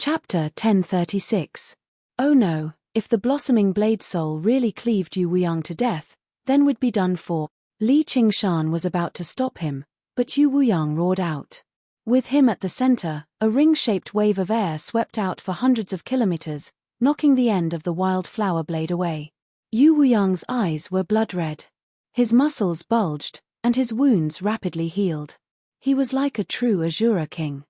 Chapter 1036. Oh no, if the blossoming blade soul really cleaved Yu Wuyang to death, then we'd be done for. Li Qingshan was about to stop him, but Yu Wuyang roared out. With him at the center, a ring-shaped wave of air swept out for hundreds of kilometers, knocking the end of the wild flower blade away. Yu Wuyang's eyes were blood-red. His muscles bulged, and his wounds rapidly healed. He was like a true Azura king.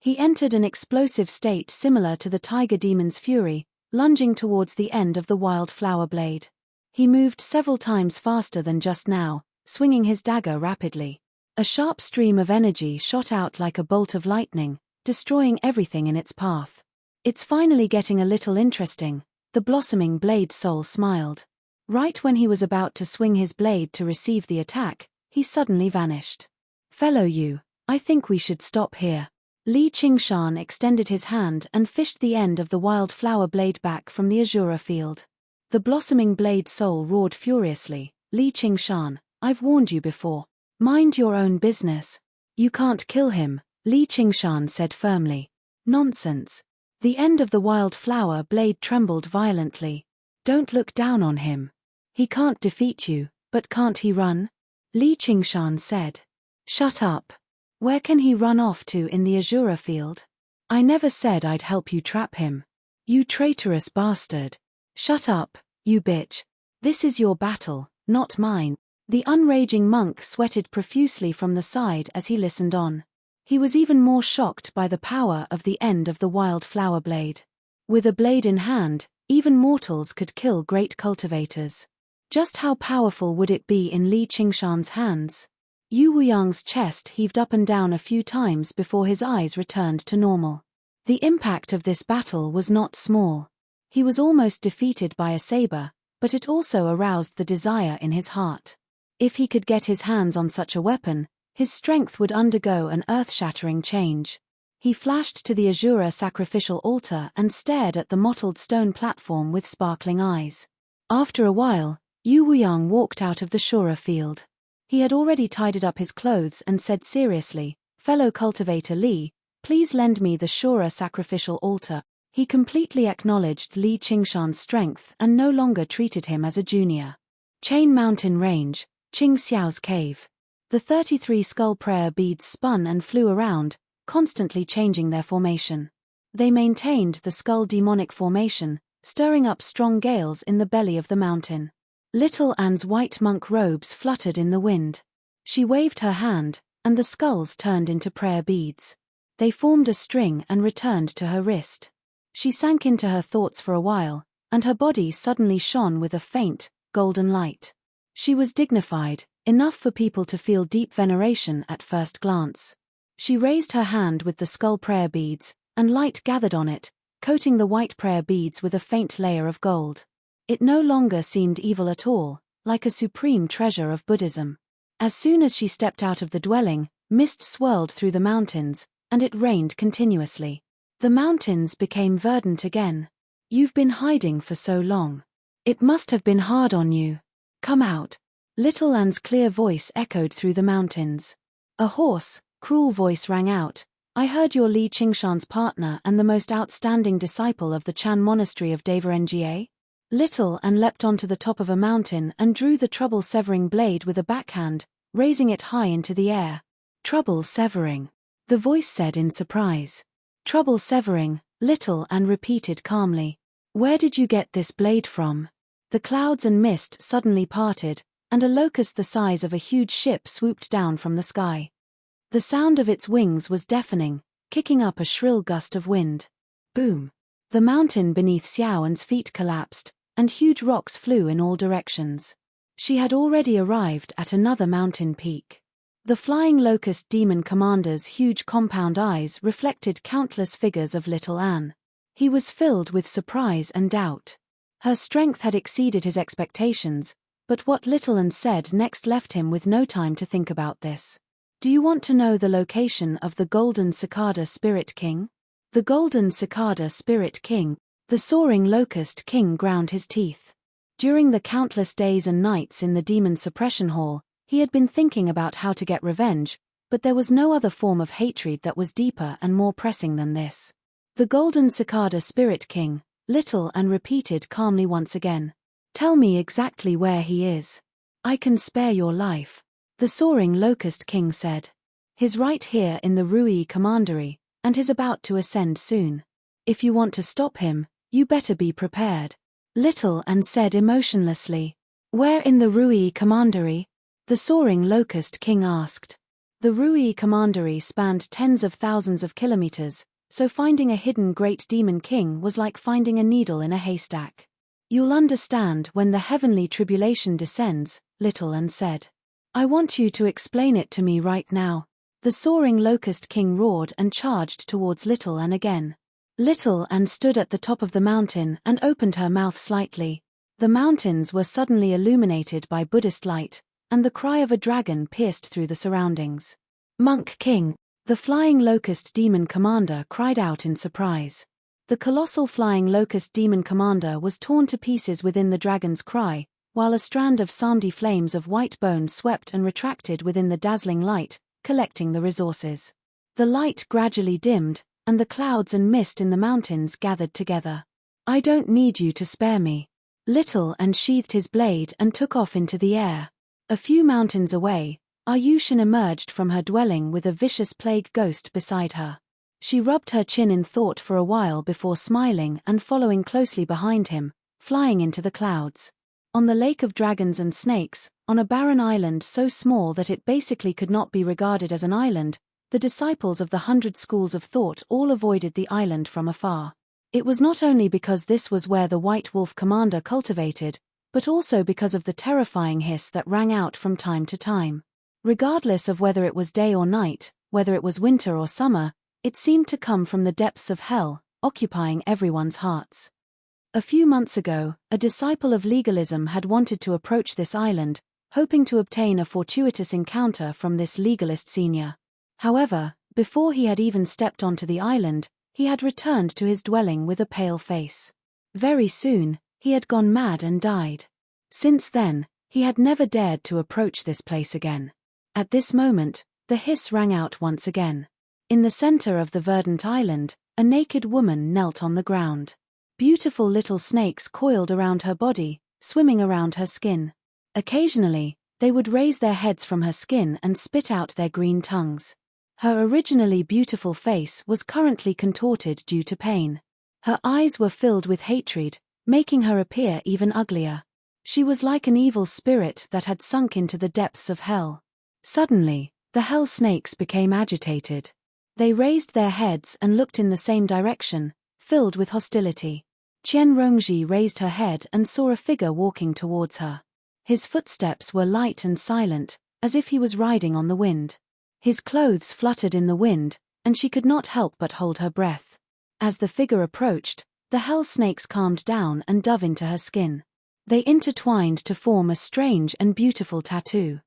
He entered an explosive state similar to the tiger demon's fury, lunging towards the end of the wild flower blade. He moved several times faster than just now, swinging his dagger rapidly. A sharp stream of energy shot out like a bolt of lightning, destroying everything in its path. It's finally getting a little interesting, the blossoming blade soul smiled. Right when he was about to swing his blade to receive the attack, he suddenly vanished. Fellow Yu, I think we should stop here. Li Qingshan extended his hand and fished the end of the wild flower blade back from the Azura field. The blossoming blade soul roared furiously, Li Qingshan, I've warned you before. Mind your own business. You can't kill him, Li Qingshan said firmly. Nonsense. The end of the wild flower blade trembled violently. Don't look down on him. He can't defeat you, but can't he run? Li Qingshan said. Shut up. Where can he run off to in the Azura field? I never said I'd help you trap him. You traitorous bastard. Shut up, you bitch. This is your battle, not mine. The unraging monk sweated profusely from the side as he listened on. He was even more shocked by the power of the end of the wild flower blade. With a blade in hand, even mortals could kill great cultivators. Just how powerful would it be in Li Qingshan's hands? Yu Wuyang's chest heaved up and down a few times before his eyes returned to normal. The impact of this battle was not small. He was almost defeated by a saber, but it also aroused the desire in his heart. If he could get his hands on such a weapon, his strength would undergo an earth-shattering change. He flashed to the Azura sacrificial altar and stared at the mottled stone platform with sparkling eyes. After a while, Yu Wuyang walked out of the Shura field. He had already tidied up his clothes and said seriously, Fellow cultivator Li, please lend me the Shura sacrificial altar. He completely acknowledged Li Qingshan's strength and no longer treated him as a junior. Chain Mountain Range, Qing Xiao's cave. The 33 skull prayer beads spun and flew around, constantly changing their formation. They maintained the skull demonic formation, stirring up strong gales in the belly of the mountain. Little Anne's white monk robes fluttered in the wind. She waved her hand, and the skulls turned into prayer beads. They formed a string and returned to her wrist. She sank into her thoughts for a while, and her body suddenly shone with a faint, golden light. She was dignified, enough for people to feel deep veneration at first glance. She raised her hand with the skull prayer beads, and light gathered on it, coating the white prayer beads with a faint layer of gold. It no longer seemed evil at all, like a supreme treasure of Buddhism. As soon as she stepped out of the dwelling, mist swirled through the mountains, and it rained continuously. The mountains became verdant again. You've been hiding for so long. It must have been hard on you. Come out. Little Anne's clear voice echoed through the mountains. A hoarse, cruel voice rang out. I heard you're Li Qingshan's partner and the most outstanding disciple of the Chan Monastery of Devarenjie. Little Anne leapt onto the top of a mountain and drew the trouble-severing blade with a backhand, raising it high into the air. Trouble-severing, the voice said in surprise. Trouble-severing, Little Anne repeated calmly. Where did you get this blade from? The clouds and mist suddenly parted, and a locust the size of a huge ship swooped down from the sky. The sound of its wings was deafening, kicking up a shrill gust of wind. Boom! The mountain beneath Xiaoan's feet collapsed, and huge rocks flew in all directions. She had already arrived at another mountain peak. The flying locust demon commander's huge compound eyes reflected countless figures of Little Anne. He was filled with surprise and doubt. Her strength had exceeded his expectations, but what Little Anne said next left him with no time to think about this. Do you want to know the location of the Golden Cicada Spirit King? The Golden Cicada Spirit King, the soaring locust king ground his teeth. During the countless days and nights in the demon suppression hall, he had been thinking about how to get revenge, but there was no other form of hatred that was deeper and more pressing than this. The golden cicada spirit king, Little and repeated calmly once again. Tell me exactly where he is. I can spare your life. The soaring locust king said. He's right here in the Rui commandery, and he's about to ascend soon. If you want to stop him, you better be prepared. Little and said emotionlessly. Where in the Rui commandery? The soaring locust king asked. The Rui commandery spanned tens of thousands of kilometers, so finding a hidden great demon king was like finding a needle in a haystack. You'll understand when the heavenly tribulation descends, Little and said. I want you to explain it to me right now. The soaring locust king roared and charged towards Little and again. Little and stood at the top of the mountain and opened her mouth slightly. The mountains were suddenly illuminated by Buddhist light, and the cry of a dragon pierced through the surroundings. Monk King! The flying locust demon commander cried out in surprise. The colossal flying locust demon commander was torn to pieces within the dragon's cry, while a strand of Samdi flames of white bone swept and retracted within the dazzling light, collecting the resources. The light gradually dimmed, and the clouds and mist in the mountains gathered together. I don't need you to spare me. Little and sheathed his blade and took off into the air. A few mountains away, Ayushin emerged from her dwelling with a vicious plague ghost beside her. She rubbed her chin in thought for a while before smiling and following closely behind him, flying into the clouds. On the lake of dragons and snakes, on a barren island so small that it basically could not be regarded as an island, the disciples of the 100 schools of thought all avoided the island from afar. It was not only because this was where the White Wolf commander cultivated, but also because of the terrifying hiss that rang out from time to time. Regardless of whether it was day or night, whether it was winter or summer, it seemed to come from the depths of hell, occupying everyone's hearts. A few months ago, a disciple of legalism had wanted to approach this island, hoping to obtain a fortuitous encounter from this legalist senior. However, before he had even stepped onto the island, he had returned to his dwelling with a pale face. Very soon, he had gone mad and died. Since then, he had never dared to approach this place again. At this moment, the hiss rang out once again. In the center of the verdant island, a naked woman knelt on the ground. Beautiful little snakes coiled around her body, swimming around her skin. Occasionally, they would raise their heads from her skin and spit out their green tongues. Her originally beautiful face was currently contorted due to pain. Her eyes were filled with hatred, making her appear even uglier. She was like an evil spirit that had sunk into the depths of hell. Suddenly, the hell snakes became agitated. They raised their heads and looked in the same direction, filled with hostility. Qian Rongji raised her head and saw a figure walking towards her. His footsteps were light and silent, as if he was riding on the wind. His clothes fluttered in the wind, and she could not help but hold her breath. As the figure approached, the hell snakes calmed down and dove into her skin. They intertwined to form a strange and beautiful tattoo.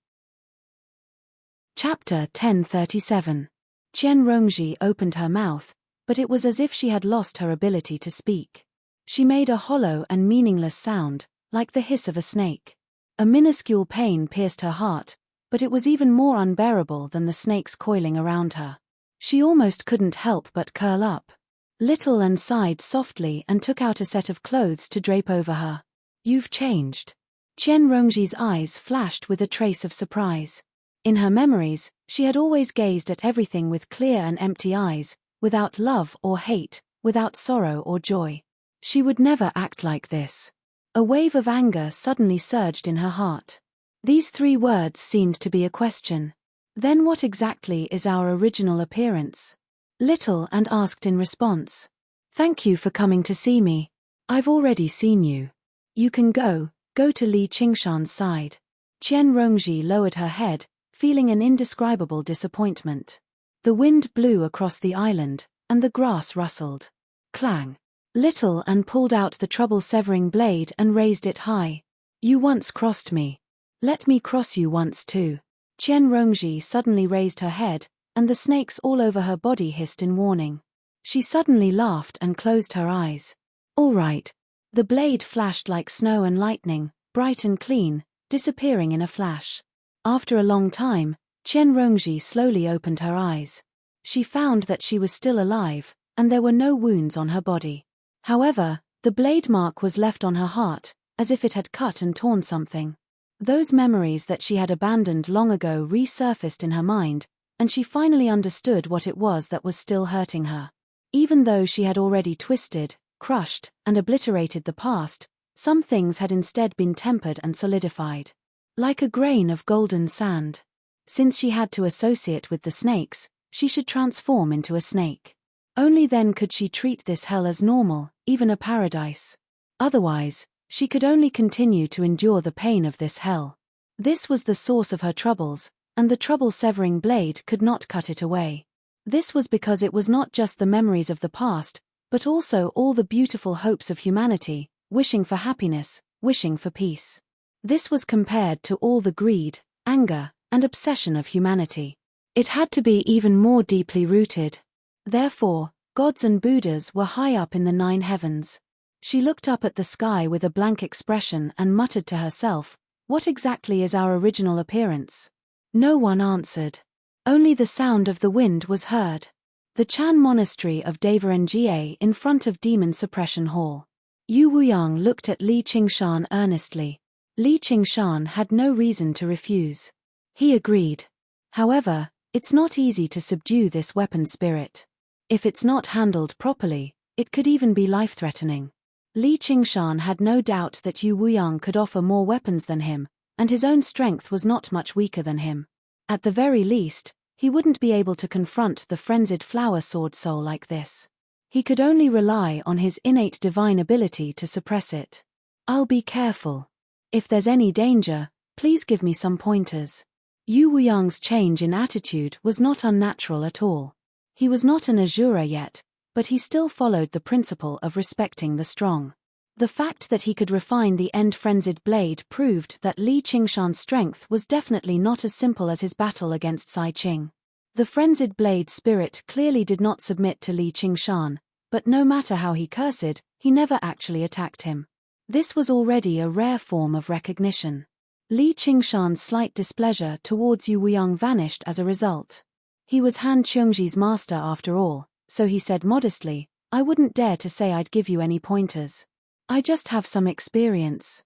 Chapter 1037. Qian Rongji opened her mouth, but it was as if she had lost her ability to speak. She made a hollow and meaningless sound, like the hiss of a snake. A minuscule pain pierced her heart, but it was even more unbearable than the snakes coiling around her. She almost couldn't help but curl up. Little and sighed softly and took out a set of clothes to drape over her. You've changed. Qian Rongji's eyes flashed with a trace of surprise. In her memories, she had always gazed at everything with clear and empty eyes, without love or hate, without sorrow or joy. She would never act like this. A wave of anger suddenly surged in her heart. These 3 words seemed to be a question. Then what exactly is our original appearance? Little and asked in response. Thank you for coming to see me. I've already seen you. You can go to Li Qingshan's side. Qian Rongji lowered her head, feeling an indescribable disappointment. The wind blew across the island, and the grass rustled. Clang. Little and pulled out the trouble-severing blade and raised it high. You once crossed me. Let me cross you once too. Qian Rongji suddenly raised her head, and the snakes all over her body hissed in warning. She suddenly laughed and closed her eyes. All right. The blade flashed like snow and lightning, bright and clean, disappearing in a flash. After a long time, Qian Rongji slowly opened her eyes. She found that she was still alive, and there were no wounds on her body. However, the blade mark was left on her heart, as if it had cut and torn something. Those memories that she had abandoned long ago resurfaced in her mind, and she finally understood what it was that was still hurting her. Even though she had already twisted, crushed, and obliterated the past, some things had instead been tempered and solidified. Like a grain of golden sand. Since she had to associate with the snakes, she should transform into a snake. Only then could she treat this hell as normal, even a paradise. Otherwise, she could only continue to endure the pain of this hell. This was the source of her troubles, and the trouble-severing blade could not cut it away. This was because it was not just the memories of the past, but also all the beautiful hopes of humanity, wishing for happiness, wishing for peace. This was compared to all the greed, anger, and obsession of humanity. It had to be even more deeply rooted. Therefore, gods and Buddhas were high up in the 9 heavens. She looked up at the sky with a blank expression and muttered to herself, "What exactly is our original appearance?" No one answered. Only the sound of the wind was heard. The Chan monastery of Nga in front of Demon Suppression Hall. Yu Wuyang looked at Li Qingshan earnestly. Li Qingshan had no reason to refuse. He agreed. However, it's not easy to subdue this weapon spirit. If it's not handled properly, it could even be life-threatening. Li Qingshan had no doubt that Yu Wuyang could offer more weapons than him, and his own strength was not much weaker than him. At the very least, he wouldn't be able to confront the frenzied flower sword soul like this. He could only rely on his innate divine ability to suppress it. I'll be careful. If there's any danger, please give me some pointers. Yu Wuyang's change in attitude was not unnatural at all. He was not an Azura yet, but he still followed the principle of respecting the strong. The fact that he could refine the end-frenzied blade proved that Li Qingshan's strength was definitely not as simple as his battle against Sai Qing. The frenzied blade spirit clearly did not submit to Li Qingshan, but no matter how he cursed, he never actually attacked him. This was already a rare form of recognition. Li Qingshan's slight displeasure towards Yu Wuyang vanished as a result. He was Han Qiongji's master after all, so he said modestly, "I wouldn't dare to say I'd give you any pointers. I just have some experience.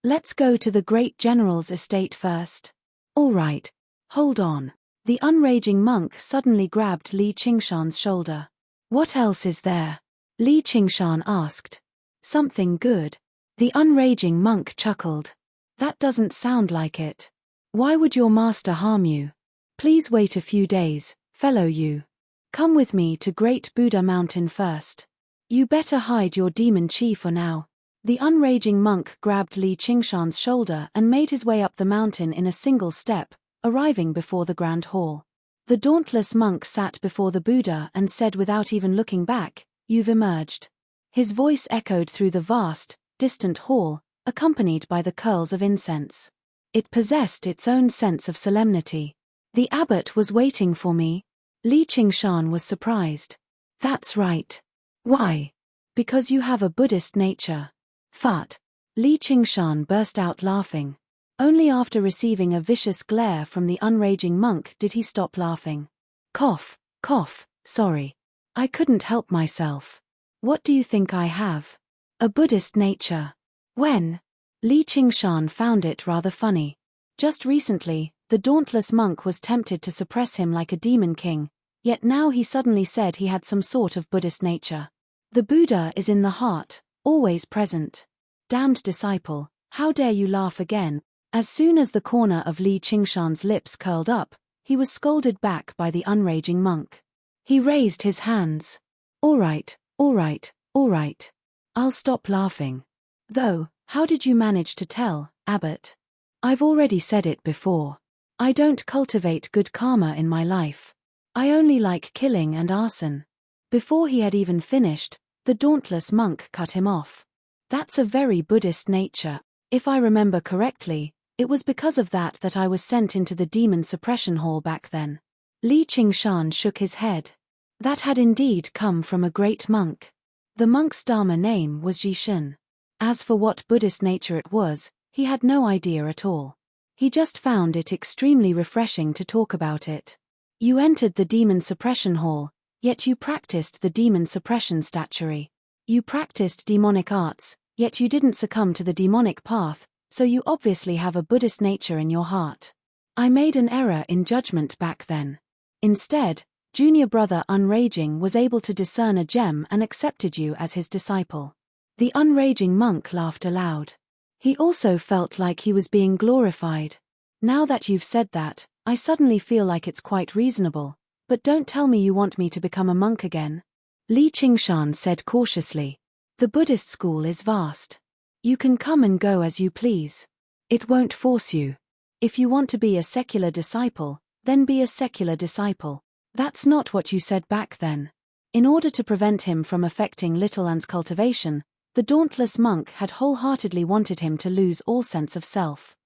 Let's go to the great general's estate first." "All right. Hold on." The unraging monk suddenly grabbed Li Qingshan's shoulder. "What else is there?" Li Qingshan asked. "Something good." The unraging monk chuckled. "That doesn't sound like it. Why would your master harm you? Please wait a few days, fellow Yu. Come with me to Great Buddha Mountain first. You better hide your demon chi for now." The unraging monk grabbed Li Qingshan's shoulder and made his way up the mountain in a single step, arriving before the grand hall. The dauntless monk sat before the Buddha and said without even looking back, "You've emerged." His voice echoed through the vast, distant hall, accompanied by the curls of incense. It possessed its own sense of solemnity. "The abbot was waiting for me." Li Qingshan was surprised. "That's right. Why?" "Because you have a Buddhist nature." "Fat." Li Qingshan burst out laughing. Only after receiving a vicious glare from the unraging monk did he stop laughing. Cough, cough, sorry. I couldn't help myself. What do you think I have? A Buddhist nature. When? Li Qingshan found it rather funny. Just recently, the dauntless monk was tempted to suppress him like a demon king, yet now he suddenly said he had some sort of Buddhist nature. The Buddha is in the heart, always present. Damned disciple, how dare you laugh again? As soon as the corner of Li Qingshan's lips curled up, he was scolded back by the unraging monk. He raised his hands. All right, all right, all right. I'll stop laughing. Though, how did you manage to tell, Abbot? I've already said it before. I don't cultivate good karma in my life. I only like killing and arson. Before he had even finished, the dauntless monk cut him off. That's a very Buddhist nature. If I remember correctly, it was because of that I was sent into the demon suppression hall back then. Li Qingshan shook his head. That had indeed come from a great monk. The monk's Dharma name was Jishin. As for what Buddhist nature it was, he had no idea at all. He just found it extremely refreshing to talk about it. You entered the demon suppression hall, yet you practiced the demon suppression statuary. You practiced demonic arts, yet you didn't succumb to the demonic path, so you obviously have a Buddhist nature in your heart. I made an error in judgment back then. Instead, junior brother Unraging was able to discern a gem and accepted you as his disciple. The Unraging monk laughed aloud. He also felt like he was being glorified. Now that you've said that, I suddenly feel like it's quite reasonable. But don't tell me you want me to become a monk again. Li Qingshan said cautiously. The Buddhist school is vast. You can come and go as you please. It won't force you. If you want to be a secular disciple, then be a secular disciple. That's not what you said back then. In order to prevent him from affecting Little An's cultivation, the dauntless monk had wholeheartedly wanted him to lose all sense of self.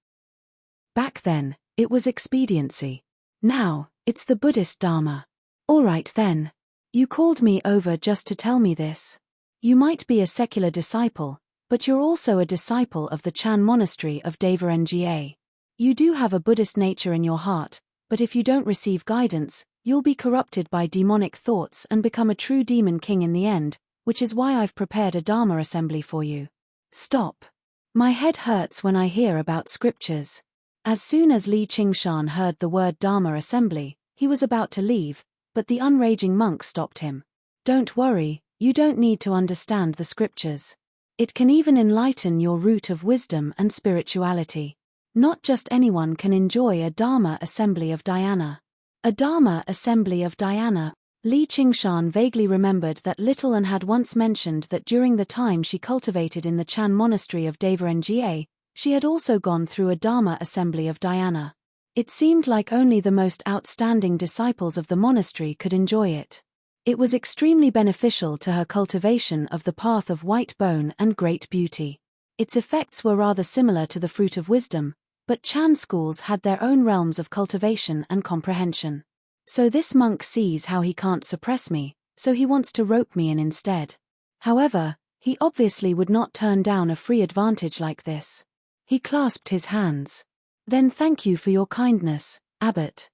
Back then, it was expediency. Now, it's the Buddhist Dharma. All right then. You called me over just to tell me this. You might be a secular disciple, but you're also a disciple of the Chan monastery of Devarengye. You do have a Buddhist nature in your heart, but if you don't receive guidance, you'll be corrupted by demonic thoughts and become a true demon king in the end, which is why I've prepared a Dharma assembly for you. Stop. My head hurts when I hear about scriptures. As soon as Li Qingshan heard the word Dharma assembly, he was about to leave, but the Unraging monk stopped him. Don't worry, you don't need to understand the scriptures. It can even enlighten your root of wisdom and spirituality. Not just anyone can enjoy a Dharma assembly of Dhyana. A Dharma assembly of Dhyana. Li Qingshan vaguely remembered that Little An had once mentioned that during the time she cultivated in the Chan monastery of Devarengye, she had also gone through a Dharma assembly of Dhyana. It seemed like only the most outstanding disciples of the monastery could enjoy it. It was extremely beneficial to her cultivation of the path of white bone and great beauty. Its effects were rather similar to the fruit of wisdom, but Chan schools had their own realms of cultivation and comprehension. So this monk sees how he can't suppress me, so he wants to rope me in instead. However, he obviously would not turn down a free advantage like this. He clasped his hands. Then thank you for your kindness, Abbot.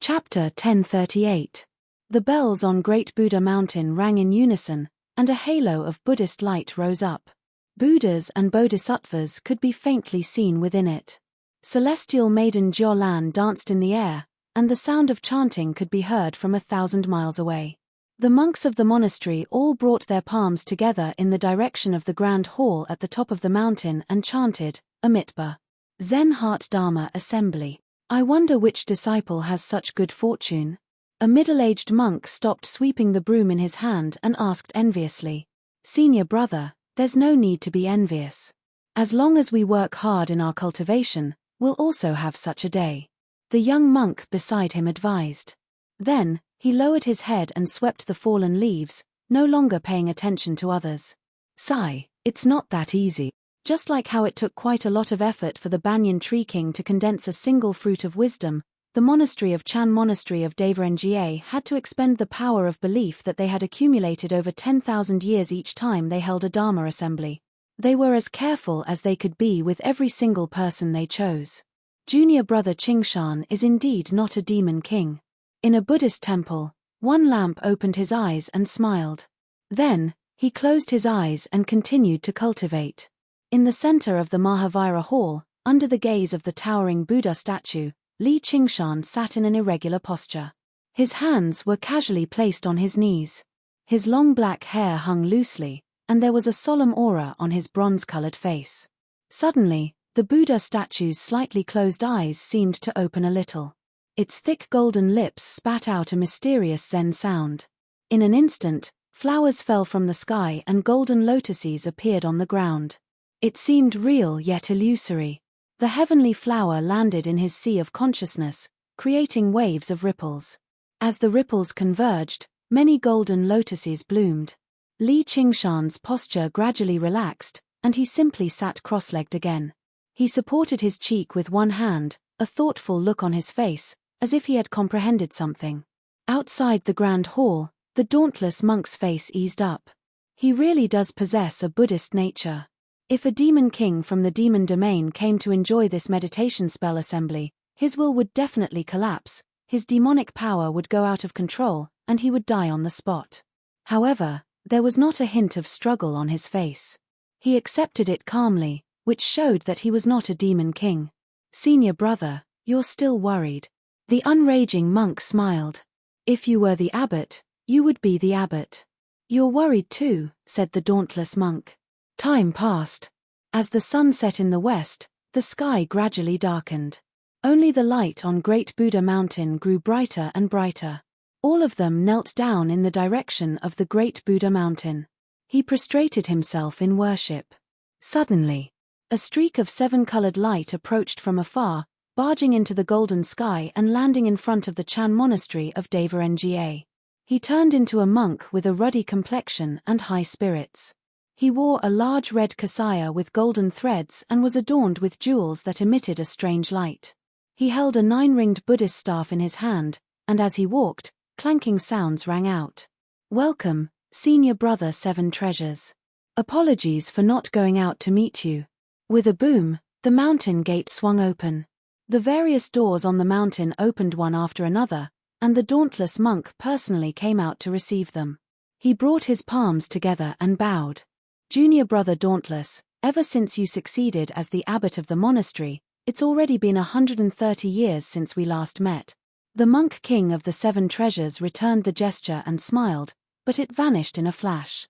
Chapter 1038. The bells on Great Buddha Mountain rang in unison, and a halo of Buddhist light rose up. Buddhas and bodhisattvas could be faintly seen within it. Celestial maiden Jiolan danced in the air, and the sound of chanting could be heard from 1,000 miles away. The monks of the monastery all brought their palms together in the direction of the grand hall at the top of the mountain and chanted, Amitba. Zen Heart Dharma Assembly. I wonder which disciple has such good fortune. A middle-aged monk stopped sweeping the broom in his hand and asked enviously. Senior brother, there's no need to be envious. As long as we work hard in our cultivation, we'll also have such a day. The young monk beside him advised. Then, he lowered his head and swept the fallen leaves, no longer paying attention to others. Sigh, it's not that easy. Just like how it took quite a lot of effort for the Banyan Tree King to condense a single fruit of wisdom, the monastery of Chan Monastery of Devarengye had to expend the power of belief that they had accumulated over 10,000 years each time they held a Dharma assembly. They were as careful as they could be with every single person they chose. Junior brother Qingshan is indeed not a demon king. In a Buddhist temple, one lamp opened his eyes and smiled. Then, he closed his eyes and continued to cultivate. In the center of the Mahavira Hall, under the gaze of the towering Buddha statue, Li Qingshan sat in an irregular posture. His hands were casually placed on his knees. His long black hair hung loosely, and there was a solemn aura on his bronze-colored face. Suddenly, the Buddha statue's slightly closed eyes seemed to open a little. Its thick golden lips spat out a mysterious Zen sound. In an instant, flowers fell from the sky and golden lotuses appeared on the ground. It seemed real yet illusory. The heavenly flower landed in his sea of consciousness, creating waves of ripples. As the ripples converged, many golden lotuses bloomed. Li Qingshan's posture gradually relaxed, and he simply sat cross-legged again. He supported his cheek with one hand, a thoughtful look on his face, as if he had comprehended something. Outside the grand hall, the dauntless monk's face eased up. He really does possess a Buddhist nature. If a demon king from the demon domain came to enjoy this meditation spell assembly, his will would definitely collapse, his demonic power would go out of control, and he would die on the spot. However, there was not a hint of struggle on his face. He accepted it calmly, which showed that he was not a demon king. Senior brother, you're still worried. The unraging monk smiled. If you were the abbot, you would be the abbot. You're worried too, said the dauntless monk. Time passed. As the sun set in the west, the sky gradually darkened. Only the light on Great Buddha Mountain grew brighter and brighter. All of them knelt down in the direction of the Great Buddha Mountain. He prostrated himself in worship. Suddenly, a streak of seven-colored light approached from afar, barging into the golden sky and landing in front of the Chan monastery of Devarengye. He turned into a monk with a ruddy complexion and high spirits. He wore a large red kasaya with golden threads and was adorned with jewels that emitted a strange light. He held a 9-ringed Buddhist staff in his hand, and as he walked, clanking sounds rang out. Welcome, Senior Brother Seven Treasures. Apologies for not going out to meet you. With a boom, the mountain gate swung open. The various doors on the mountain opened one after another, and the dauntless monk personally came out to receive them. He brought his palms together and bowed. Junior Brother Dauntless, ever since you succeeded as the abbot of the monastery, it's already been 130 years since we last met. The monk king of the Seven Treasures returned the gesture and smiled, but it vanished in a flash.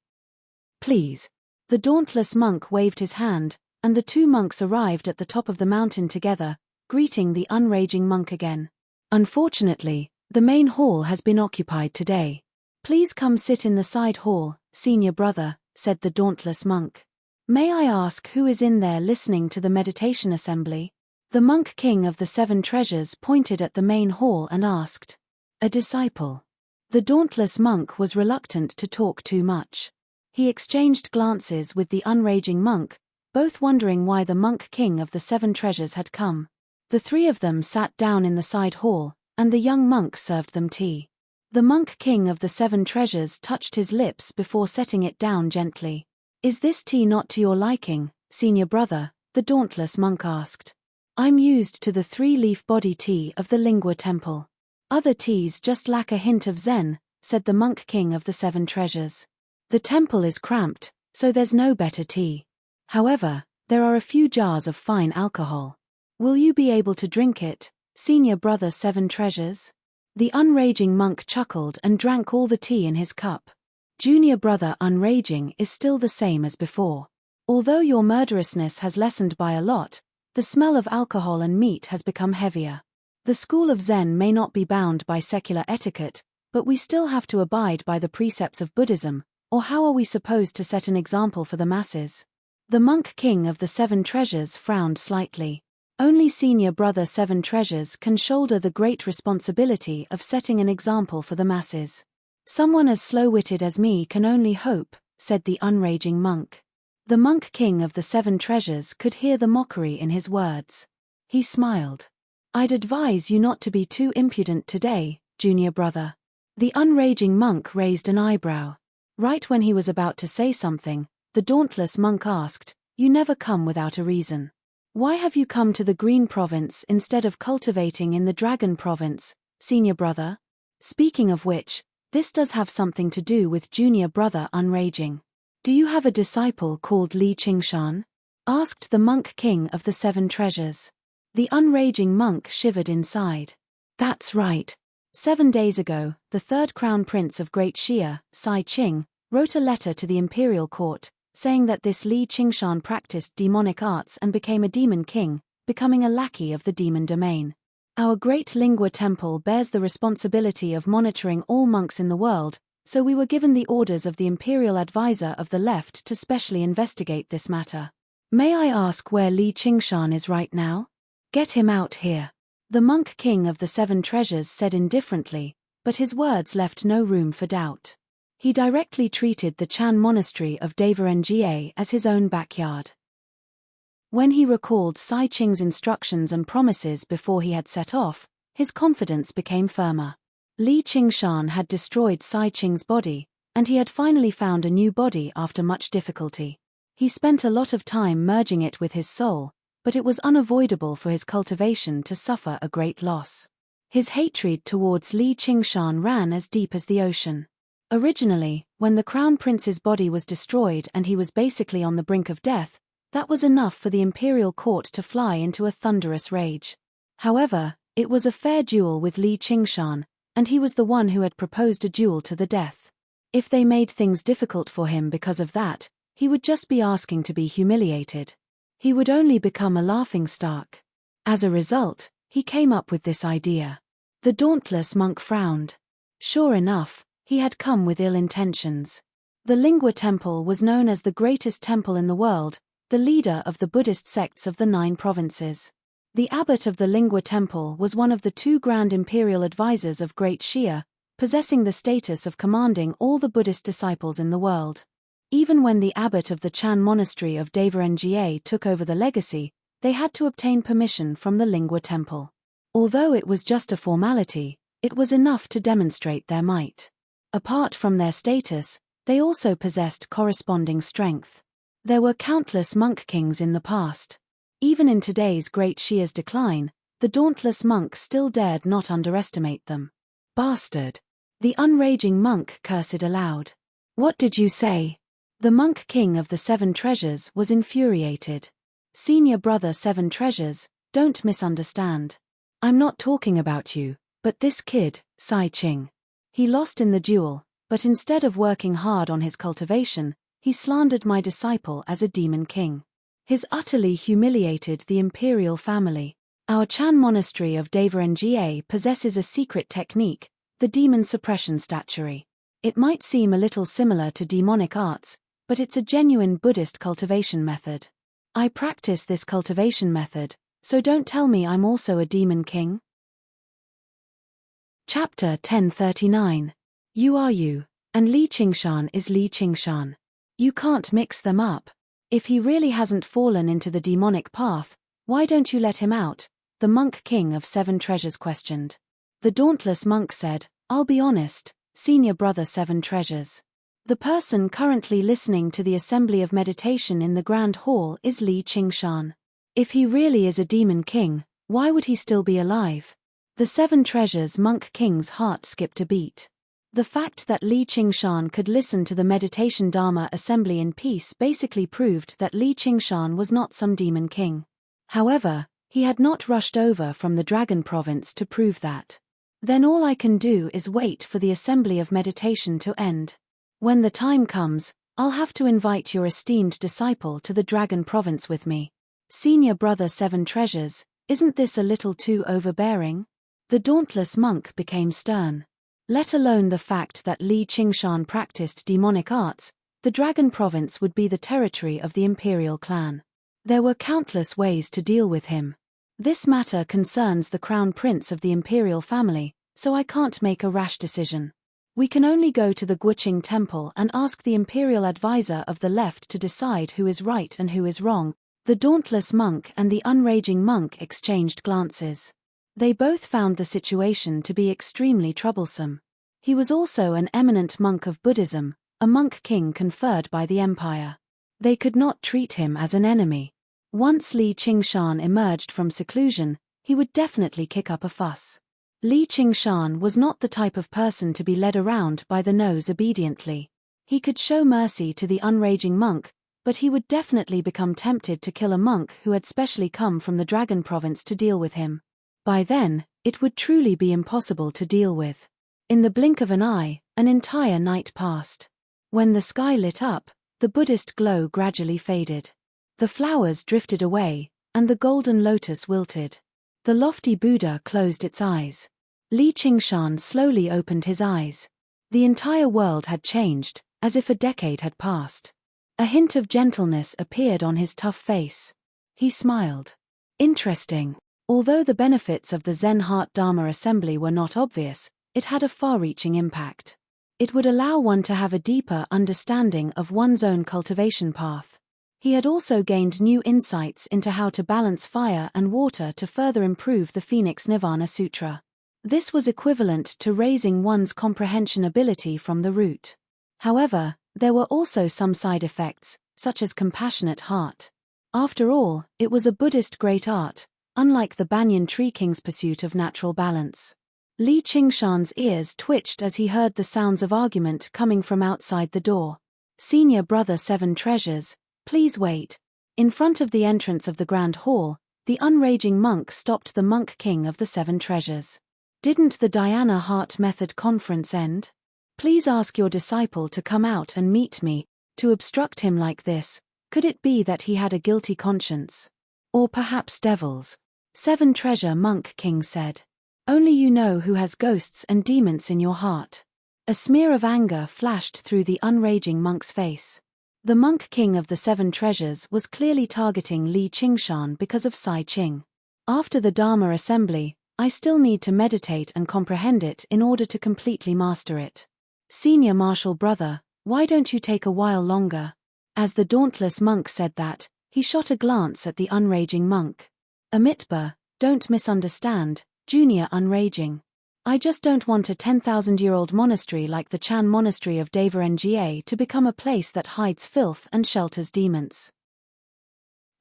Please. The dauntless monk waved his hand, and the two monks arrived at the top of the mountain together, greeting the unraging monk again. Unfortunately, the main hall has been occupied today. Please come sit in the side hall, Senior Brother, said the dauntless monk. May I ask who is in there listening to the meditation assembly? The monk king of the Seven Treasures pointed at the main hall and asked. A disciple. The dauntless monk was reluctant to talk too much. He exchanged glances with the unraging monk, both wondering why the monk king of the Seven Treasures had come. The three of them sat down in the side hall, and the young monk served them tea. The monk king of the Seven Treasures touched his lips before setting it down gently. Is this tea not to your liking, Senior Brother? The dauntless monk asked. I'm used to the 3-leaf body tea of the Lingua Temple. Other teas just lack a hint of zen, said the monk king of the Seven Treasures. The temple is cramped, so there's no better tea. However, there are a few jars of fine alcohol. Will you be able to drink it, Senior Brother Seven Treasures? The unraging monk chuckled and drank all the tea in his cup. Junior Brother Unraging is still the same as before. Although your murderousness has lessened by a lot, the smell of alcohol and meat has become heavier. The school of Zen may not be bound by secular etiquette, but we still have to abide by the precepts of Buddhism, or how are we supposed to set an example for the masses? The monk king of the Seven Treasures frowned slightly. Only Senior Brother Seven Treasures can shoulder the great responsibility of setting an example for the masses. Someone as slow-witted as me can only hope, said the unraging monk. The monk king of the Seven Treasures could hear the mockery in his words. He smiled. I'd advise you not to be too impudent today, Junior Brother. The unraging monk raised an eyebrow. Right when he was about to say something, the dauntless monk asked, You never come without a reason. Why have you come to the Green Province instead of cultivating in the Dragon Province, Senior Brother? Speaking of which, this does have something to do with Junior Brother Unraging. Do you have a disciple called Li Qingshan? Asked the monk king of the Seven Treasures. The unraging monk shivered inside. That's right. 7 days ago, the third crown prince of Great Xia, Sai Qing, wrote a letter to the imperial court, saying that this Li Qingshan practiced demonic arts and became a demon king, becoming a lackey of the demon domain. Our great Lingua Temple bears the responsibility of monitoring all monks in the world, so we were given the orders of the imperial advisor of the left to specially investigate this matter. May I ask where Li Qingshan is right now? Get him out here. The monk king of the Seven Treasures said indifferently, but his words left no room for doubt. He directly treated the Chan monastery of Devarengye as his own backyard. When he recalled Sai Qing's instructions and promises before he had set off, his confidence became firmer. Li Qingshan had destroyed Sai Qing's body, and he had finally found a new body after much difficulty. He spent a lot of time merging it with his soul, but it was unavoidable for his cultivation to suffer a great loss. His hatred towards Li Qingshan ran as deep as the ocean. Originally, when the crown prince's body was destroyed and he was basically on the brink of death, that was enough for the imperial court to fly into a thunderous rage. However, it was a fair duel with Li Qingshan, and he was the one who had proposed a duel to the death. If they made things difficult for him because of that, he would just be asking to be humiliated. He would only become a laughingstock. As a result, he came up with this idea. The dauntless monk frowned. Sure enough, he had come with ill intentions. The Lingua Temple was known as the greatest temple in the world, the leader of the Buddhist sects of the 9 provinces. The abbot of the Lingua Temple was one of the 2 grand imperial advisors of Great Xia, possessing the status of commanding all the Buddhist disciples in the world. Even when the abbot of the Chan monastery of Deverengye took over the legacy, they had to obtain permission from the Lingua Temple. Although it was just a formality, it was enough to demonstrate their might. Apart from their status, they also possessed corresponding strength. There were countless monk kings in the past. Even in today's Great Xia's decline, the dauntless monk still dared not underestimate them. Bastard! The unraging monk cursed aloud. What did you say? The monk king of the 7 treasures was infuriated. Senior brother 7 treasures, don't misunderstand. I'm not talking about you, but this kid, Sai Ching. He lost in the duel, but instead of working hard on his cultivation, he slandered my disciple as a demon king. He's utterly humiliated the imperial family. Our Chan monastery of Deverengye possesses a secret technique, the demon suppression statuary. It might seem a little similar to demonic arts, but it's a genuine Buddhist cultivation method. I practice this cultivation method, so don't tell me I'm also a demon king. Chapter 1039. You are you, and Li Qingshan is Li Qingshan. You can't mix them up. If he really hasn't fallen into the demonic path, why don't you let him out? The monk king of 7 treasures questioned. The dauntless monk said, I'll be honest, senior brother 7 treasures. The person currently listening to the assembly of meditation in the grand hall is Li Qingshan. If he really is a demon king, why would he still be alive? The 7 treasures monk king's heart skipped a beat. The fact that Li Qingshan could listen to the meditation Dharma assembly in peace basically proved that Li Qingshan was not some demon king. However, he had not rushed over from the Dragon Province to prove that. Then all I can do is wait for the assembly of meditation to end. When the time comes, I'll have to invite your esteemed disciple to the Dragon Province with me. Senior brother 7 treasures, isn't this a little too overbearing? The dauntless monk became stern. Let alone the fact that Li Qingshan practiced demonic arts, the Dragon Province would be the territory of the imperial clan. There were countless ways to deal with him. This matter concerns the crown prince of the imperial family, so I can't make a rash decision. We can only go to the Guqing temple and ask the imperial advisor of the left to decide who is right and who is wrong. The dauntless monk and the unraging monk exchanged glances. They both found the situation to be extremely troublesome. He was also an eminent monk of Buddhism, a monk king conferred by the empire. They could not treat him as an enemy. Once Li Qingshan emerged from seclusion, he would definitely kick up a fuss. Li Qingshan was not the type of person to be led around by the nose obediently. He could show mercy to the unraging monk, but he would definitely become tempted to kill a monk who had specially come from the Dragon Province to deal with him. By then, it would truly be impossible to deal with. In the blink of an eye, an entire night passed. When the sky lit up, the Buddhist glow gradually faded. The flowers drifted away, and the golden lotus wilted. The lofty Buddha closed its eyes. Li Qingshan slowly opened his eyes. The entire world had changed, as if a decade had passed. A hint of gentleness appeared on his tough face. He smiled. Interesting. Although the benefits of the Zen Heart Dharma assembly were not obvious, it had a far-reaching impact. It would allow one to have a deeper understanding of one's own cultivation path. He had also gained new insights into how to balance fire and water to further improve the Phoenix Nirvana Sutra. This was equivalent to raising one's comprehension ability from the root. However, there were also some side effects, such as compassionate heart. After all, it was a Buddhist great art, unlike the banyan tree king's pursuit of natural balance. Li Qingshan's ears twitched as he heard the sounds of argument coming from outside the door. Senior brother Seven Treasures, please wait. In front of the entrance of the Grand Hall, the unraging monk stopped the Monk King of the Seven Treasures. Didn't the Diana Hart Method conference end? Please ask your disciple to come out and meet me. To obstruct him like this, could it be that he had a guilty conscience? Or perhaps devils? Seven Treasure Monk King said. Only you know who has ghosts and demons in your heart. A smear of anger flashed through the unraging monk's face. The Monk King of the Seven Treasures was clearly targeting Li Qingshan because of Sai Qing. After the Dharma assembly, I still need to meditate and comprehend it in order to completely master it. Senior martial brother, why don't you take a while longer? As the dauntless monk said that, he shot a glance at the unraging monk. Amitba, don't misunderstand, Junior Unraging. I just don't want a 10,000-year-old monastery like the Chan Monastery of Nga to become a place that hides filth and shelters demons.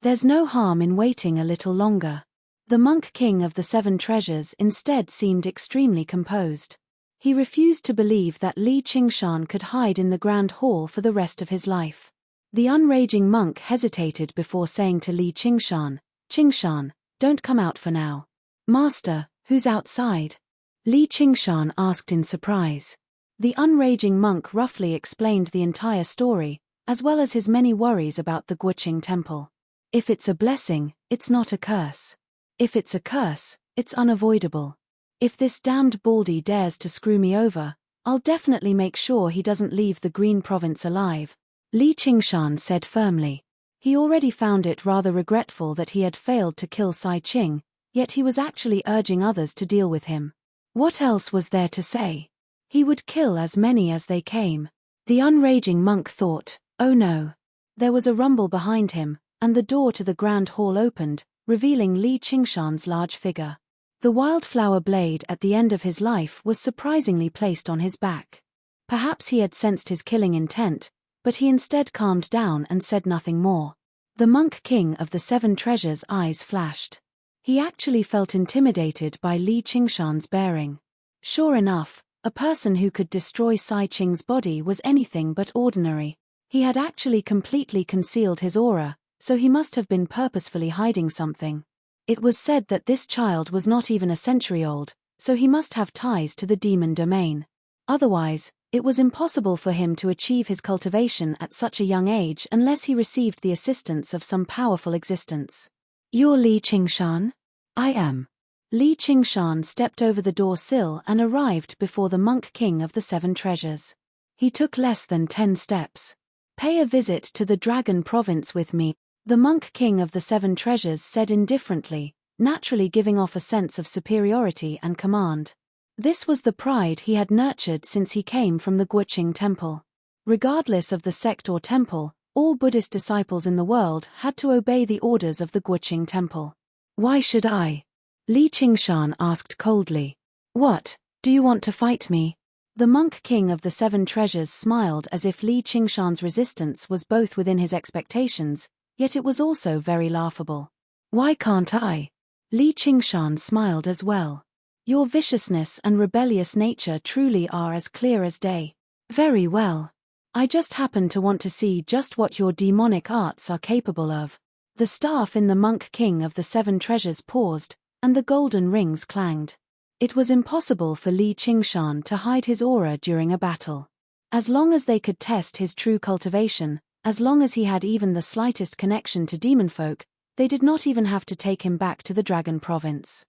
There's no harm in waiting a little longer. The Monk King of the Seven Treasures instead seemed extremely composed. He refused to believe that Li Qingshan could hide in the Grand Hall for the rest of his life. The unraging monk hesitated before saying to Li Qingshan, "Qingshan, don't come out for now." "Master, who's outside?" Li Qingshan asked in surprise. The unraging monk roughly explained the entire story, as well as his many worries about the Guoqing temple. If it's a blessing, it's not a curse. If it's a curse, it's unavoidable. If this damned baldy dares to screw me over, I'll definitely make sure he doesn't leave the Green Province alive, Li Qingshan said firmly. He already found it rather regretful that he had failed to kill Sai Qing, yet he was actually urging others to deal with him. What else was there to say? He would kill as many as they came. The unraging monk thought, oh no. There was a rumble behind him, and the door to the Grand Hall opened, revealing Li Qingshan's large figure. The wildflower blade at the end of his life was surprisingly placed on his back. Perhaps he had sensed his killing intent, but he instead calmed down and said nothing more. The Monk King of the Seven Treasures' eyes flashed. He actually felt intimidated by Li Qingshan's bearing. Sure enough, a person who could destroy Sai Qing's body was anything but ordinary. He had actually completely concealed his aura, so he must have been purposefully hiding something. It was said that this child was not even a century old, so he must have ties to the demon domain. Otherwise, it was impossible for him to achieve his cultivation at such a young age unless he received the assistance of some powerful existence. You're Li Qingshan? I am. Li Qingshan stepped over the door sill and arrived before the Monk King of the Seven Treasures. He took less than 10 steps. Pay a visit to the Dragon Province with me, the Monk King of the Seven Treasures said indifferently, naturally giving off a sense of superiority and command. This was the pride he had nurtured since he came from the Guoqing temple. Regardless of the sect or temple, all Buddhist disciples in the world had to obey the orders of the Guoqing temple. Why should I? Li Qingshan asked coldly. What, do you want to fight me? The Monk King of the Seven Treasures smiled as if Li Qingshan's resistance was both within his expectations, yet it was also very laughable. Why can't I? Li Qingshan smiled as well. Your viciousness and rebellious nature truly are as clear as day. Very well. I just happen to want to see just what your demonic arts are capable of. The staff in the Monk King of the Seven Treasures paused, and the golden rings clanged. It was impossible for Li Qingshan to hide his aura during a battle. As long as they could test his true cultivation, as long as he had even the slightest connection to demonfolk, they did not even have to take him back to the Dragon Province.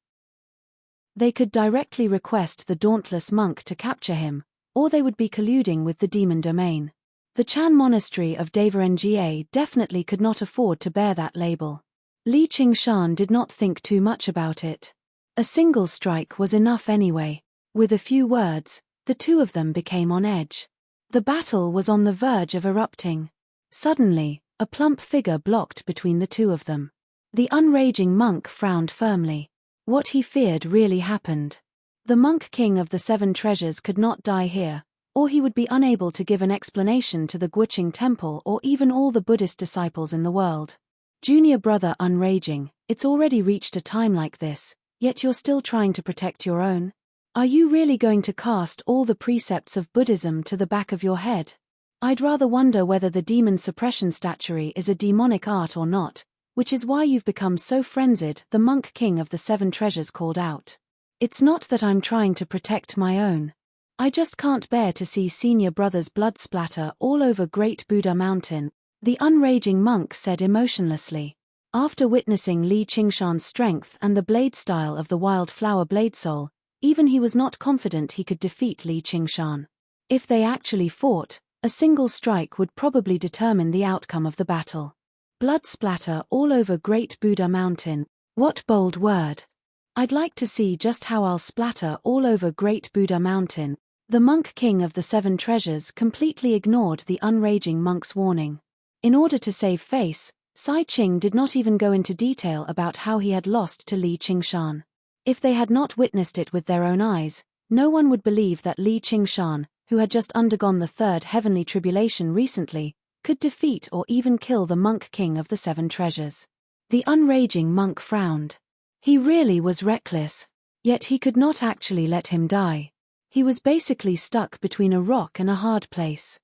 They could directly request the dauntless monk to capture him, or they would be colluding with the demon domain. The Chan Monastery of Nga definitely could not afford to bear that label. Li Qingshan did not think too much about it. A single strike was enough anyway. With a few words, the two of them became on edge. The battle was on the verge of erupting. Suddenly, a plump figure blocked between the two of them. The unraging monk frowned firmly. What he feared really happened. The Monk King of the Seven Treasures could not die here, or he would be unable to give an explanation to the Guoqing temple or even all the Buddhist disciples in the world. Junior brother unraging, it's already reached a time like this, yet you're still trying to protect your own? Are you really going to cast all the precepts of Buddhism to the back of your head? I'd rather wonder whether the demon suppression statuary is a demonic art or not, which is why you've become so frenzied, the monk king of the 7 treasures called out. It's not that I'm trying to protect my own. I just can't bear to see senior brother's blood splatter all over Great Buddha Mountain, the unraging monk said emotionlessly. After witnessing Li Qingshan's strength and the blade style of the wildflower blade soul, even he was not confident he could defeat Li Qingshan. If they actually fought, a single strike would probably determine the outcome of the battle. Blood splatter all over Great Buddha Mountain. What bold word! I'd like to see just how I'll splatter all over Great Buddha Mountain. The monk king of the 7 treasures completely ignored the unraging monk's warning. In order to save face, Sai Qing did not even go into detail about how he had lost to Li Qingshan. If they had not witnessed it with their own eyes, no one would believe that Li Qingshan, who had just undergone the 3rd heavenly tribulation recently, could defeat or even kill the monk king of the 7 treasures. The unraging monk frowned. He really was reckless, yet he could not actually let him die. He was basically stuck between a rock and a hard place.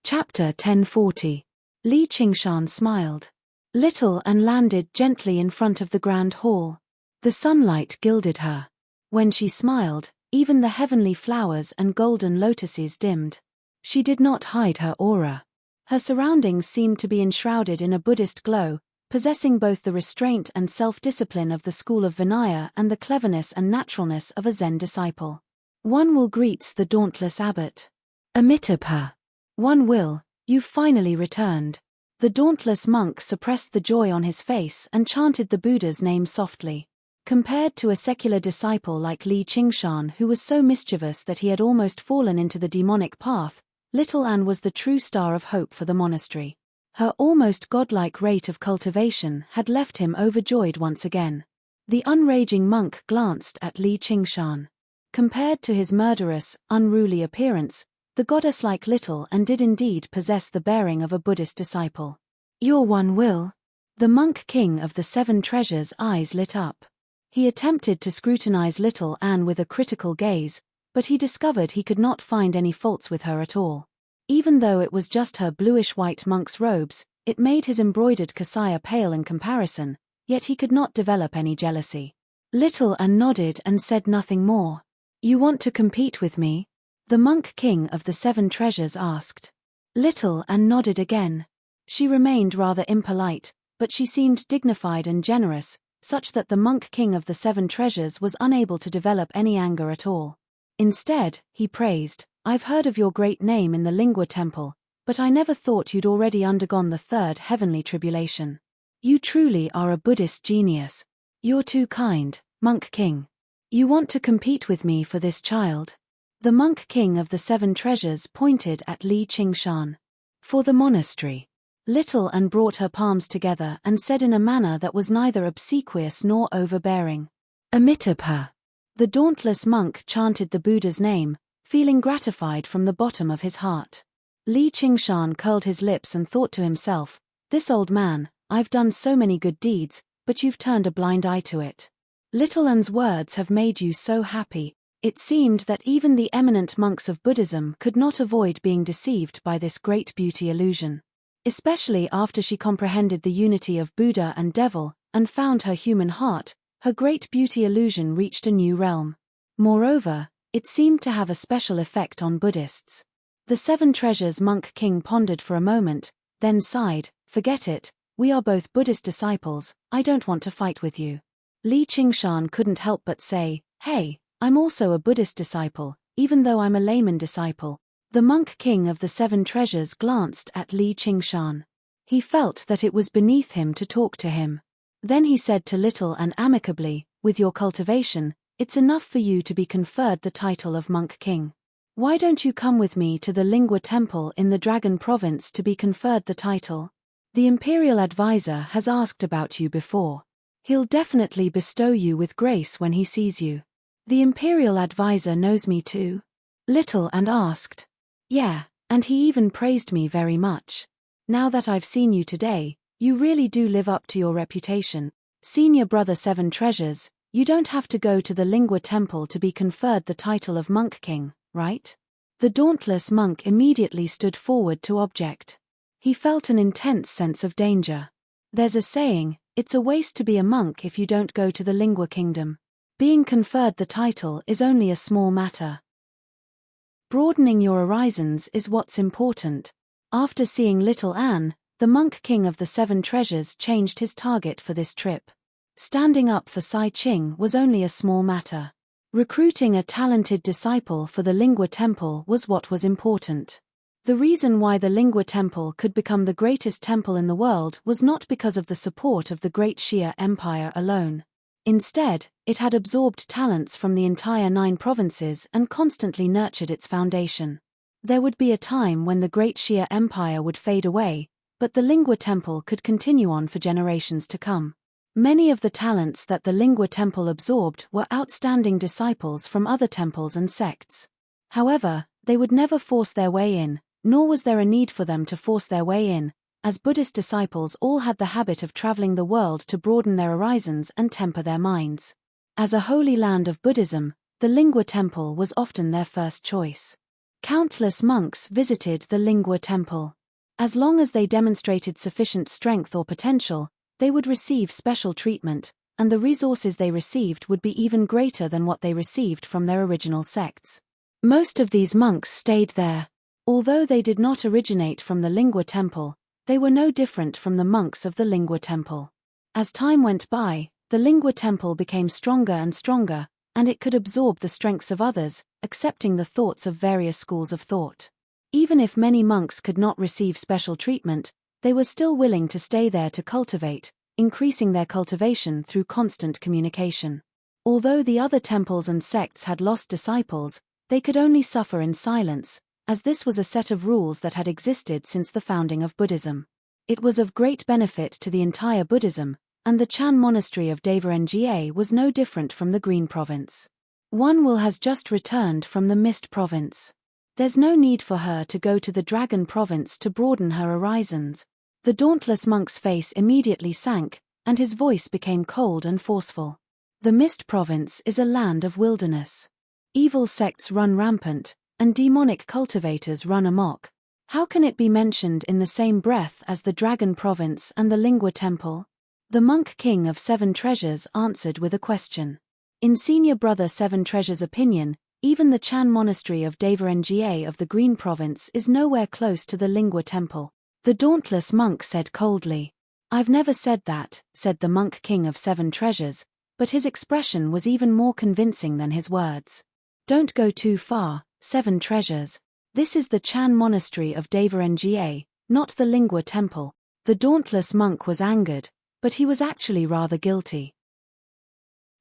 Chapter 1040. Li Qingshan smiled. Little and landed gently in front of the grand hall. The sunlight gilded her. When she smiled, even the heavenly flowers and golden lotuses dimmed. She did not hide her aura. Her surroundings seemed to be enshrouded in a Buddhist glow, possessing both the restraint and self-discipline of the school of Vinaya and the cleverness and naturalness of a Zen disciple. One will greets the dauntless abbot. Amitabha. One will, you've finally returned. The dauntless monk suppressed the joy on his face and chanted the Buddha's name softly. Compared to a secular disciple like Li Qingshan who was so mischievous that he had almost fallen into the demonic path, little Anne was the true star of hope for the monastery. Her almost godlike rate of cultivation had left him overjoyed once again. The unraging monk glanced at Li Qingshan. Compared to his murderous, unruly appearance, the goddess-like little Anne did indeed possess the bearing of a Buddhist disciple. Your one will. The monk king of the 7 treasures' eyes lit up. He attempted to scrutinize little Anne with a critical gaze, but he discovered he could not find any faults with her at all. Even though it was just her bluish-white monk's robes, it made his embroidered kasaya pale in comparison, yet he could not develop any jealousy. Little Anne nodded and said nothing more. You want to compete with me? The monk king of the 7 treasures asked. Little Anne nodded again. She remained rather impolite, but she seemed dignified and generous, such that the monk king of the 7 treasures was unable to develop any anger at all. Instead, he praised, I've heard of your great name in the Lingua Temple, but I never thought you'd already undergone the 3rd heavenly tribulation. You truly are a Buddhist genius. You're too kind, monk king. You want to compete with me for this child? The monk king of the 7 treasures pointed at Li Qingshan. For the monastery. Little Anne brought her palms together and said in a manner that was neither obsequious nor overbearing. Amitabha. The dauntless monk chanted the Buddha's name, feeling gratified from the bottom of his heart. Li Qingshan curled his lips and thought to himself, this old man, I've done so many good deeds, but you've turned a blind eye to it. Little Anne's words have made you so happy. It seemed that even the eminent monks of Buddhism could not avoid being deceived by this great beauty illusion. Especially after she comprehended the unity of Buddha and devil, and found her human heart, her great beauty illusion reached a new realm. Moreover, it seemed to have a special effect on Buddhists. The 7 treasures monk king pondered for a moment, then sighed, forget it, we are both Buddhist disciples, I don't want to fight with you. Li Qingshan couldn't help but say, hey, I'm also a Buddhist disciple, even though I'm a layman disciple. The monk king of the 7 treasures glanced at Li Qingshan. He felt that it was beneath him to talk to him. Then he said to little and amicably, with your cultivation, it's enough for you to be conferred the title of monk king. Why don't you come with me to the Lingua Temple in the Dragon Province to be conferred the title? The imperial advisor has asked about you before. He'll definitely bestow you with grace when he sees you. The imperial advisor knows me too? Little and asked. Yeah, and he even praised me very much. Now that I've seen you today, you really do live up to your reputation. Senior brother Seven Treasures, you don't have to go to the Lingua Temple to be conferred the title of Monk King, right? The dauntless monk immediately stood forward to object. He felt an intense sense of danger. There's a saying, it's a waste to be a monk if you don't go to the Lingua Kingdom. Being conferred the title is only a small matter. Broadening your horizons is what's important. After seeing little Anne, the monk king of the Seven Treasures changed his target for this trip. Standing up for Sai Ching was only a small matter. Recruiting a talented disciple for the Lingua Temple was what was important. The reason why the Lingua Temple could become the greatest temple in the world was not because of the support of the Great Xia Empire alone. Instead, it had absorbed talents from the entire 9 provinces and constantly nurtured its foundation. There would be a time when the Great Xia Empire would fade away, but the Lingua Temple could continue on for generations to come. Many of the talents that the Lingua Temple absorbed were outstanding disciples from other temples and sects. However, they would never force their way in, nor was there a need for them to force their way in, as Buddhist disciples all had the habit of traveling the world to broaden their horizons and temper their minds. As a holy land of Buddhism, the Lingua Temple was often their first choice. Countless monks visited the Lingua Temple. As long as they demonstrated sufficient strength or potential, they would receive special treatment, and the resources they received would be even greater than what they received from their original sects. Most of these monks stayed there. Although they did not originate from the Lingua Temple, they were no different from the monks of the Lingua Temple. As time went by, the Lingua Temple became stronger and stronger, and it could absorb the strengths of others, accepting the thoughts of various schools of thought. Even if many monks could not receive special treatment, they were still willing to stay there to cultivate, increasing their cultivation through constant communication. Although the other temples and sects had lost disciples, they could only suffer in silence, as this was a set of rules that had existed since the founding of Buddhism. It was of great benefit to the entire Buddhism, and the Chan monastery of Devarengye was no different from the Green Province. One will has just returned from the Mist Province. There's no need for her to go to the Dragon Province to broaden her horizons. The dauntless monk's face immediately sank, and his voice became cold and forceful. The Mist Province is a land of wilderness. Evil sects run rampant, and demonic cultivators run amok. How can it be mentioned in the same breath as the Dragon Province and the Lingua Temple? The monk king of Seven Treasures answered with a question. In senior brother Seven Treasures' opinion, even the Chan monastery of Devarengye of the Green Province is nowhere close to the Lingua Temple. The dauntless monk said coldly. I've never said that, said the monk king of Seven Treasures, but his expression was even more convincing than his words. Don't go too far, Seven Treasures. This is the Chan monastery of Devarengye, not the Lingua Temple. The dauntless monk was angered, but he was actually rather guilty.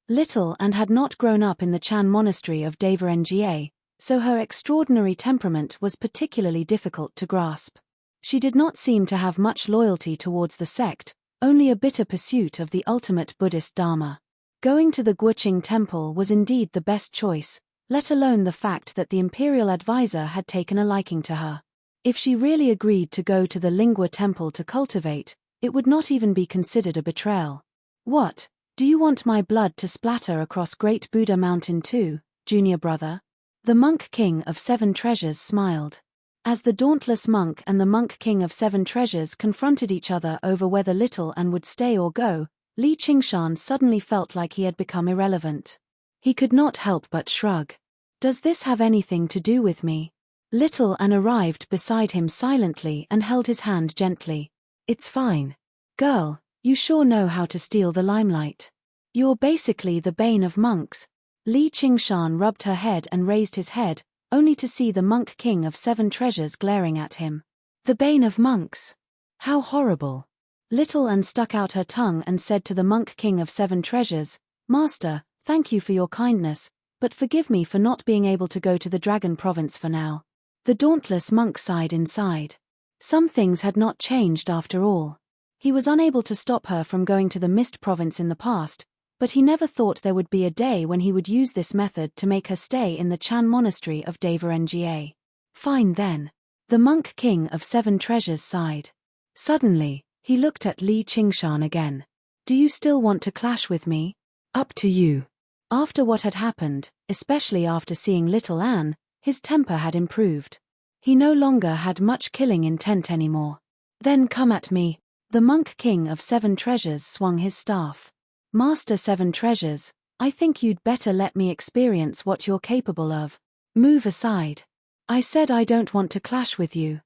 Little Anne had not grown up in the Chan monastery of Devarengye, so her extraordinary temperament was particularly difficult to grasp. She did not seem to have much loyalty towards the sect, only a bitter pursuit of the ultimate Buddhist Dharma. Going to the Guoqing temple was indeed the best choice, let alone the fact that the imperial advisor had taken a liking to her. If she really agreed to go to the Lingua temple to cultivate, it would not even be considered a betrayal. What? Do you want my blood to splatter across Great Buddha Mountain too, junior brother? The monk king of Seven Treasures smiled. As the dauntless monk and the monk king of Seven Treasures confronted each other over whether Little Anne would stay or go, Li Qingshan suddenly felt like he had become irrelevant. He could not help but shrug. Does this have anything to do with me? Little Anne arrived beside him silently and held his hand gently. It's fine. Girl, you sure know how to steal the limelight. You're basically the bane of monks. Li Qingshan rubbed her head and raised his head, only to see the monk king of Seven Treasures glaring at him. The bane of monks? How horrible. Little Anne stuck out her tongue and said to the monk king of Seven Treasures, Master, thank you for your kindness, but forgive me for not being able to go to the Dragon Province for now. The dauntless monk sighed inside. Some things had not changed after all. He was unable to stop her from going to the Mist Province in the past, but he never thought there would be a day when he would use this method to make her stay in the Chan monastery of Devarengye. Fine then. The monk king of Seven Treasures sighed. Suddenly, he looked at Li Qingshan again. Do you still want to clash with me? Up to you. After what had happened, especially after seeing little Anne, his temper had improved. He no longer had much killing intent anymore. Then come at me. The monk king of 7 treasures swung his staff. Master 7 treasures, I think you'd better let me experience what you're capable of. Move aside. I said I don't want to clash with you.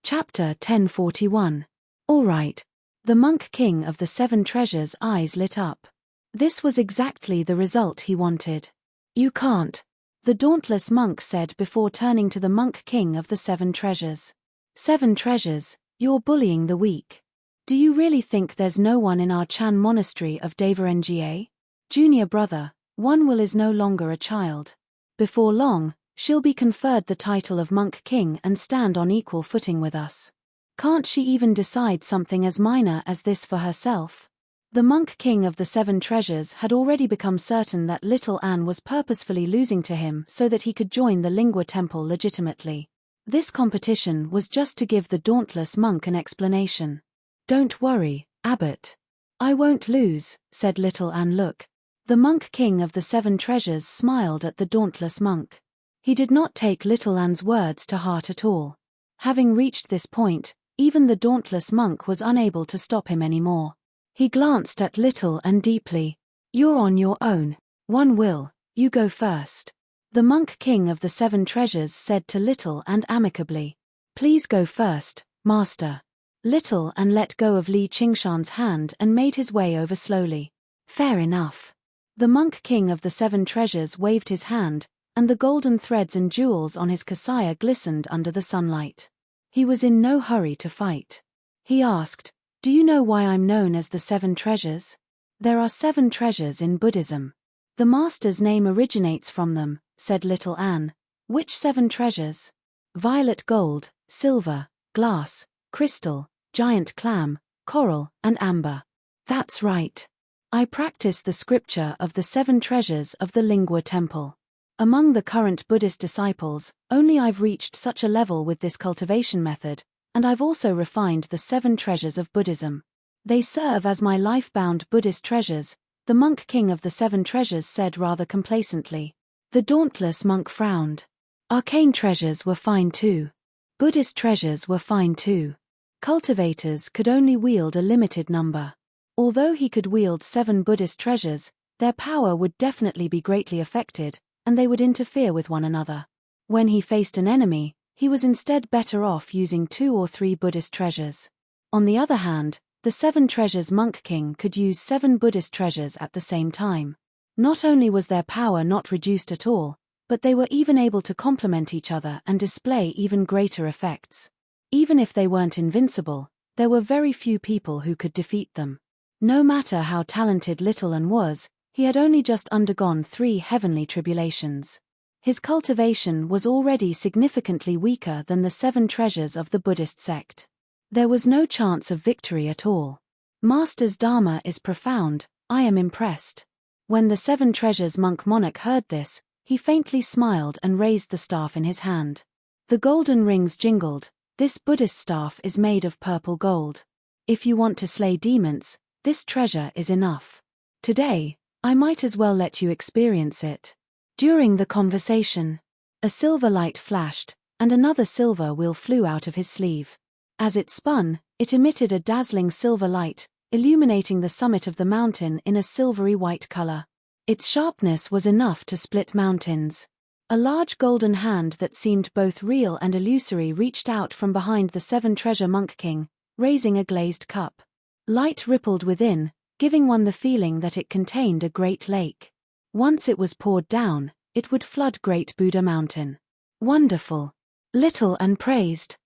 Chapter 1041. All right. The monk king of the 7 treasures' eyes lit up. This was exactly the result he wanted. You can't. The dauntless monk said before turning to the monk king of the 7 treasures. 7 treasures, you're bullying the weak. Do you really think there's no one in our Chan monastery of Devarengye? Junior brother, One Will is no longer a child. Before long, she'll be conferred the title of monk king and stand on equal footing with us. Can't she even decide something as minor as this for herself? The monk king of the 7 treasures had already become certain that little Anne was purposefully losing to him so that he could join the Lingua temple legitimately. This competition was just to give the dauntless monk an explanation. Don't worry, Abbot. I won't lose, said little Anne. Look. The monk king of the 7 treasures smiled at the dauntless monk. He did not take little Anne's words to heart at all. Having reached this point, even the dauntless monk was unable to stop him anymore. He glanced at little Anne deeply. You're on your own. One Will, you go first. The monk king of the 7 treasures said to little Anne amicably. Please go first, master. Little Anne let go of Li Qingshan's hand and made his way over slowly. Fair enough. The monk king of the 7 treasures waved his hand, and the golden threads and jewels on his kasaya glistened under the sunlight. He was in no hurry to fight. He asked, Do you know why I'm known as the 7 treasures? There are 7 treasures in Buddhism. The master's name originates from them, said little Anne. Which 7 treasures? Violet gold, silver, glass, crystal, giant clam, coral, and amber. That's right. I practice the scripture of the 7 treasures of the Lingua temple. Among the current Buddhist disciples, only I've reached such a level with this cultivation method, and I've also refined the 7 treasures of Buddhism. They serve as my life-bound Buddhist treasures, the monk king of the 7 treasures said rather complacently. The dauntless monk frowned. Arcane treasures were fine too. Buddhist treasures were fine too. Cultivators could only wield a limited number. Although he could wield 7 Buddhist treasures, their power would definitely be greatly affected, and they would interfere with one another. When he faced an enemy, he was instead better off using 2 or 3 Buddhist treasures. On the other hand, the 7 treasures monk king could use 7 Buddhist treasures at the same time. Not only was their power not reduced at all, but they were even able to complement each other and display even greater effects. Even if they weren't invincible, there were very few people who could defeat them. No matter how talented little Anne was, he had only just undergone 3 heavenly tribulations. His cultivation was already significantly weaker than the 7 treasures of the Buddhist sect. There was no chance of victory at all. Master's Dharma is profound, I am impressed. When the 7 treasures monk monarch heard this, he faintly smiled and raised the staff in his hand. The golden rings jingled. This Buddhist staff is made of purple gold. If you want to slay demons, this treasure is enough. Today, I might as well let you experience it. During the conversation, a silver light flashed, and another silver wheel flew out of his sleeve. As it spun, it emitted a dazzling silver light, illuminating the summit of the mountain in a silvery white color. Its sharpness was enough to split mountains. A large golden hand that seemed both real and illusory reached out from behind the 7 treasure monk king, raising a glazed cup. Light rippled within, giving one the feeling that it contained a great lake. Once it was poured down, it would flood Great Buddha Mountain. Wonderful! Little Anne praised.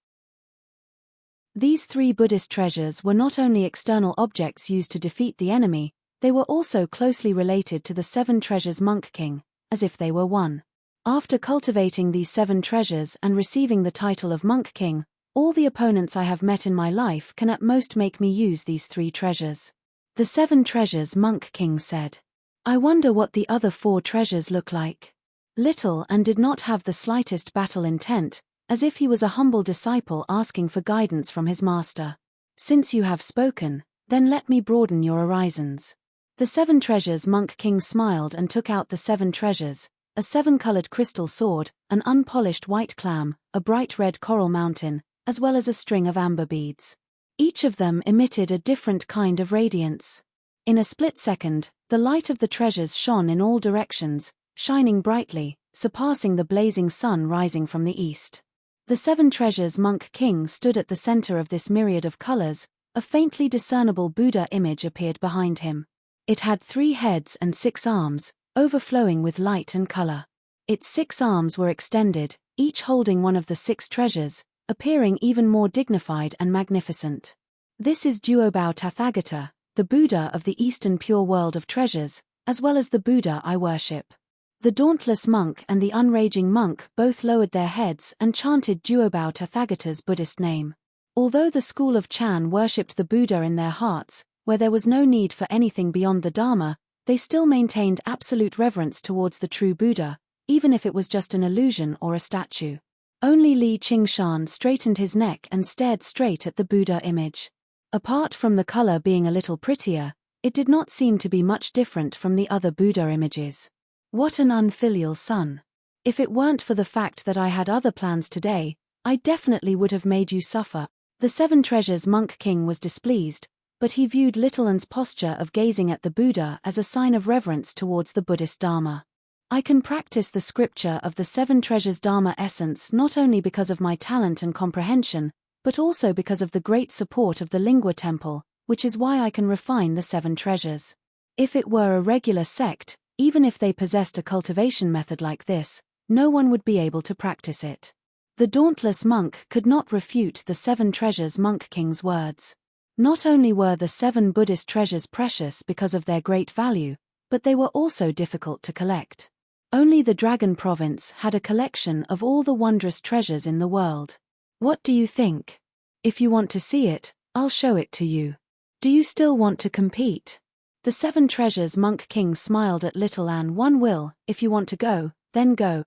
These 3 Buddhist treasures were not only external objects used to defeat the enemy, they were also closely related to the 7 treasures monk king, as if they were one. After cultivating these 7 treasures and receiving the title of monk king, all the opponents I have met in my life can at most make me use these 3 treasures. The 7 treasures monk king said. I wonder what the other 4 treasures look like. Little Anne did not have the slightest battle intent, as if he was a humble disciple asking for guidance from his master. Since you have spoken, then let me broaden your horizons. The 7 treasures Monk King smiled and took out the 7 treasures, a 7-colored crystal sword, an unpolished white clam, a bright red coral mountain, as well as a string of amber beads. Each of them emitted a different kind of radiance. In a split second, the light of the treasures shone in all directions, shining brightly, surpassing the blazing sun rising from the east. The 7 treasures Monk King stood at the center of this myriad of colors. A faintly discernible Buddha image appeared behind him. It had 3 heads and 6 arms, overflowing with light and color. Its 6 arms were extended, each holding one of the 6 treasures, appearing even more dignified and magnificent. This is Duobao Tathagata, the Buddha of the Eastern Pure World of Treasures, as well as the Buddha I worship. The dauntless monk and the unraging monk both lowered their heads and chanted Duobao Tathagata's Buddhist name. Although the school of Chan worshipped the Buddha in their hearts, where there was no need for anything beyond the Dharma, they still maintained absolute reverence towards the true Buddha, even if it was just an illusion or a statue. Only Li Qingshan straightened his neck and stared straight at the Buddha image. Apart from the color being a little prettier, it did not seem to be much different from the other Buddha images. What an unfilial son. If it weren't for the fact that I had other plans today, I definitely would have made you suffer. The 7 treasures Monk King was displeased, but he viewed Little An's posture of gazing at the Buddha as a sign of reverence towards the Buddhist Dharma. I can practice the scripture of the 7 treasures Dharma essence not only because of my talent and comprehension, but also because of the great support of the Lingua Temple, which is why I can refine the 7 treasures. If it were a regular sect, even if they possessed a cultivation method like this, no one would be able to practice it. The dauntless monk could not refute the 7 treasures Monk King's words. Not only were the 7 Buddhist treasures precious because of their great value, but they were also difficult to collect. Only the Dragon Province had a collection of all the wondrous treasures in the world. What do you think? If you want to see it, I'll show it to you. Do you still want to compete? The 7 treasures Monk King smiled at Little Anne. One will, if you want to go, then go.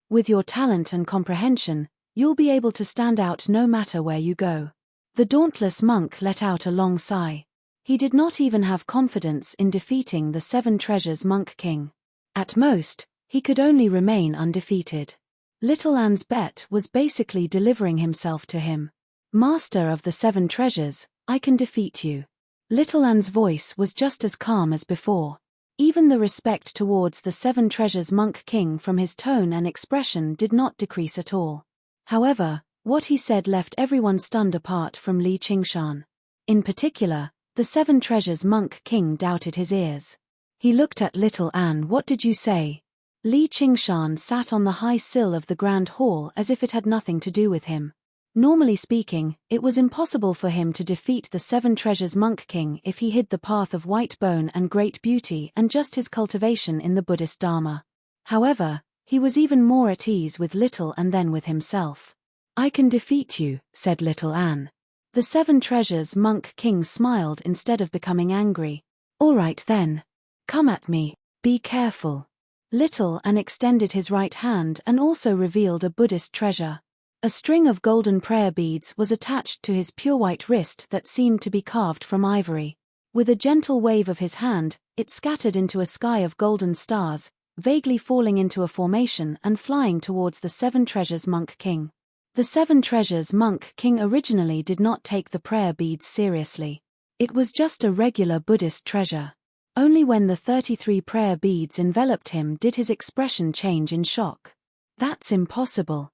With your talent and comprehension, you'll be able to stand out no matter where you go. The dauntless monk let out a long sigh. He did not even have confidence in defeating the 7 treasures Monk King. At most, he could only remain undefeated. Little Anne's bet was basically delivering himself to him. Master of the 7 treasures, I can defeat you. Little Anne's voice was just as calm as before. Even the respect towards the 7 treasures Monk King from his tone and expression did not decrease at all. However, what he said left everyone stunned apart from Li Qingshan. In particular, the 7 treasures Monk King doubted his ears. He looked at Little Anne. What did you say? Li Qingshan sat on the high sill of the Grand Hall as if it had nothing to do with him. Normally speaking, it was impossible for him to defeat the 7 treasures Monk King if he hid the path of white bone and great beauty and just his cultivation in the Buddhist Dharma. However, he was even more at ease with Little Anne than with himself. I can defeat you, said Little Anne. The 7 treasures Monk King smiled instead of becoming angry. All right then. Come at me, be careful. Little Anne extended his right hand and also revealed a Buddhist treasure. A string of golden prayer beads was attached to his pure white wrist that seemed to be carved from ivory. With a gentle wave of his hand, it scattered into a sky of golden stars, vaguely falling into a formation and flying towards the 7 treasures Monk King. The 7 treasures Monk King originally did not take the prayer beads seriously. It was just a regular Buddhist treasure. Only when the 33 prayer beads enveloped him did his expression change in shock. That's impossible.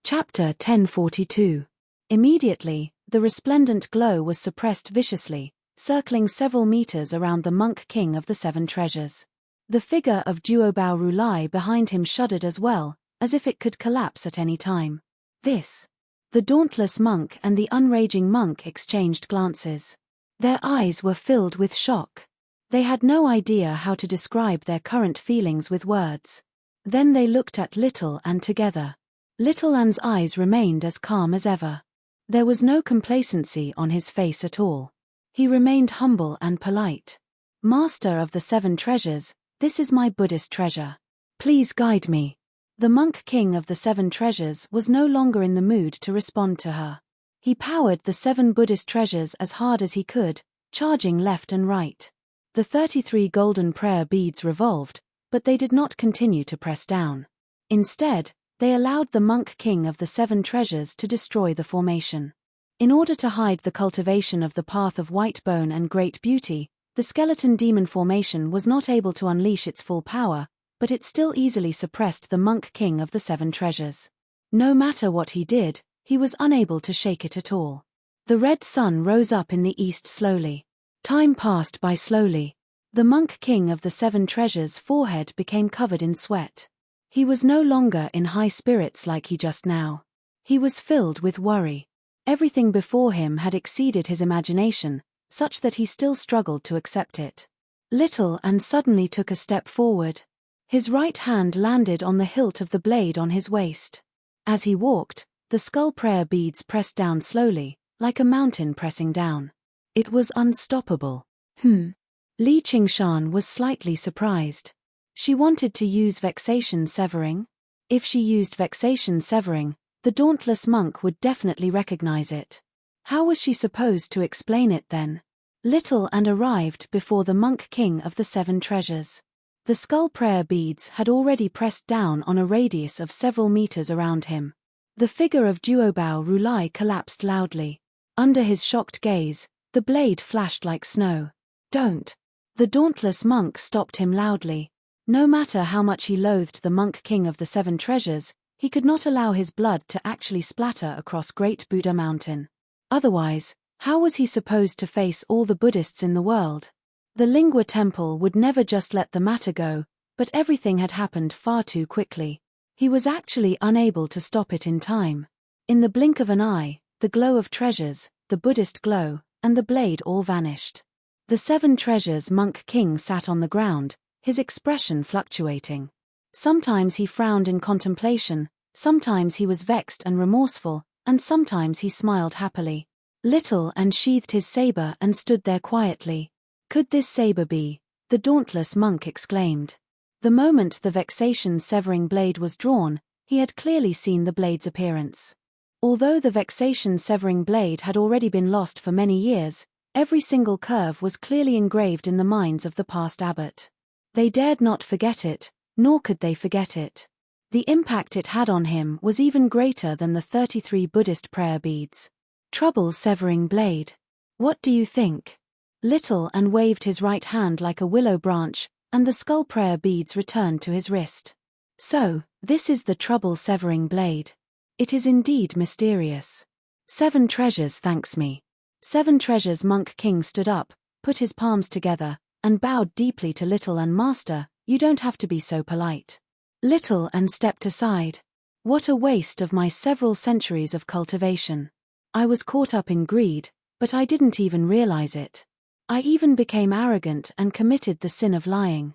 Chapter 1042. Immediately, the resplendent glow was suppressed viciously, circling several meters around the Monk King of the 7 treasures. The figure of Duobao Rulai behind him shuddered as well, as if it could collapse at any time. This. The dauntless monk and the unraging monk exchanged glances. Their eyes were filled with shock. They had no idea how to describe their current feelings with words. Then they looked at Little Anne together. Little Anne's eyes remained as calm as ever. There was no complacency on his face at all. He remained humble and polite. Master of the 7 treasures, this is my Buddhist treasure. Please guide me. The monk king of the 7 treasures was no longer in the mood to respond to her. He powered the 7 Buddhist treasures as hard as he could, charging left and right. The 33 golden prayer beads revolved, but they did not continue to press down. Instead, they allowed the monk king of the 7 treasures to destroy the formation. In order to hide the cultivation of the path of white bone and great beauty, the skeleton demon formation was not able to unleash its full power, but it still easily suppressed the monk king of the 7 treasures. No matter what he did, he was unable to shake it at all. The red sun rose up in the east slowly. Time passed by slowly. The monk king of the 7 treasures' forehead became covered in sweat. He was no longer in high spirits like he just now. He was filled with worry. Everything before him had exceeded his imagination, such that he still struggled to accept it. Little and suddenly took a step forward. His right hand landed on the hilt of the blade on his waist. As he walked, the skull prayer beads pressed down slowly, like a mountain pressing down. It was unstoppable. Li Qingshan was slightly surprised. She wanted to use vexation severing. If she used vexation severing, the dauntless monk would definitely recognize it. How was she supposed to explain it then? Little and arrived before the monk king of the 7 treasures. The skull prayer beads had already pressed down on a radius of several meters around him. The figure of Duobao Rulai collapsed loudly. Under his shocked gaze, the blade flashed like snow. Don't! The dauntless monk stopped him loudly. No matter how much he loathed the monk king of the 7 treasures, he could not allow his blood to actually splatter across Great Buddha Mountain. Otherwise, how was he supposed to face all the Buddhists in the world? The Lingua Temple would never just let the matter go, but everything had happened far too quickly. He was actually unable to stop it in time. In the blink of an eye, the glow of treasures, the Buddhist glow, and the blade all vanished. The 7 treasures monk king sat on the ground, his expression fluctuating. Sometimes he frowned in contemplation, sometimes he was vexed and remorseful, and sometimes he smiled happily. Little and sheathed his saber and stood there quietly. Could this saber be? The dauntless monk exclaimed. The moment the vexation-severing blade was drawn, he had clearly seen the blade's appearance. Although the vexation-severing blade had already been lost for many years, every single curve was clearly engraved in the minds of the past abbot. They dared not forget it, nor could they forget it. The impact it had on him was even greater than the 33 Buddhist prayer beads. Trouble-severing blade. What do you think? Little and waved his right hand like a willow branch, and the skull prayer beads returned to his wrist. So, this is the trouble-severing blade. It is indeed mysterious. 7 treasures thanks me. 7 treasures monk king stood up, put his palms together, and bowed deeply to Little and Master. You don't have to be so polite. Little and stepped aside. What a waste of my several centuries of cultivation. I was caught up in greed, but I didn't even realize it. I even became arrogant and committed the sin of lying.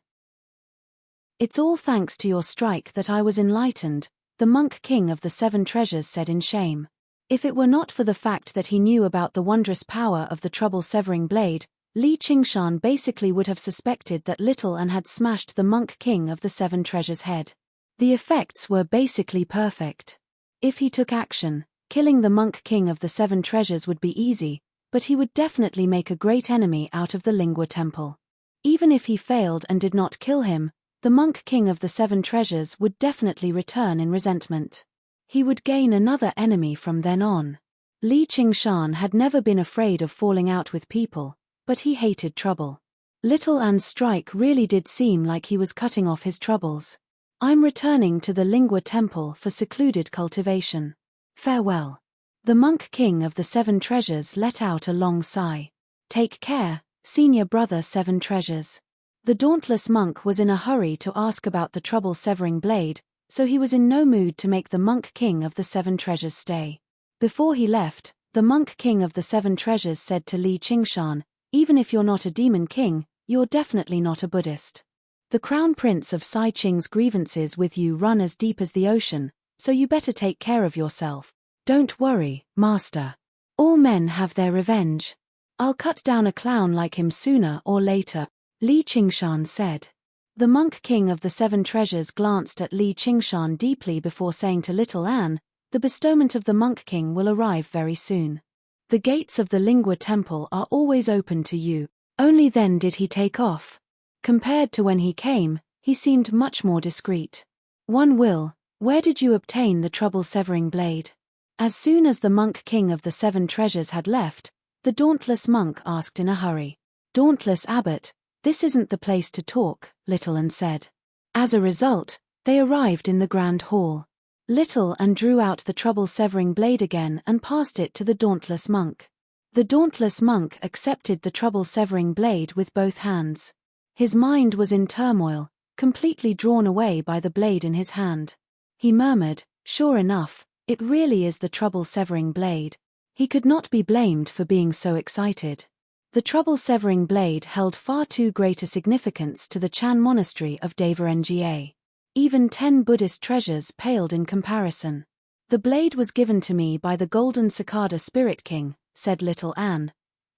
It's all thanks to your strike that I was enlightened, the monk king of the 7 treasures said in shame. If it were not for the fact that he knew about the wondrous power of the trouble-severing blade, Li Qingshan basically would have suspected that Little and had smashed the monk king of the 7 treasures' head. The effects were basically perfect. If he took action, killing the monk king of the 7 treasures would be easy, but he would definitely make a great enemy out of the Lingua Temple. Even if he failed and did not kill him, the monk king of the 7 treasures would definitely return in resentment. He would gain another enemy from then on. Li Qingshan had never been afraid of falling out with people, but he hated trouble. Little An's strike really did seem like he was cutting off his troubles. I'm returning to the Lingua Temple for secluded cultivation. Farewell. The monk king of the 7 treasures let out a long sigh. Take care, senior brother 7 treasures. The dauntless monk was in a hurry to ask about the trouble-severing blade, so he was in no mood to make the monk king of the 7 treasures stay. Before he left, the monk king of the 7 treasures said to Li Qingshan, even if you're not a demon king, you're definitely not a Buddhist. The crown prince of Sai Qing's grievances with you run as deep as the ocean, so you better take care of yourself. Don't worry, master. All men have their revenge. I'll cut down a clown like him sooner or later, Li Qingshan said. The monk king of the 7 treasures glanced at Li Qingshan deeply before saying to little Anne, "The bestowment of the monk king will arrive very soon. The gates of the Lingua temple are always open to you." Only then did he take off. Compared to when he came, he seemed much more discreet. "One will, where did you obtain the trouble-severing blade?" As soon as the monk king of the 7 treasures had left, the dauntless monk asked in a hurry. "Dauntless abbot, this isn't the place to talk," Little Anne said. As a result, they arrived in the grand hall. Little Anne drew out the trouble-severing blade again and passed it to the dauntless monk. The dauntless monk accepted the trouble-severing blade with both hands. His mind was in turmoil, completely drawn away by the blade in his hand. He murmured, "Sure enough, it really is the trouble-severing blade." He could not be blamed for being so excited. The trouble-severing blade held far too great a significance to the Chan monastery of Nga. Even 10 Buddhist treasures paled in comparison. "The blade was given to me by the Golden Cicada Spirit King," said little Anne.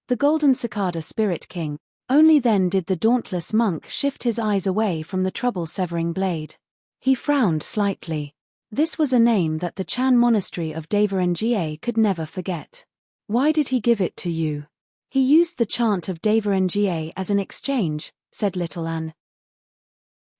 "The Golden Cicada Spirit King." Only then did the dauntless monk shift his eyes away from the trouble-severing blade. He frowned slightly. This was a name that the Chan monastery of Nga could never forget. "Why did he give it to you?" "He used the chant of Nga as an exchange," said little Anne.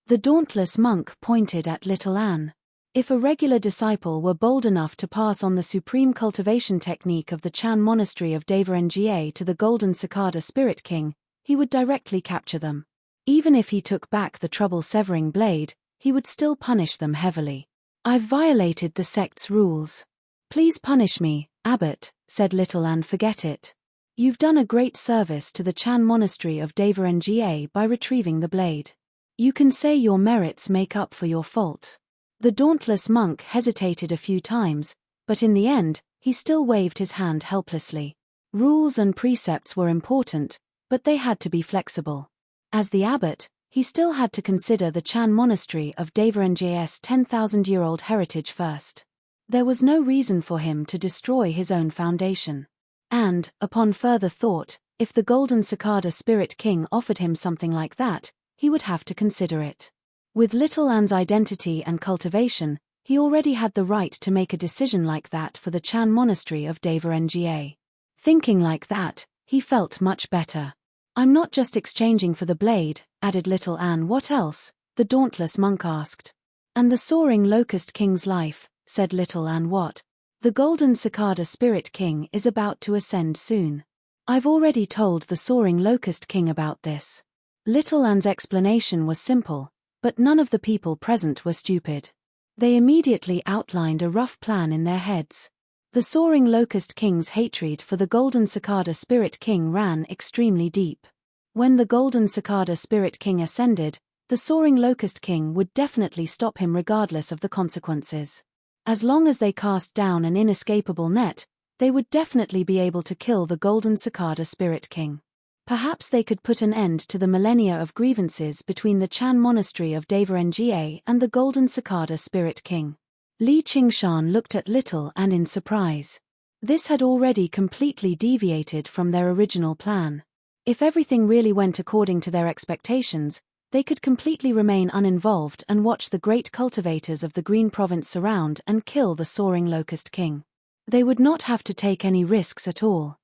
The dauntless monk pointed at little Anne. If a regular disciple were bold enough to pass on the supreme cultivation technique of the Chan monastery of Nga to the Golden Cicada Spirit King, he would directly capture them. Even if he took back the trouble-severing blade, he would still punish them heavily. "I've violated the sect's rules. Please punish me, abbot," said little Anne. "Forget it. You've done a great service to the Chan monastery of Nga by retrieving the blade. You can say your merits make up for your faults." The dauntless monk hesitated a few times, but in the end, he still waved his hand helplessly. Rules and precepts were important, but they had to be flexible. As the abbot, he still had to consider the Chan monastery of Ng's 10,000-year-old heritage first. There was no reason for him to destroy his own foundation. And, upon further thought, if the Golden Cicada Spirit King offered him something like that, he would have to consider it. With little Anne's identity and cultivation, he already had the right to make a decision like that for the Chan monastery of Nga. Thinking like that, he felt much better. "I'm not just exchanging for the blade," added little Anne. "What else?" the dauntless monk asked. "And the soaring locust king's life," said little Anne. "What?" "The Golden Cicada Spirit King is about to ascend soon. I've already told the soaring locust king about this." Little Anne's explanation was simple, but none of the people present were stupid. They immediately outlined a rough plan in their heads. The soaring locust king's hatred for the Golden Cicada Spirit King ran extremely deep. When the Golden Cicada Spirit King ascended, the soaring locust king would definitely stop him regardless of the consequences. As long as they cast down an inescapable net, they would definitely be able to kill the Golden Cicada Spirit King. Perhaps they could put an end to the millennia of grievances between the Chan monastery of Nga and the Golden Cicada Spirit King. Li Qingshan looked at little Anne in surprise. This had already completely deviated from their original plan. If everything really went according to their expectations, they could completely remain uninvolved and watch the great cultivators of the Green Province surround and kill the soaring locust king. They would not have to take any risks at all.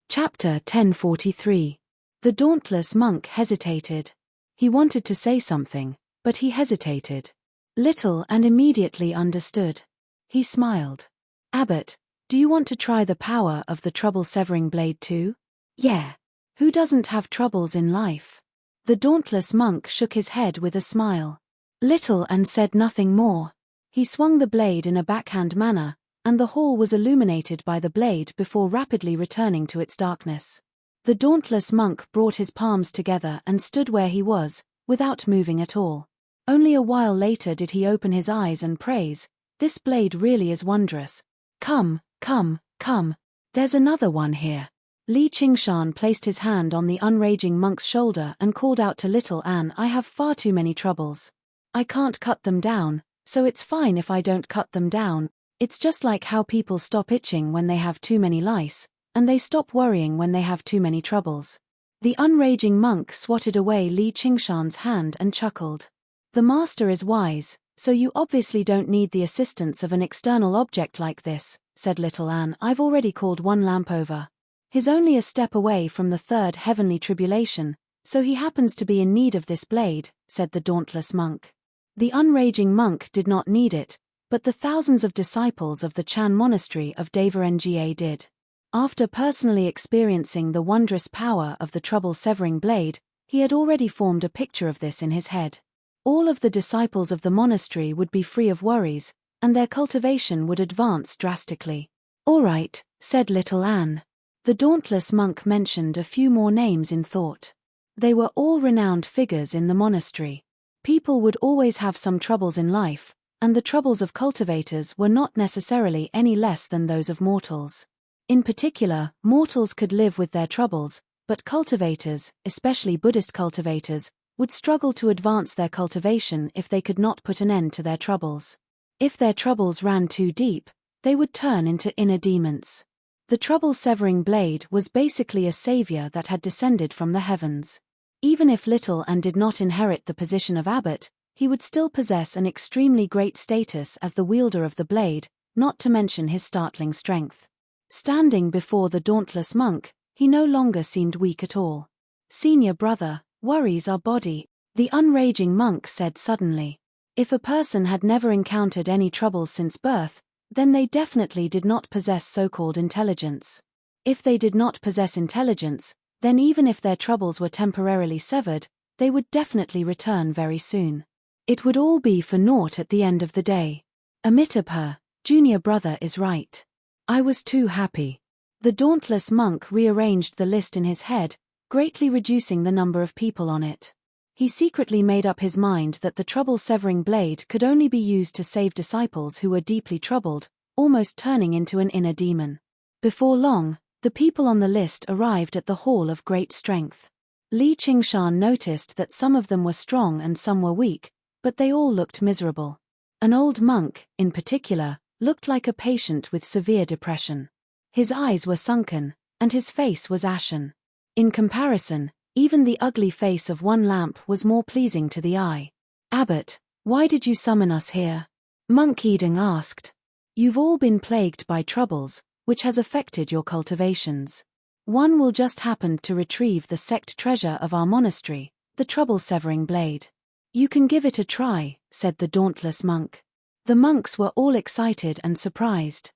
Chapter 1043. The dauntless monk hesitated. He wanted to say something, but he hesitated. Little Anne immediately understood. He smiled. "Abbot, do you want to try the power of the trouble-severing blade too?" "Yeah. Who doesn't have troubles in life?" The dauntless monk shook his head with a smile. Little Anne said nothing more. He swung the blade in a backhand manner, and the hall was illuminated by the blade before rapidly returning to its darkness. The dauntless monk brought his palms together and stood where he was, without moving at all. Only a while later did he open his eyes and praise, "This blade really is wondrous. Come, come, come. There's another one here." Li Qingshan placed his hand on the unraging monk's shoulder and called out to little Anne, "I have far too many troubles. I can't cut them down, so it's fine if I don't cut them down. It's just like how people stop itching when they have too many lice, and they stop worrying when they have too many troubles. The unraging monk swatted away Li Qingshan's hand and chuckled. The master is wise, so you obviously don't need the assistance of an external object like this, said little Anne. I've already called one lamp over. He's only a step away from the third heavenly tribulation, so he happens to be in need of this blade, said the dauntless monk. The unraging monk did not need it, but the thousands of disciples of the Chan monastery of Devarengye did. After personally experiencing the wondrous power of the trouble-severing blade, he had already formed a picture of this in his head. All of the disciples of the monastery would be free of worries, and their cultivation would advance drastically. All right, said little Anne. The dauntless monk mentioned a few more names in thought. They were all renowned figures in the monastery. People would always have some troubles in life, and the troubles of cultivators were not necessarily any less than those of mortals. In particular, mortals could live with their troubles, but cultivators, especially Buddhist cultivators, would struggle to advance their cultivation if they could not put an end to their troubles. If their troubles ran too deep, they would turn into inner demons. The trouble-severing blade was basically a savior that had descended from the heavens. Even if little Anne did not inherit the position of abbot, he would still possess an extremely great status as the wielder of the blade, not to mention his startling strength. Standing before the dauntless monk, he no longer seemed weak at all. Senior brother, worries are body, the unraging monk said suddenly. If a person had never encountered any troubles since birth, then they definitely did not possess so-called intelligence. If they did not possess intelligence, then even if their troubles were temporarily severed, they would definitely return very soon. It would all be for naught at the end of the day. Amitabha, junior brother is right. I was too happy. The dauntless monk rearranged the list in his head, greatly reducing the number of people on it. He secretly made up his mind that the trouble-severing blade could only be used to save disciples who were deeply troubled, almost turning into an inner demon. Before long, the people on the list arrived at the Hall of Great Strength. Li Qingshan noticed that some of them were strong and some were weak, but they all looked miserable. An old monk, in particular, looked like a patient with severe depression. His eyes were sunken, and his face was ashen. In comparison, even the ugly face of one lamp was more pleasing to the eye. Abbot, why did you summon us here? Monk Yideng asked. You've all been plagued by troubles, which has affected your cultivations. One will just happen to retrieve the sect treasure of our monastery, the trouble-severing blade. You can give it a try, said the dauntless monk. The monks were all excited and surprised.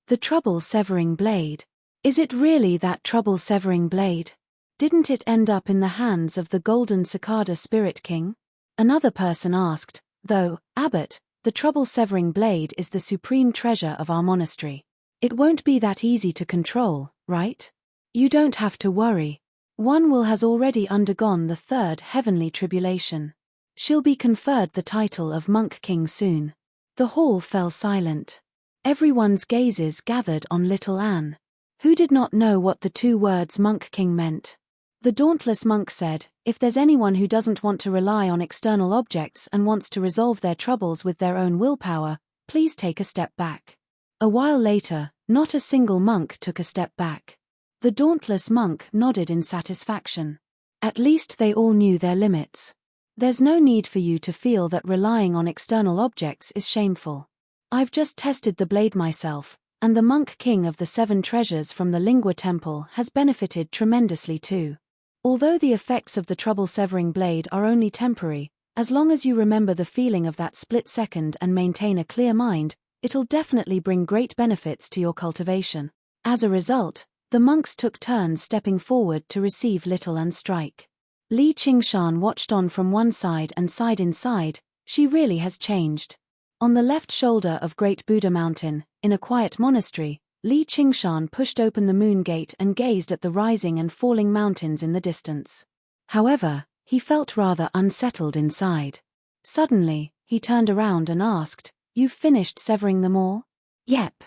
The trouble-severing blade. Is it really that trouble-severing blade? Didn't it end up in the hands of the golden cicada spirit king? Another person asked, though, Abbot, the trouble-severing blade is the supreme treasure of our monastery. It won't be that easy to control, right? You don't have to worry. One will has already undergone the third heavenly tribulation. She'll be conferred the title of Monk King soon. The hall fell silent. Everyone's gazes gathered on little Anne. Who did not know what the two words Monk King meant? The dauntless monk said, if there's anyone who doesn't want to rely on external objects and wants to resolve their troubles with their own willpower, please take a step back. A while later, not a single monk took a step back. The dauntless monk nodded in satisfaction. At least they all knew their limits. There's no need for you to feel that relying on external objects is shameful. I've just tested the blade myself, and the monk king of the 7 treasures from the Lingua temple has benefited tremendously too. Although the effects of the trouble-severing blade are only temporary, as long as you remember the feeling of that split second and maintain a clear mind, it'll definitely bring great benefits to your cultivation. As a result, the monks took turns stepping forward to receive little Anne's strike. Li Qingshan watched on from one side and sighed inside. She really has changed. On the left shoulder of Great Buddha Mountain, in a quiet monastery, Li Qingshan pushed open the moon gate and gazed at the rising and falling mountains in the distance. However, he felt rather unsettled inside. Suddenly, he turned around and asked, You've finished severing them all? Yep.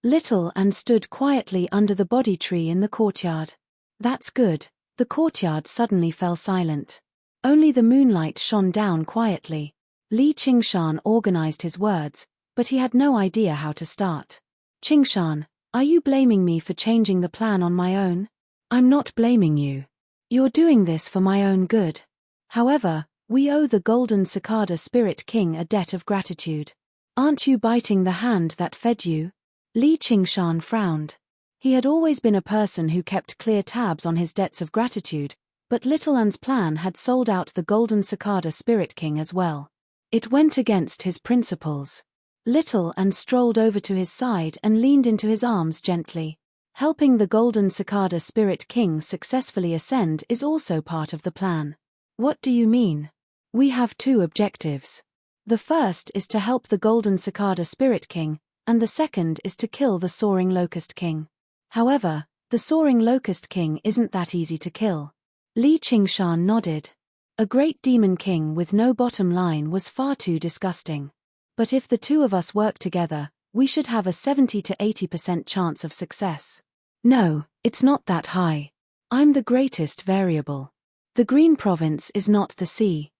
Little Anne stood quietly under the bodhi tree in the courtyard. That's good. The courtyard suddenly fell silent. Only the moonlight shone down quietly. Li Qingshan organized his words, but he had no idea how to start. Qingshan, are you blaming me for changing the plan on my own? I'm not blaming you. You're doing this for my own good. However, we owe the Golden Cicada Spirit King a debt of gratitude. Aren't you biting the hand that fed you? Li Qingshan frowned. He had always been a person who kept clear tabs on his debts of gratitude, but Little An's plan had sold out the Golden Cicada Spirit King as well. It went against his principles. Little An strolled over to his side and leaned into his arms gently. Helping the Golden Cicada Spirit King successfully ascend is also part of the plan. What do you mean? We have two objectives. The first is to help the Golden Cicada Spirit King, and the second is to kill the Soaring Locust King. However, the Soaring Locust King isn't that easy to kill. Li Qingshan nodded. A great demon king with no bottom line was far too disgusting. But if the two of us work together, we should have a 70 to 80% chance of success. No, it's not that high. I'm the greatest variable. The Green Province is not the sea.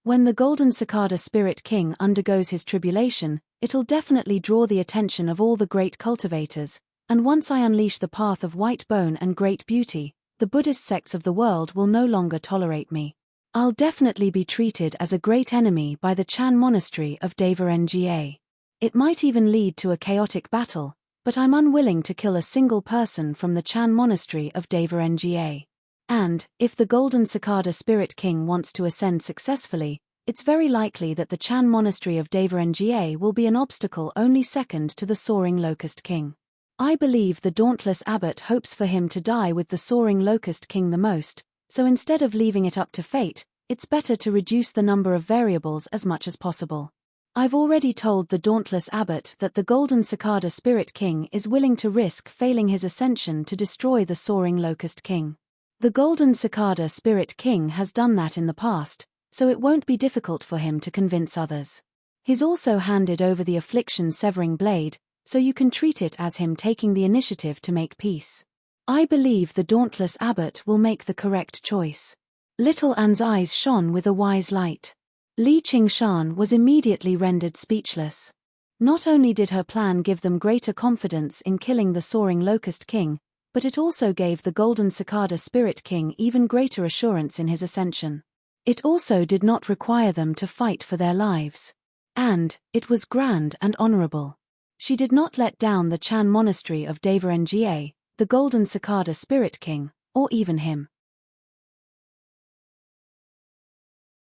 When the Golden Cicada Spirit King undergoes his tribulation, it'll definitely draw the attention of all the great cultivators, and once I unleash the path of white bone and great beauty, the Buddhist sects of the world will no longer tolerate me. I'll definitely be treated as a great enemy by the Chan Monastery of Nga. It might even lead to a chaotic battle, but I'm unwilling to kill a single person from the Chan Monastery of Nga. And, if the Golden Cicada Spirit King wants to ascend successfully, it's very likely that the Chan Monastery of Nga will be an obstacle only second to the Soaring Locust King. I believe the dauntless abbot hopes for him to die with the Soaring Locust King the most, so instead of leaving it up to fate, it's better to reduce the number of variables as much as possible. I've already told the dauntless abbot that the Golden Cicada Spirit King is willing to risk failing his ascension to destroy the Soaring Locust King. The Golden Cicada Spirit King has done that in the past, so it won't be difficult for him to convince others. He's also handed over the affliction-severing blade, so you can treat it as him taking the initiative to make peace. I believe the dauntless abbot will make the correct choice. Little An's eyes shone with a wise light. Li Qingshan was immediately rendered speechless. Not only did her plan give them greater confidence in killing the Soaring Locust King, but it also gave the Golden Cicada Spirit King even greater assurance in his ascension. It also did not require them to fight for their lives. And, it was grand and honorable. She did not let down the Chan Monastery of Nga, the Golden Cicada Spirit King, or even him.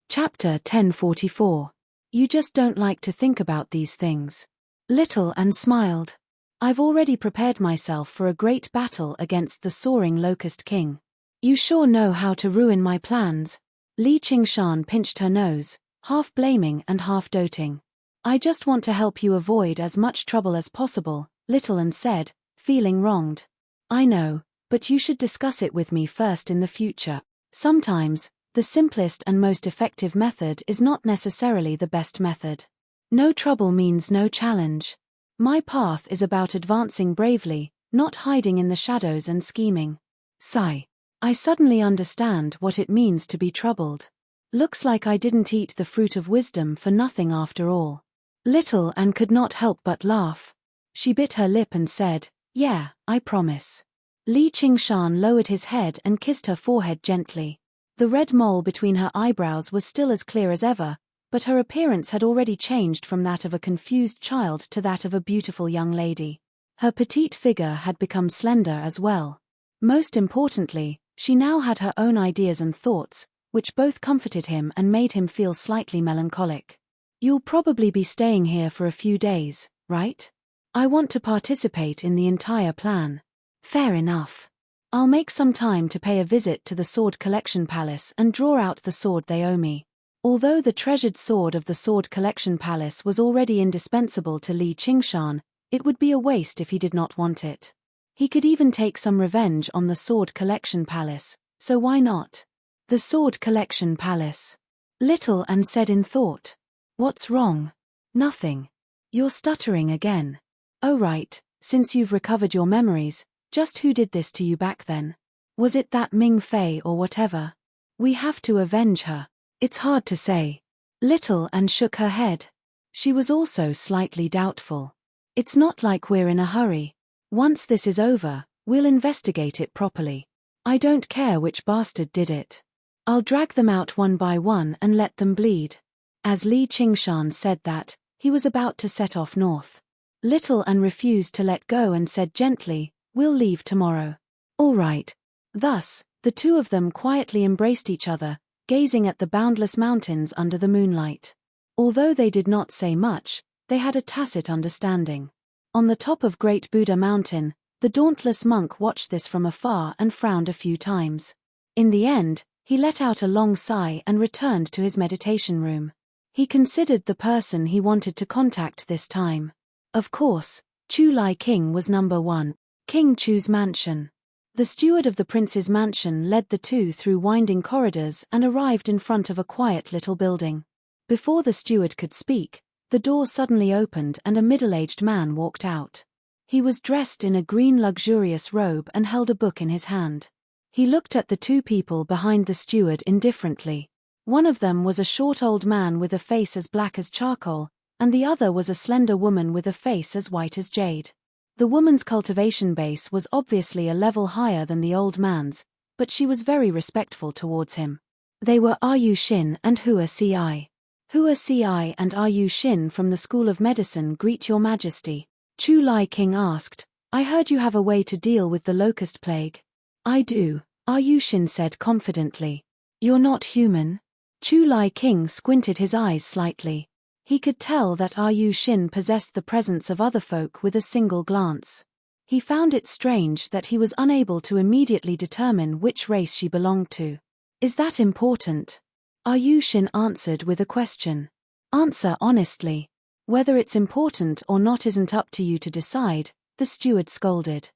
Chapter 1044. You just don't like to think about these things. Little An smiled. I've already prepared myself for a great battle against the Soaring Locust King. You sure know how to ruin my plans. Li Qingshan pinched her nose, half blaming and half doting. I just want to help you avoid as much trouble as possible, Little An said, feeling wronged. I know, but you should discuss it with me first in the future. Sometimes, the simplest and most effective method is not necessarily the best method. No trouble means no challenge. My path is about advancing bravely, not hiding in the shadows and scheming. Sigh. I suddenly understand what it means to be troubled. Looks like I didn't eat the fruit of wisdom for nothing after all. Little An could not help but laugh. She bit her lip and said, "Yeah, I promise." Li Qingshan lowered his head and kissed her forehead gently. The red mole between her eyebrows was still as clear as ever, but her appearance had already changed from that of a confused child to that of a beautiful young lady. Her petite figure had become slender as well. Most importantly, she now had her own ideas and thoughts, which both comforted him and made him feel slightly melancholic. You'll probably be staying here for a few days, right? I want to participate in the entire plan. Fair enough. I'll make some time to pay a visit to the Sword Collection Palace and draw out the sword they owe me. Although the treasured sword of the Sword Collection Palace was already indispensable to Li Qingshan, it would be a waste if he did not want it. He could even take some revenge on the Sword Collection Palace, so why not? The Sword Collection Palace. Little An said in thought. What's wrong? Nothing. You're stuttering again. Oh right, since you've recovered your memories, just who did this to you back then? Was it that Ming Fei or whatever? We have to avenge her. It's hard to say. Little An shook her head. She was also slightly doubtful. It's not like we're in a hurry. Once this is over, We'll investigate it properly. I don't care which bastard did it. I'll drag them out one by one and let them bleed. As Li Qingshan said that, he was about to set off north. Little An refused to let go and said gently, "We'll leave tomorrow." "All right." Thus, the two of them quietly embraced each other, gazing at the boundless mountains under the moonlight. Although they did not say much, they had a tacit understanding. On the top of Great Buddha Mountain, the dauntless monk watched this from afar and frowned a few times. In the end, he let out a long sigh and returned to his meditation room. He considered the person he wanted to contact this time. Of course, Chu Lai King was number one, King Chu's mansion. The steward of the prince's mansion led the two through winding corridors and arrived in front of a quiet little building. Before the steward could speak, the door suddenly opened and a middle-aged man walked out. He was dressed in a green luxurious robe and held a book in his hand. He looked at the two people behind the steward indifferently. One of them was a short old man with a face as black as charcoal, and the other was a slender woman with a face as white as jade. The woman's cultivation base was obviously a level higher than the old man's, but she was very respectful towards him. They were Yu Xin and Hua Ci. Hua Ci and Yu Xin from the School of Medicine greet your majesty. Chu Lai King asked, "I heard you have a way to deal with the locust plague." "I do," Yu Xin said confidently. "You're not human?" Chu Lai King squinted his eyes slightly. He could tell that Yu Xin possessed the presence of other folk with a single glance. He found it strange that he was unable to immediately determine which race she belonged to. "Is that important?" Yu Xin answered with a question. "Answer honestly. Whether it's important or not isn't up to you to decide," the steward scolded.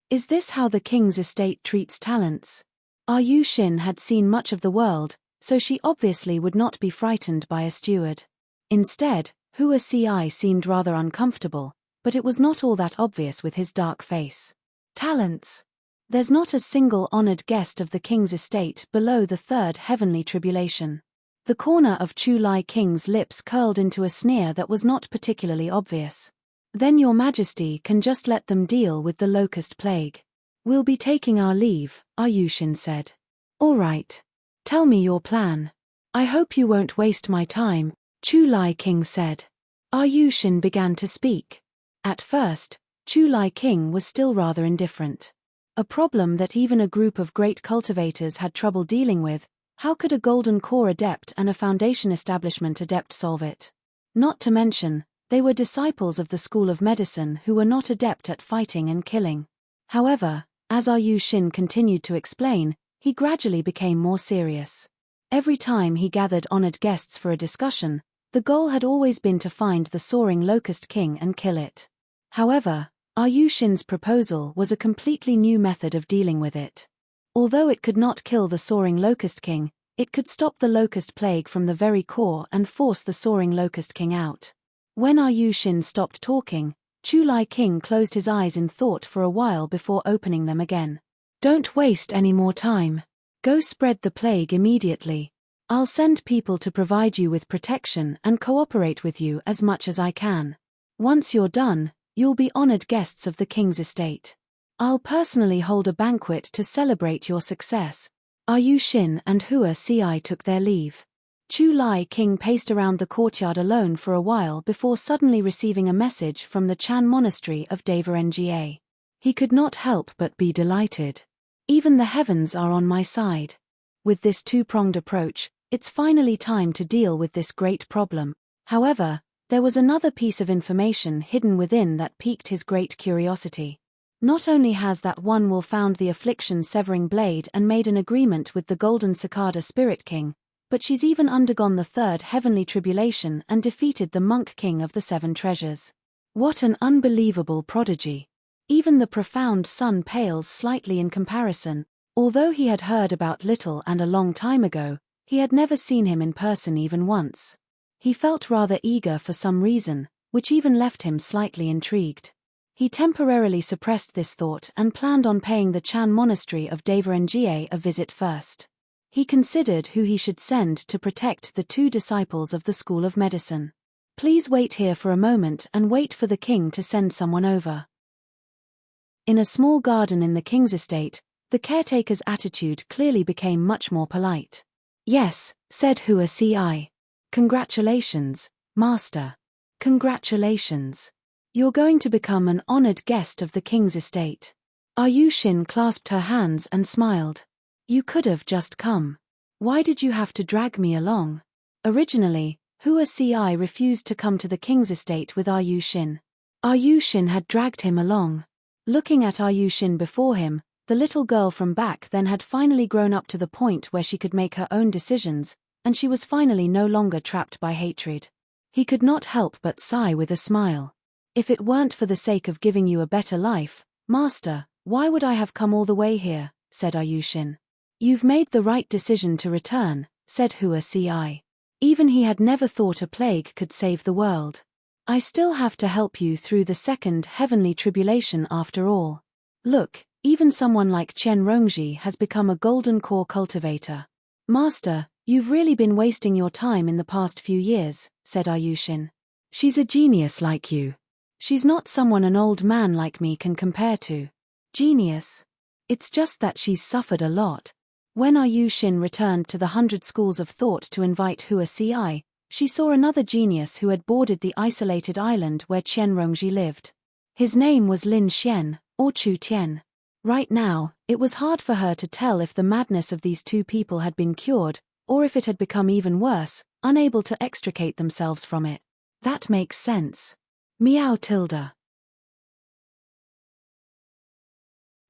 "Is this how the king's estate treats talents?" Yu Xin had seen much of the world, so she obviously would not be frightened by a steward. Instead, Hua Ci seemed rather uncomfortable, but it was not all that obvious with his dark face. "Talents? There's not a single honored guest of the king's estate below the third heavenly tribulation." The corner of Chu Lai King's lips curled into a sneer that was not particularly obvious. "Then your majesty can just let them deal with the locust plague. We'll be taking our leave," Yu Xin said. "All right. Tell me your plan." "I hope you won't waste my time," Chu Lai King said. Yu Xin began to speak. At first, Chu Lai King was still rather indifferent. A problem that even a group of great cultivators had trouble dealing with, how could a Golden Core adept and a Foundation Establishment adept solve it? Not to mention, they were disciples of the School of Medicine who were not adept at fighting and killing. However, as Yu Xin continued to explain, he gradually became more serious. Every time he gathered honored guests for a discussion, the goal had always been to find the soaring Locust King and kill it. However, Yu Xin's proposal was a completely new method of dealing with it. Although it could not kill the soaring Locust King, it could stop the Locust Plague from the very core and force the soaring Locust King out. When Yu Xin stopped talking, Chu Lai King closed his eyes in thought for a while before opening them again. "Don't waste any more time. Go spread the plague immediately. I'll send people to provide you with protection and cooperate with you as much as I can. Once you're done, you'll be honored guests of the king's estate. I'll personally hold a banquet to celebrate your success." Yu Xin and Hua Ci took their leave. Chu Lai King paced around the courtyard alone for a while before suddenly receiving a message from the Chan Monastery of Nga. He could not help but be delighted. Even the heavens are on my side. With this two-pronged approach, it's finally time to deal with this great problem. However, there was another piece of information hidden within that piqued his great curiosity. Not only has that one wolf found the affliction-severing blade and made an agreement with the Golden Cicada Spirit King, but she's even undergone the third heavenly tribulation and defeated the Monk King of the Seven Treasures. What an unbelievable prodigy. Even the profound Sun pales slightly in comparison. Although he had heard about Little and a long time ago, he had never seen him in person even once. He felt rather eager for some reason, which even left him slightly intrigued. He temporarily suppressed this thought and planned on paying the Chan Monastery of Nga a visit first. He considered who he should send to protect the two disciples of the School of Medicine. "Please wait here for a moment and wait for the king to send someone over." In a small garden in the king's estate, the caretaker's attitude clearly became much more polite. "Yes," said Hua Ci. "Congratulations, master. Congratulations. You're going to become an honored guest of the king's estate." Ayushin clasped her hands and smiled. "You could have just come. Why did you have to drag me along?" Originally, Hua Ci refused to come to the king's estate with Ayushin. Ayushin had dragged him along. Looking at Ayushin before him, the little girl from back then had finally grown up to the point where she could make her own decisions, and she was finally no longer trapped by hatred. He could not help but sigh with a smile. "If it weren't for the sake of giving you a better life, master, why would I have come all the way here?" said Ayushin. "You've made the right decision to return," said Hua Ci. Even he had never thought a plague could save the world. "I still have to help you through the second heavenly tribulation after all. Look, even someone like Chen Rongji has become a golden core cultivator." "Master, you've really been wasting your time in the past few years," said Ayushin. "She's a genius like you. She's not someone an old man like me can compare to." "Genius? It's just that she's suffered a lot." When Ayushin returned to the 100 schools of thought to invite Hua Ci, she saw another genius who had boarded the isolated island where Chen Rongji lived. His name was Lin Xian, or Chu Tian. Right now, it was hard for her to tell if the madness of these two people had been cured, or if it had become even worse, unable to extricate themselves from it. That makes sense. Meow tilde.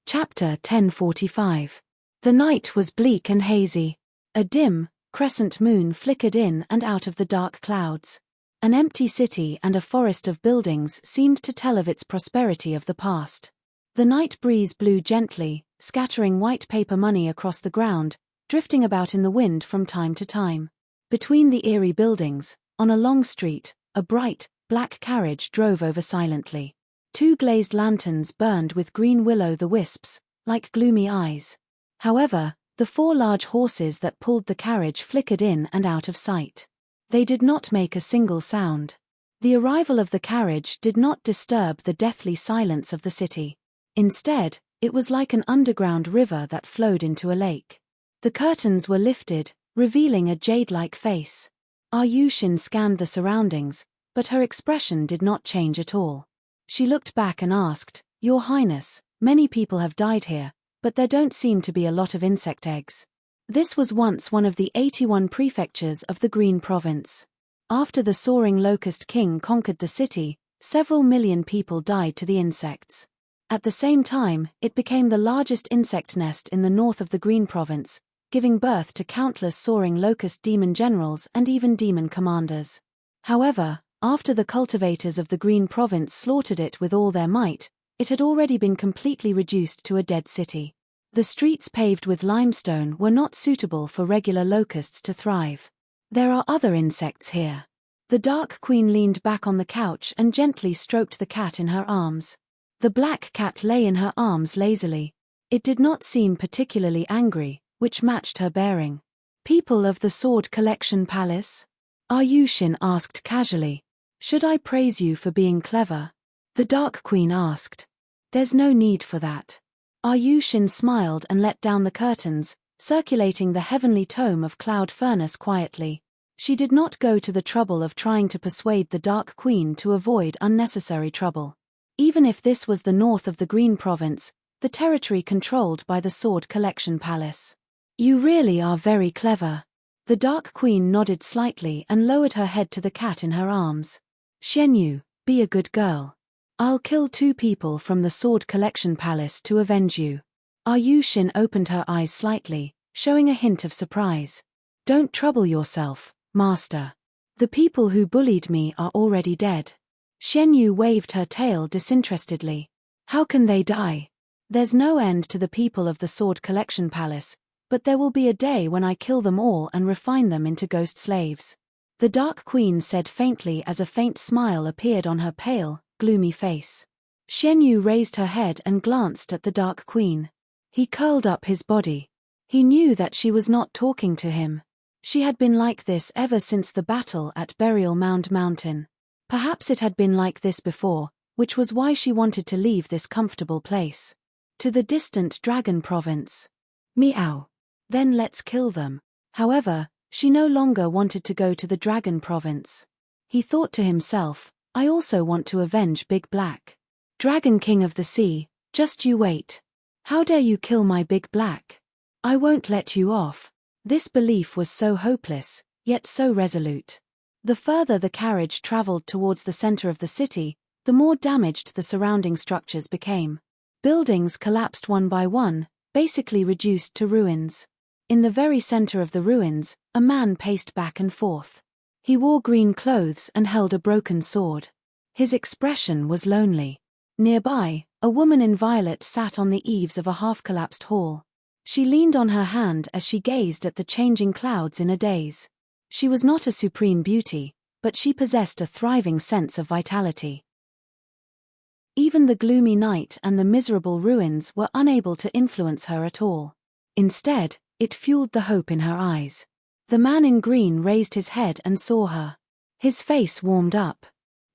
Chapter 1045. The night was bleak and hazy. A dim, crescent moon flickered in and out of the dark clouds. An empty city and a forest of buildings seemed to tell of its prosperity of the past. The night breeze blew gently, scattering white paper money across the ground, drifting about in the wind from time to time. Between the eerie buildings, on a long street, a bright, black carriage drove over silently. 2 glazed lanterns burned with green will-o'-the-wisps, like gloomy eyes. However, the 4 large horses that pulled the carriage flickered in and out of sight. They did not make a single sound. The arrival of the carriage did not disturb the deathly silence of the city. Instead, it was like an underground river that flowed into a lake. The curtains were lifted, revealing a jade-like face. Ayushin scanned the surroundings, but her expression did not change at all. She looked back and asked, "Your Highness, many people have died here, but there don't seem to be a lot of insect eggs." This was once one of the 81 prefectures of the Green Province. After the soaring locust king conquered the city, several million people died to the insects. At the same time, it became the largest insect nest in the north of the Green Province, giving birth to countless soaring locust demon generals and even demon commanders. However, after the cultivators of the Green Province slaughtered it with all their might, it had already been completely reduced to a dead city. The streets paved with limestone were not suitable for regular locusts to thrive. "There are other insects here." The Dark Queen leaned back on the couch and gently stroked the cat in her arms. The black cat lay in her arms lazily. It did not seem particularly angry, which matched her bearing. "People of the Sword Collection Palace?" Ayushin asked casually. "Should I praise you for being clever?" The Dark Queen asked. "There's no need for that." Ayushin smiled and let down the curtains, circulating the heavenly tome of Cloud Furnace quietly. She did not go to the trouble of trying to persuade the Dark Queen to avoid unnecessary trouble. Even if this was the north of the Green Province, the territory controlled by the Sword Collection Palace. "You really are very clever." The Dark Queen nodded slightly and lowered her head to the cat in her arms. "Xianyu, be a good girl. I'll kill 2 people from the Sword Collection Palace to avenge you." Ayushin opened her eyes slightly, showing a hint of surprise. "Don't trouble yourself, master. The people who bullied me are already dead." Xianyu waved her tail disinterestedly. "How can they die? There's no end to the people of the Sword Collection Palace, but there will be a day when I kill them all and refine them into ghost slaves." The Dark Queen said faintly as a faint smile appeared on her pale, gloomy face. Xianyu raised her head and glanced at the Dark Queen. He curled up his body. He knew that she was not talking to him. She had been like this ever since the battle at Burial Mound Mountain. Perhaps it had been like this before, which was why she wanted to leave this comfortable place. To the distant dragon province. Meow. Then let's kill them. However, she no longer wanted to go to the dragon province. He thought to himself, I also want to avenge Big Black. Dragon King of the Sea, just you wait. How dare you kill my Big Black? I won't let you off. This belief was so hopeless, yet so resolute. The further the carriage traveled towards the center of the city, the more damaged the surrounding structures became. Buildings collapsed one by one, basically reduced to ruins. In the very center of the ruins, a man paced back and forth. He wore green clothes and held a broken sword. His expression was lonely. Nearby, a woman in violet sat on the eaves of a half-collapsed hall. She leaned on her hand as she gazed at the changing clouds in a daze. She was not a supreme beauty, but she possessed a thriving sense of vitality. Even the gloomy night and the miserable ruins were unable to influence her at all. Instead, it fueled the hope in her eyes. The man in green raised his head and saw her. His face warmed up.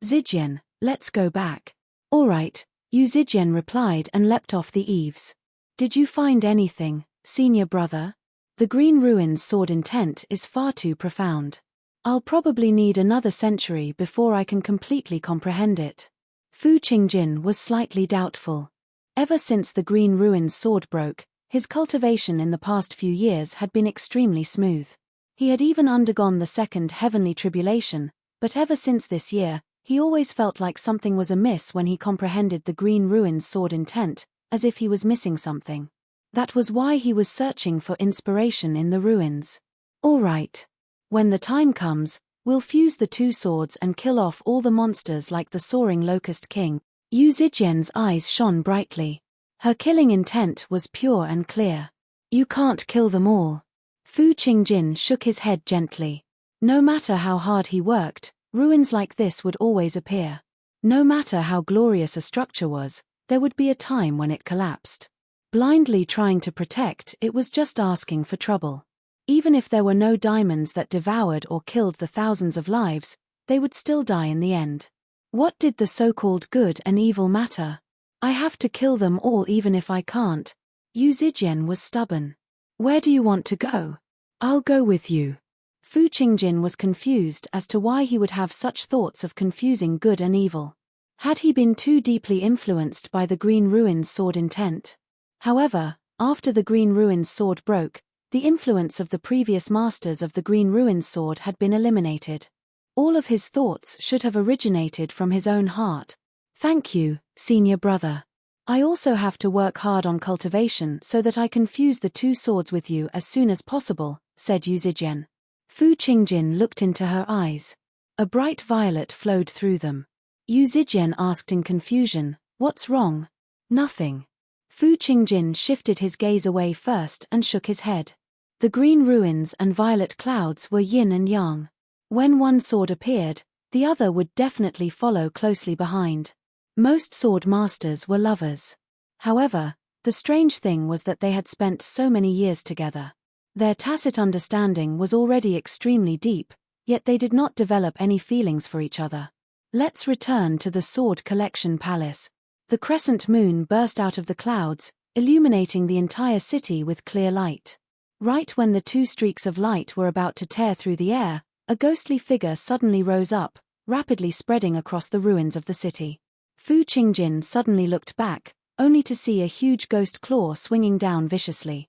Zijian, let's go back. All right, Yu Zijian replied and leapt off the eaves. Did you find anything, senior brother? The green ruin's sword intent is far too profound. I'll probably need another century before I can completely comprehend it. Fu Qingjin was slightly doubtful. Ever since the green ruin's sword broke, his cultivation in the past few years had been extremely smooth. He had even undergone the second heavenly tribulation, but ever since this year, he always felt like something was amiss when he comprehended the green ruin's sword intent, as if he was missing something. That was why he was searching for inspiration in the ruins. All right. When the time comes, we'll fuse the two swords and kill off all the monsters like the soaring Locust King. Yu Zijian's eyes shone brightly. Her killing intent was pure and clear. You can't kill them all. Fu Qingjin shook his head gently. No matter how hard he worked, ruins like this would always appear. No matter how glorious a structure was, there would be a time when it collapsed. Blindly trying to protect it was just asking for trouble. Even if there were no diamonds that devoured or killed the thousands of lives, they would still die in the end. What did the so-called good and evil matter? I have to kill them all even if I can't. Yu Zijian was stubborn. Where do you want to go? I'll go with you. Fu Qingjin was confused as to why he would have such thoughts of confusing good and evil. Had he been too deeply influenced by the Green Ruin's sword intent? However, after the Green Ruin's sword broke, the influence of the previous masters of the Green Ruin's sword had been eliminated. All of his thoughts should have originated from his own heart. Thank you, senior brother. I also have to work hard on cultivation so that I can fuse the two swords with you as soon as possible, said Yu Zijian. Fu Qingjin looked into her eyes. A bright violet flowed through them. Yu Zijian asked in confusion, what's wrong? Nothing. Fu Qingjin shifted his gaze away first and shook his head. The green ruins and violet clouds were yin and yang. When one sword appeared, the other would definitely follow closely behind. Most sword masters were lovers. However, the strange thing was that they had spent so many years together. Their tacit understanding was already extremely deep, yet they did not develop any feelings for each other. Let's return to the Sword Collection Palace. The crescent moon burst out of the clouds, illuminating the entire city with clear light. Right when the two streaks of light were about to tear through the air, a ghostly figure suddenly rose up, rapidly spreading across the ruins of the city. Fu Qingjin suddenly looked back, only to see a huge ghost claw swinging down viciously.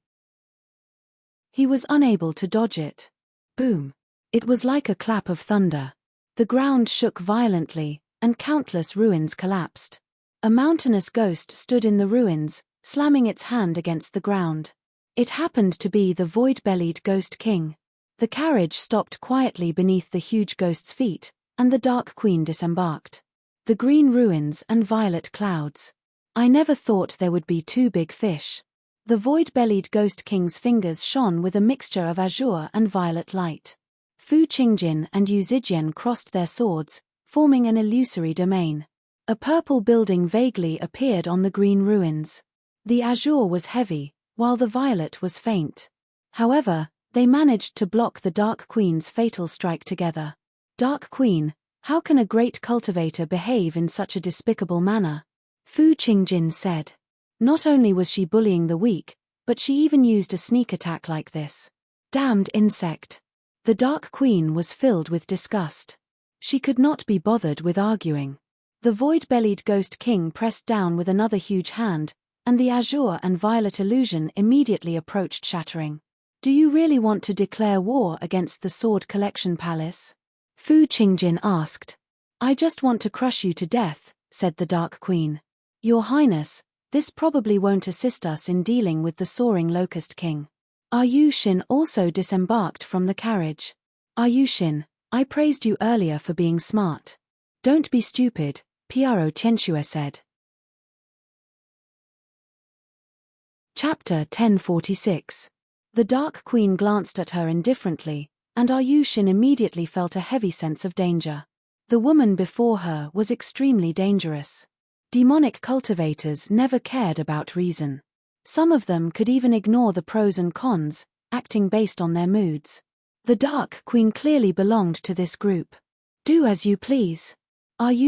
He was unable to dodge it. Boom! It was like a clap of thunder. The ground shook violently, and countless ruins collapsed. A mountainous ghost stood in the ruins, slamming its hand against the ground. It happened to be the void-bellied Ghost King. The carriage stopped quietly beneath the huge ghost's feet, and the Dark Queen disembarked. The green ruins and violet clouds. I never thought there would be two big fish. The void-bellied Ghost King's fingers shone with a mixture of azure and violet light. Fu Qingjin and Yu Zijian crossed their swords, forming an illusory domain. A purple building vaguely appeared on the green ruins. The azure was heavy, while the violet was faint. However, they managed to block the Dark Queen's fatal strike together. Dark Queen, How can a great cultivator behave in such a despicable manner? Fu Qingjin said. Not only was she bullying the weak, but she even used a sneak attack like this. Damned insect. The Dark Queen was filled with disgust. She could not be bothered with arguing. The void-bellied Ghost King pressed down with another huge hand, and the azure and violet illusion immediately approached, shattering. Do you really want to declare war against the Sword Collection Palace? Fu Qingjin asked. I just want to crush you to death, said the Dark Queen. Your Highness, this probably won't assist us in dealing with the soaring Locust King. Shin also disembarked from the carriage. Shin, I praised you earlier for being smart. Don't be stupid, Piaro Tianxue said. Chapter 1046. The Dark Queen glanced at her indifferently, and Shin immediately felt a heavy sense of danger. The woman before her was extremely dangerous. Demonic cultivators never cared about reason. Some of them could even ignore the pros and cons, acting based on their moods. The Dark Queen clearly belonged to this group. Do as you please.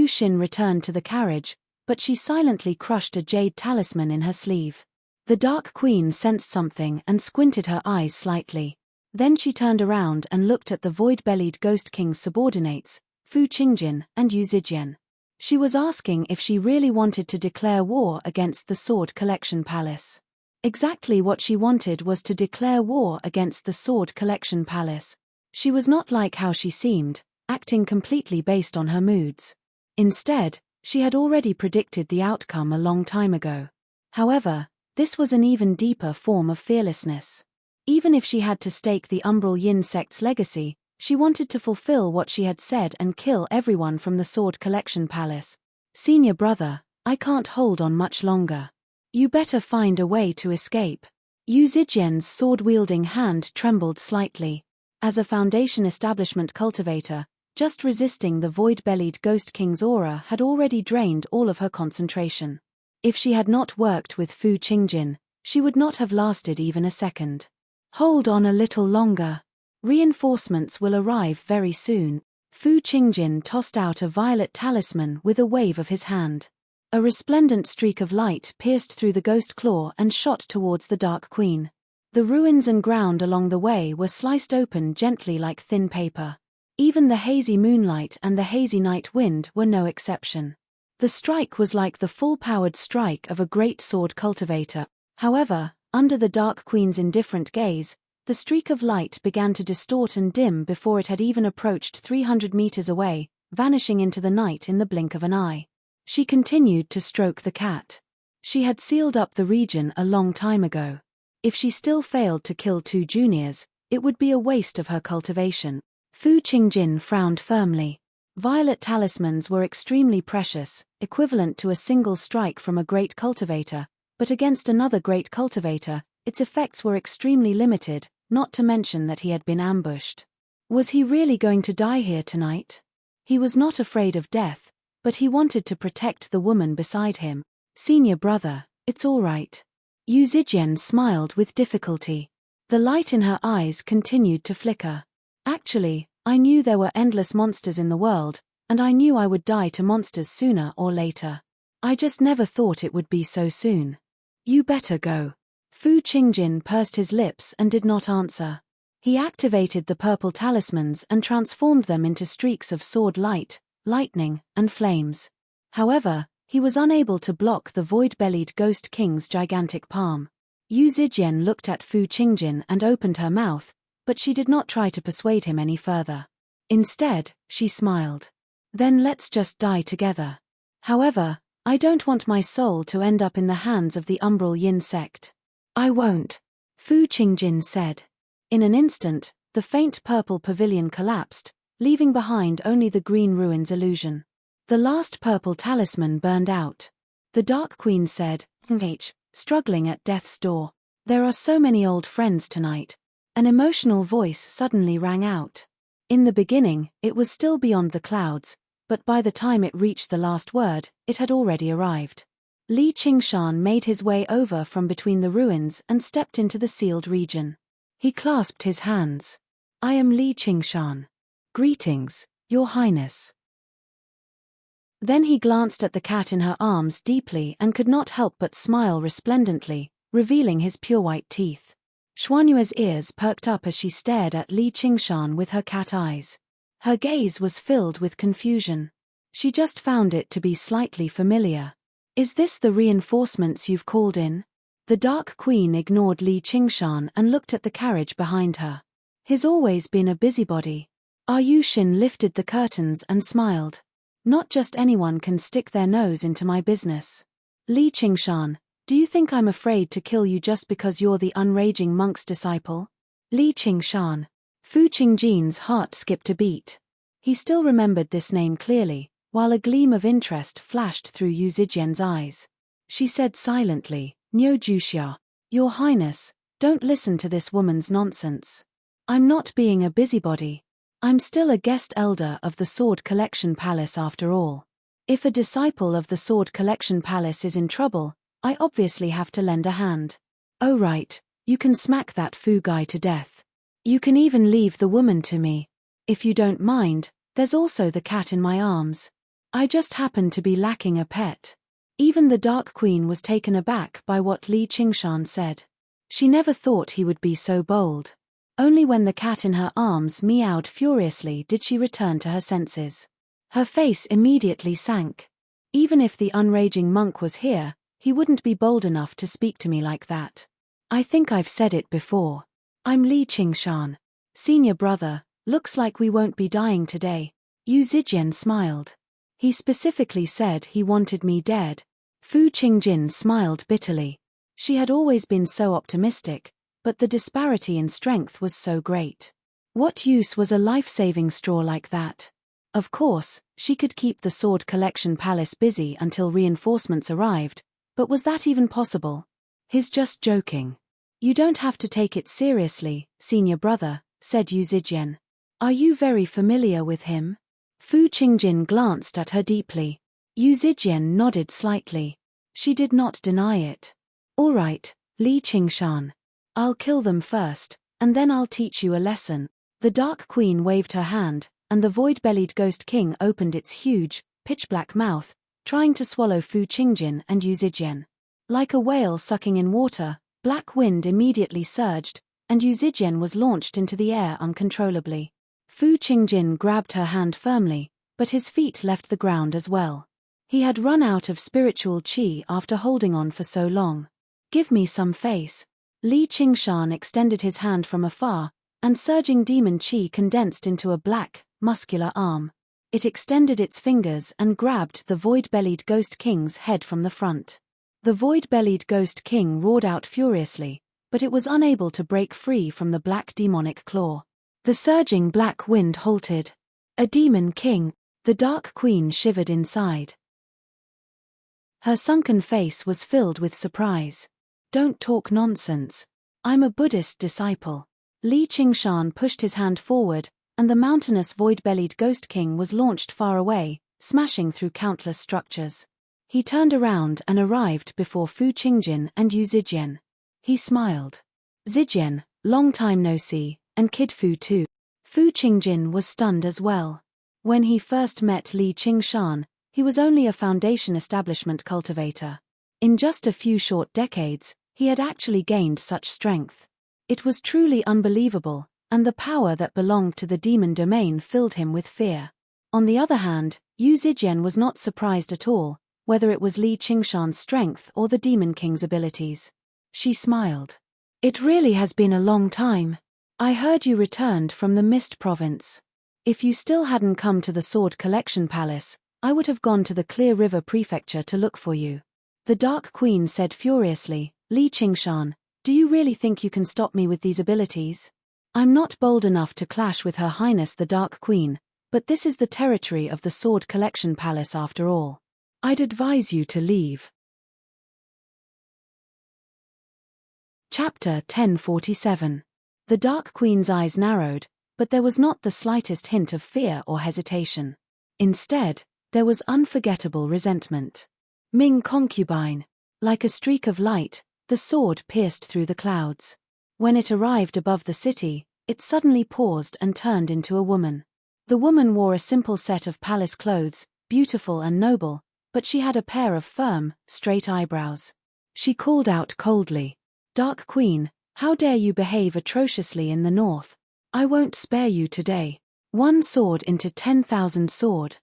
Shin returned to the carriage, but she silently crushed a jade talisman in her sleeve. The Dark Queen sensed something and squinted her eyes slightly. Then she turned around and looked at the void-bellied Ghost King's subordinates, Fu Qingjin and Yu Zijian. She was asking if she really wanted to declare war against the Sword Collection Palace. Exactly what she wanted was to declare war against the Sword Collection Palace. She was not like how she seemed, acting completely based on her moods. Instead, she had already predicted the outcome a long time ago. However, this was an even deeper form of fearlessness. Even if she had to stake the Umbral Yin sect's legacy, she wanted to fulfill what she had said and kill everyone from the Sword Collection Palace. Senior brother, I can't hold on much longer. You better find a way to escape. Yu Zijian's sword-wielding hand trembled slightly. As a Foundation Establishment cultivator, just resisting the void-bellied Ghost King's aura had already drained all of her concentration. If she had not worked with Fu Qingjin, she would not have lasted even a second. Hold on a little longer. Reinforcements will arrive very soon. Fu Qingjin tossed out a violet talisman with a wave of his hand. A resplendent streak of light pierced through the ghost claw and shot towards the Dark Queen. The ruins and ground along the way were sliced open gently like thin paper. Even the hazy moonlight and the hazy night wind were no exception. The strike was like the full-powered strike of a great sword cultivator. However, under the Dark Queen's indifferent gaze, the streak of light began to distort and dim before it had even approached 300 meters away, vanishing into the night in the blink of an eye. She continued to stroke the cat. She had sealed up the region a long time ago. If she still failed to kill 2 juniors, it would be a waste of her cultivation. Fu Qingjin frowned firmly. Violet talismans were extremely precious, equivalent to a single strike from a great cultivator, but against another great cultivator, its effects were extremely limited, not to mention that he had been ambushed. Was he really going to die here tonight? He was not afraid of death, but he wanted to protect the woman beside him. Senior brother, it's all right. Yu Zijian smiled with difficulty. The light in her eyes continued to flicker. Actually, I knew there were endless monsters in the world, and I knew I would die to monsters sooner or later. I just never thought it would be so soon. You better go. Fu Qingjin pursed his lips and did not answer. He activated the purple talismans and transformed them into streaks of sword light, lightning, and flames. However, he was unable to block the void-bellied Ghost King's gigantic palm. Yu Zijian looked at Fu Qingjin and opened her mouth, but she did not try to persuade him any further. Instead, she smiled. Then let's just die together. However, I don't want my soul to end up in the hands of the Umbral Yin sect. I won't, Fu Qingjin said. In an instant, the faint purple pavilion collapsed, leaving behind only the green ruins illusion. The last purple talisman burned out. The Dark Queen said, struggling at death's door. There are so many old friends tonight. An emotional voice suddenly rang out. In the beginning, it was still beyond the clouds, but by the time it reached the last word, it had already arrived. Li Qingshan made his way over from between the ruins and stepped into the sealed region. He clasped his hands. I am Li Qingshan. Greetings, Your Highness. Then he glanced at the cat in her arms deeply and could not help but smile resplendently, revealing his pure white teeth. Xuanyue's ears perked up as she stared at Li Qingshan with her cat eyes. Her gaze was filled with confusion. She just found it to be slightly familiar. Is this the reinforcements you've called in? The Dark Queen ignored Li Qingshan and looked at the carriage behind her. He's always been a busybody. Yushin lifted the curtains and smiled. Not just anyone can stick their nose into my business. Li Qingshan, do you think I'm afraid to kill you just because you're the unraging monk's disciple? Li Qingshan. Fu Qingjin's heart skipped a beat. He still remembered this name clearly, while a gleam of interest flashed through Yu Zijian's eyes. She said silently, Niu Juxia, Your Highness, don't listen to this woman's nonsense. I'm not being a busybody. I'm still a guest elder of the Sword Collection Palace after all. If a disciple of the Sword Collection Palace is in trouble, I obviously have to lend a hand. Oh right, you can smack that Fu guy to death. You can even leave the woman to me. If you don't mind, there's also the cat in my arms. I just happen to be lacking a pet. Even the Dark Queen was taken aback by what Li Qingshan said. She never thought he would be so bold. Only when the cat in her arms meowed furiously did she return to her senses. Her face immediately sank. Even if the unraging monk was here, he wouldn't be bold enough to speak to me like that. I think I've said it before. I'm Li Qingshan. Senior brother, looks like we won't be dying today. Yu Zijian smiled. He specifically said he wanted me dead. Fu Qingjin smiled bitterly. She had always been so optimistic, but the disparity in strength was so great. What use was a life-saving straw like that? Of course, she could keep the Sword Collection Palace busy until reinforcements arrived, but was that even possible? He's just joking. You don't have to take it seriously, senior brother, said Yu Zijian. Are you very familiar with him? Fu Qingjin glanced at her deeply. Yu Zijian nodded slightly. She did not deny it. All right, Li Qingshan. I'll kill them first, and then I'll teach you a lesson. The Dark Queen waved her hand, and the void-bellied Ghost King opened its huge, pitch-black mouth, trying to swallow Fu Qingjin and Yu Zijian. Like a whale sucking in water, black wind immediately surged, and Yu Zijian was launched into the air uncontrollably. Fu Qingjin grabbed her hand firmly, but his feet left the ground as well. He had run out of spiritual qi after holding on for so long. Give me some face. Li Qingshan extended his hand from afar, and surging demon qi condensed into a black, muscular arm. It extended its fingers and grabbed the void-bellied Ghost King's head from the front. The void-bellied Ghost King roared out furiously, but it was unable to break free from the black demonic claw. The surging black wind halted. A demon king, the Dark Queen shivered inside. Her sunken face was filled with surprise. Don't talk nonsense. I'm a Buddhist disciple. Li Qingshan pushed his hand forward, and the mountainous void-bellied Ghost King was launched far away, smashing through countless structures. He turned around and arrived before Fu Qingjin and Yu Zijian. He smiled. Zijian, long time no see, and Kid Fu too. Fu Qingjin was stunned as well. When he first met Li Qingshan, he was only a foundation establishment cultivator. In just a few short decades, he had actually gained such strength. It was truly unbelievable, and the power that belonged to the demon domain filled him with fear. On the other hand, Yu Zijian was not surprised at all, whether it was Li Qingshan's strength or the Demon King's abilities. She smiled. It really has been a long time. I heard you returned from the Mist Province. If you still hadn't come to the Sword Collection Palace, I would have gone to the Clear River Prefecture to look for you. The Dark Queen said furiously, Li Qingshan, do you really think you can stop me with these abilities? I'm not bold enough to clash with Her Highness the Dark Queen, but this is the territory of the Sword Collection Palace after all. I'd advise you to leave. Chapter 1047. The Dark Queen's eyes narrowed, but there was not the slightest hint of fear or hesitation. Instead, there was unforgettable resentment. Ming concubine. Like a streak of light, the sword pierced through the clouds. When it arrived above the city, it suddenly paused and turned into a woman. The woman wore a simple set of palace clothes, beautiful and noble, but she had a pair of firm, straight eyebrows. She called out coldly, "Dark Queen, how dare you behave atrociously in the north? I won't spare you today." One sword into 10,000 sword.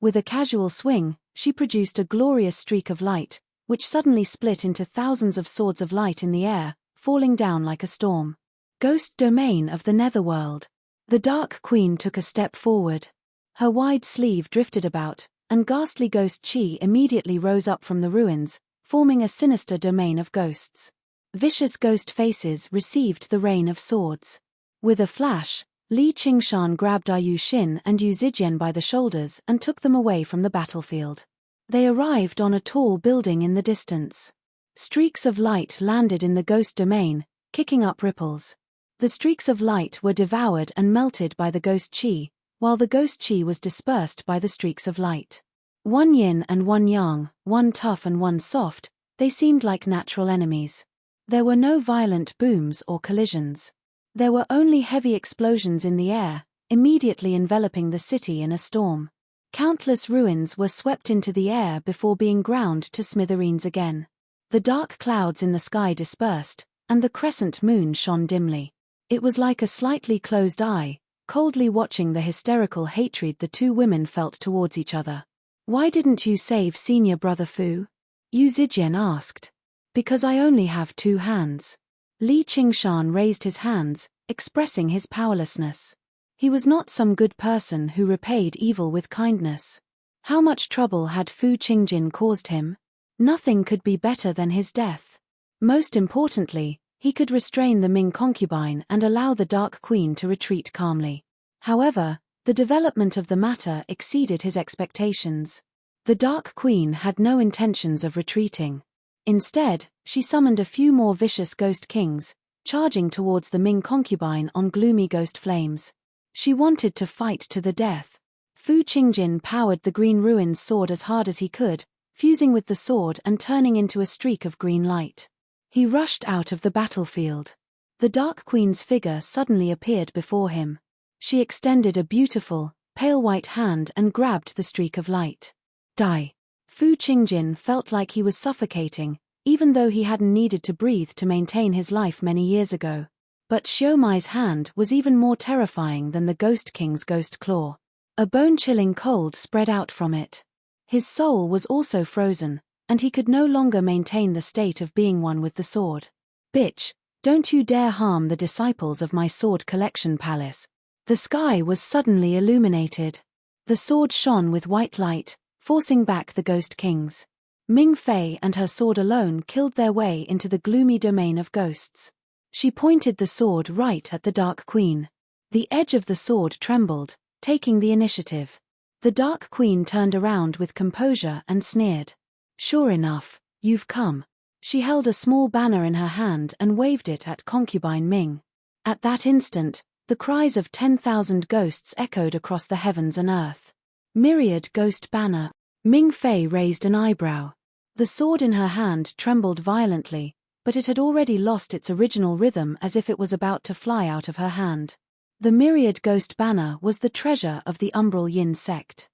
With a casual swing, she produced a glorious streak of light, which suddenly split into thousands of swords of light in the air, falling down like a storm. Ghost domain of the netherworld. The Dark Queen took a step forward. Her wide sleeve drifted about, and ghastly ghost chi immediately rose up from the ruins, forming a sinister domain of ghosts. Vicious ghost faces received the rain of swords. With a flash, Li Qingshan grabbed Yu Xin and Yu Zijian by the shoulders and took them away from the battlefield. They arrived on a tall building in the distance. Streaks of light landed in the ghost domain, kicking up ripples. The streaks of light were devoured and melted by the ghost chi, while the ghost chi was dispersed by the streaks of light. One yin and one yang, one tough and one soft, they seemed like natural enemies. There were no violent booms or collisions. There were only heavy explosions in the air, immediately enveloping the city in a storm. Countless ruins were swept into the air before being ground to smithereens again. The dark clouds in the sky dispersed, and the crescent moon shone dimly. It was like a slightly closed eye, coldly watching the hysterical hatred the two women felt towards each other. "Why didn't you save senior brother Fu?" Yu Zijian asked. "Because I only have 2 hands." Li Qingshan raised his hands, expressing his powerlessness. He was not some good person who repaid evil with kindness. How much trouble had Fu Qingjin caused him? Nothing could be better than his death. Most importantly, he could restrain the Ming concubine and allow the Dark Queen to retreat calmly. However, the development of the matter exceeded his expectations. The Dark Queen had no intentions of retreating. Instead, she summoned a few more vicious ghost kings, charging towards the Ming concubine on gloomy ghost flames. She wanted to fight to the death. Fu Qingjin powered the green ruin's sword as hard as he could, fusing with the sword and turning into a streak of green light. He rushed out of the battlefield. The Dark Queen's figure suddenly appeared before him. She extended a beautiful, pale white hand and grabbed the streak of light. Die. Fu Qingjin felt like he was suffocating, even though he hadn't needed to breathe to maintain his life many years ago. But Xiaomai's hand was even more terrifying than the Ghost King's ghost claw. A bone-chilling cold spread out from it. His soul was also frozen, and he could no longer maintain the state of being one with the sword. "Bitch, don't you dare harm the disciples of my sword collection palace." The sky was suddenly illuminated. The sword shone with white light, forcing back the Ghost Kings. Ming Fei and her sword alone killed their way into the gloomy domain of ghosts. She pointed the sword right at the Dark Queen. The edge of the sword trembled, taking the initiative. The Dark Queen turned around with composure and sneered. "Sure enough, you've come." She held a small banner in her hand and waved it at concubine Ming. At that instant, the cries of 10,000 ghosts echoed across the heavens and earth. Myriad ghost banner. Ming Fei raised an eyebrow. The sword in her hand trembled violently, but it had already lost its original rhythm as if it was about to fly out of her hand. The myriad ghost banner was the treasure of the Umbral Yin sect.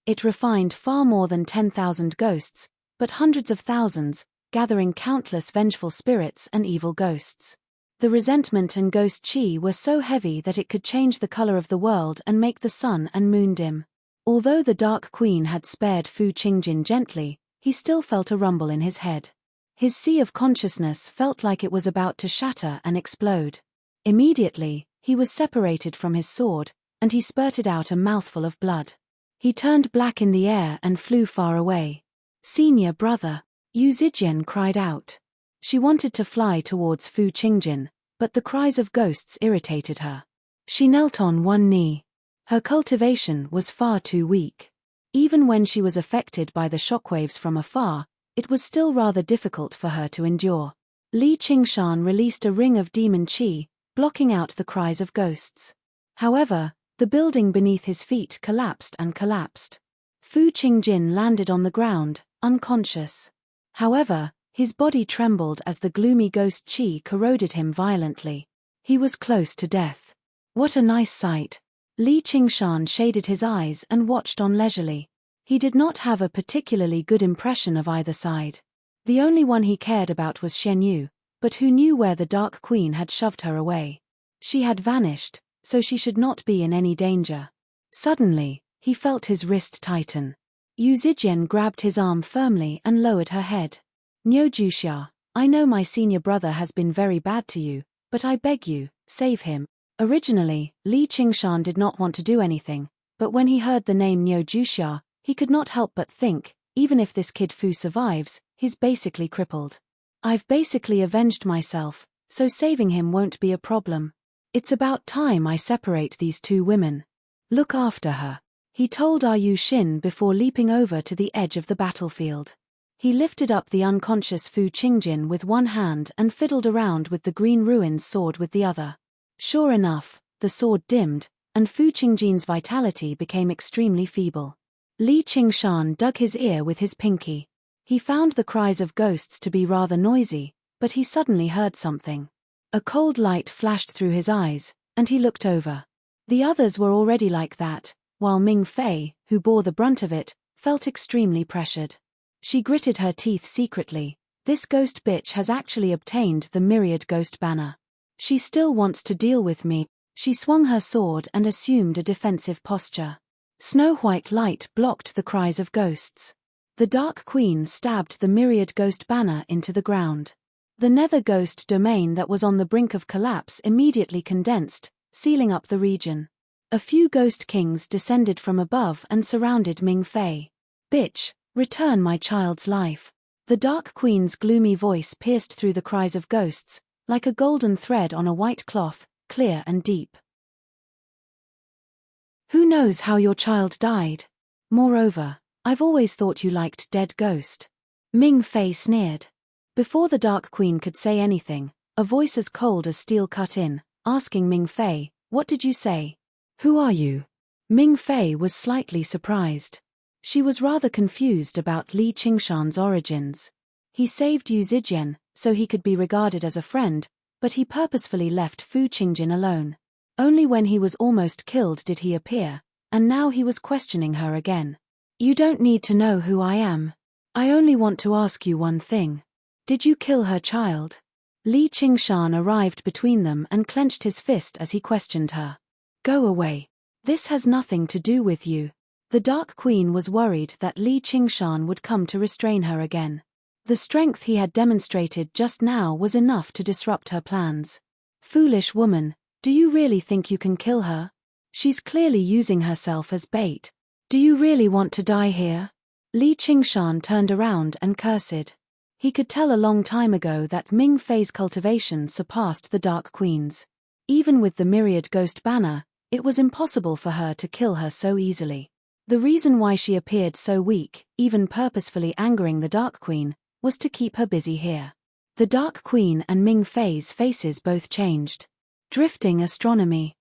It refined far more than 10,000 ghosts, but hundreds of thousands, gathering countless vengeful spirits and evil ghosts. The resentment and ghost chi were so heavy that it could change the color of the world and make the sun and moon dim. Although the Dark Queen had spared Fu Qingjin gently, he still felt a rumble in his head. His sea of consciousness felt like it was about to shatter and explode. Immediately, he was separated from his sword, and he spurted out a mouthful of blood. He turned black in the air and flew far away. "Senior brother!" Yu Zijian cried out. She wanted to fly towards Fu Qingjin, but the cries of ghosts irritated her. She knelt on one knee. Her cultivation was far too weak. Even when she was affected by the shockwaves from afar, it was still rather difficult for her to endure. Li Qingshan released a ring of demon qi, blocking out the cries of ghosts. However, the building beneath his feet collapsed and collapsed. Fu Qingjin landed on the ground, unconscious. However, his body trembled as the gloomy ghost qi corroded him violently. He was close to death. What a nice sight. Li Qingshan shaded his eyes and watched on leisurely. He did not have a particularly good impression of either side. The only one he cared about was Shen Yu, but who knew where the Dark Queen had shoved her away? She had vanished, so she should not be in any danger. Suddenly, he felt his wrist tighten. Yu Zijian grabbed his arm firmly and lowered her head. Niu Juxia, I know my senior brother has been very bad to you, but I beg you, save him. Originally, Li Qingshan did not want to do anything, but when he heard the name Niu Juxia, he could not help but think, even if this kid Fu survives, he's basically crippled. I've basically avenged myself, so saving him won't be a problem. It's about time I separate these two women. Look after her, he told Yu Xin before leaping over to the edge of the battlefield. He lifted up the unconscious Fu Qingjin with one hand and fiddled around with the green ruins sword with the other. Sure enough, the sword dimmed, and Fu Qingjin's vitality became extremely feeble. Li Qingshan dug his ear with his pinky. He found the cries of ghosts to be rather noisy, but he suddenly heard something. A cold light flashed through his eyes, and he looked over. The others were already like that, while Ming Fei, who bore the brunt of it, felt extremely pressured. She gritted her teeth secretly. This ghost bitch has actually obtained the myriad ghost banner. She still wants to deal with me. She swung her sword and assumed a defensive posture. Snow-white light blocked the cries of ghosts. The Dark Queen stabbed the myriad ghost banner into the ground. The nether ghost domain that was on the brink of collapse immediately condensed, sealing up the region. A few ghost kings descended from above and surrounded Ming Fei. Bitch, return my child's life. The Dark Queen's gloomy voice pierced through the cries of ghosts, like a golden thread on a white cloth, clear and deep. Who knows how your child died? Moreover, I've always thought you liked dead ghost. Ming Fei sneered. Before the Dark Queen could say anything, a voice as cold as steel cut in, asking Ming Fei, what did you say? Who are you? Ming Fei was slightly surprised. She was rather confused about Li Qingshan's origins. He saved Yu Zijian, so he could be regarded as a friend, but he purposefully left Fu Qingjin alone. Only when he was almost killed did he appear, and now he was questioning her again. You don't need to know who I am. I only want to ask you one thing. Did you kill her child? Li Qingshan arrived between them and clenched his fist as he questioned her. Go away. This has nothing to do with you. The Dark Queen was worried that Li Qingshan would come to restrain her again. The strength he had demonstrated just now was enough to disrupt her plans. Foolish woman, do you really think you can kill her? She's clearly using herself as bait. Do you really want to die here? Li Qingshan turned around and cursed. He could tell a long time ago that Ming Fei's cultivation surpassed the Dark Queen's. Even with the myriad ghost banner, it was impossible for her to kill her so easily. The reason why she appeared so weak, even purposefully angering the Dark Queen, was to keep her busy here. The Dark Queen and Ming Fei's faces both changed. Drifting astronomy.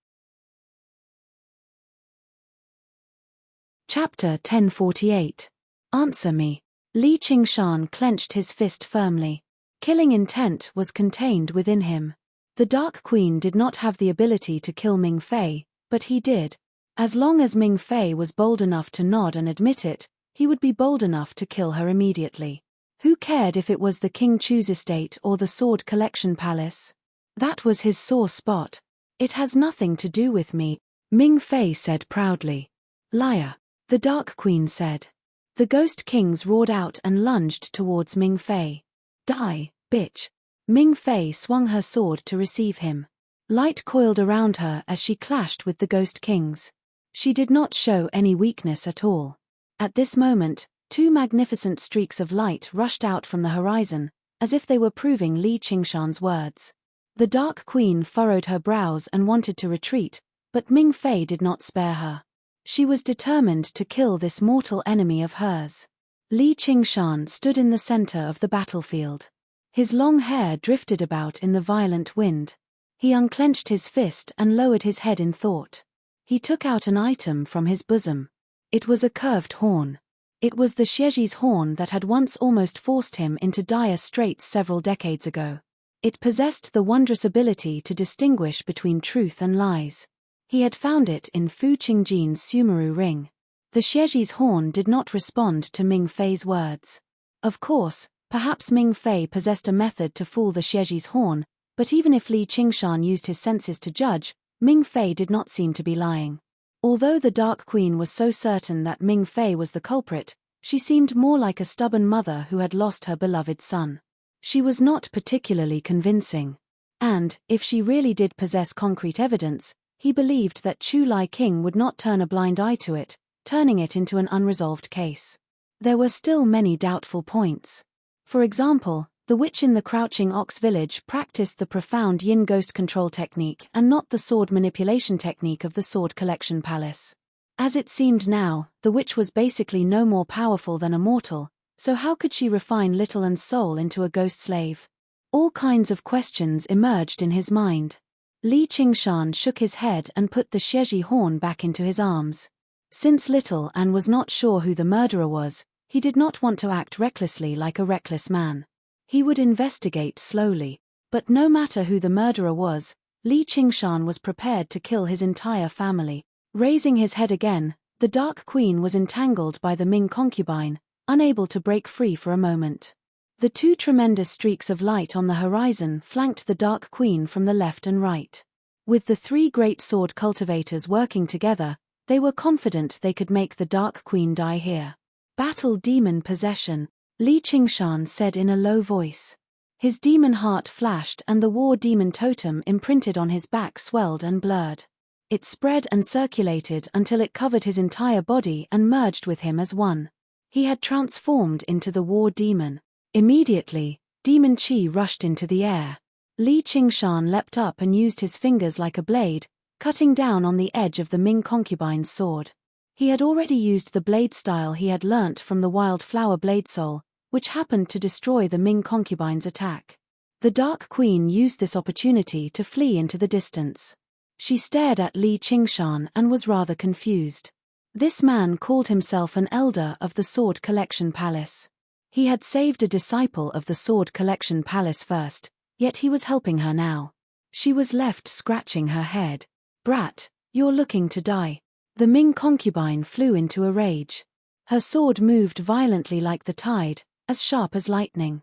Chapter 1048. Answer me. Li Qingshan clenched his fist firmly. Killing intent was contained within him. The Dark Queen did not have the ability to kill Ming Fei, but he did. As long as Ming Fei was bold enough to nod and admit it, he would be bold enough to kill her immediately. Who cared if it was the King Chu's estate or the Sword Collection Palace? That was his sore spot. It has nothing to do with me, Ming Fei said proudly. Liar, the Dark Queen said. The Ghost Kings roared out and lunged towards Ming Fei. Die, bitch. Ming Fei swung her sword to receive him. Light coiled around her as she clashed with the Ghost Kings. She did not show any weakness at all. At this moment, two magnificent streaks of light rushed out from the horizon, as if they were proving Li Qingshan's words. The Dark Queen furrowed her brows and wanted to retreat, but Ming Fei did not spare her. She was determined to kill this mortal enemy of hers. Li Qingshan stood in the center of the battlefield. His long hair drifted about in the violent wind. He unclenched his fist and lowered his head in thought. He took out an item from his bosom. It was a curved horn. It was the Xieji's horn that had once almost forced him into dire straits several decades ago. It possessed the wondrous ability to distinguish between truth and lies. He had found it in Fu Qingjin's Sumeru ring. The Xieji's horn did not respond to Ming Fei's words. Of course, perhaps Ming Fei possessed a method to fool the Xieji's horn, but even if Li Qingshan used his senses to judge, Ming Fei did not seem to be lying. Although the Dark Queen was so certain that Ming Fei was the culprit, she seemed more like a stubborn mother who had lost her beloved son. She was not particularly convincing. And, if she really did possess concrete evidence, he believed that Chu Lai King would not turn a blind eye to it, turning it into an unresolved case. There were still many doubtful points. For example, the witch in the Crouching Ox village practiced the profound yin ghost control technique and not the sword manipulation technique of the Sword Collection Palace. As it seemed now, the witch was basically no more powerful than a mortal, so how could she refine Little An's soul into a ghost slave? All kinds of questions emerged in his mind. Li Qingshan shook his head and put the Xieji horn back into his arms. Since Little An was not sure who the murderer was, he did not want to act recklessly like a reckless man. He would investigate slowly. But no matter who the murderer was, Li Qingshan was prepared to kill his entire family. Raising his head again, the Dark Queen was entangled by the Ming concubine, unable to break free for a moment. The two tremendous streaks of light on the horizon flanked the Dark Queen from the left and right. With the three great sword cultivators working together, they were confident they could make the Dark Queen die here. Battle demon possession, Li Qingshan said in a low voice. His demon heart flashed and the war demon totem imprinted on his back swelled and blurred. It spread and circulated until it covered his entire body and merged with him as one. He had transformed into the war demon. Immediately, demon qi rushed into the air. Li Qingshan leapt up and used his fingers like a blade, cutting down on the edge of the Ming concubine's sword. He had already used the blade style he had learnt from the wildflower blade soul, which happened to destroy the Ming concubine's attack. The Dark Queen used this opportunity to flee into the distance. She stared at Li Qingshan and was rather confused. This man called himself an elder of the Sword Collection Palace. He had saved a disciple of the Sword Collection Palace first, yet he was helping her now. She was left scratching her head. "Brat, you're looking to die." The Ming concubine flew into a rage. Her sword moved violently like the tide, as sharp as lightning.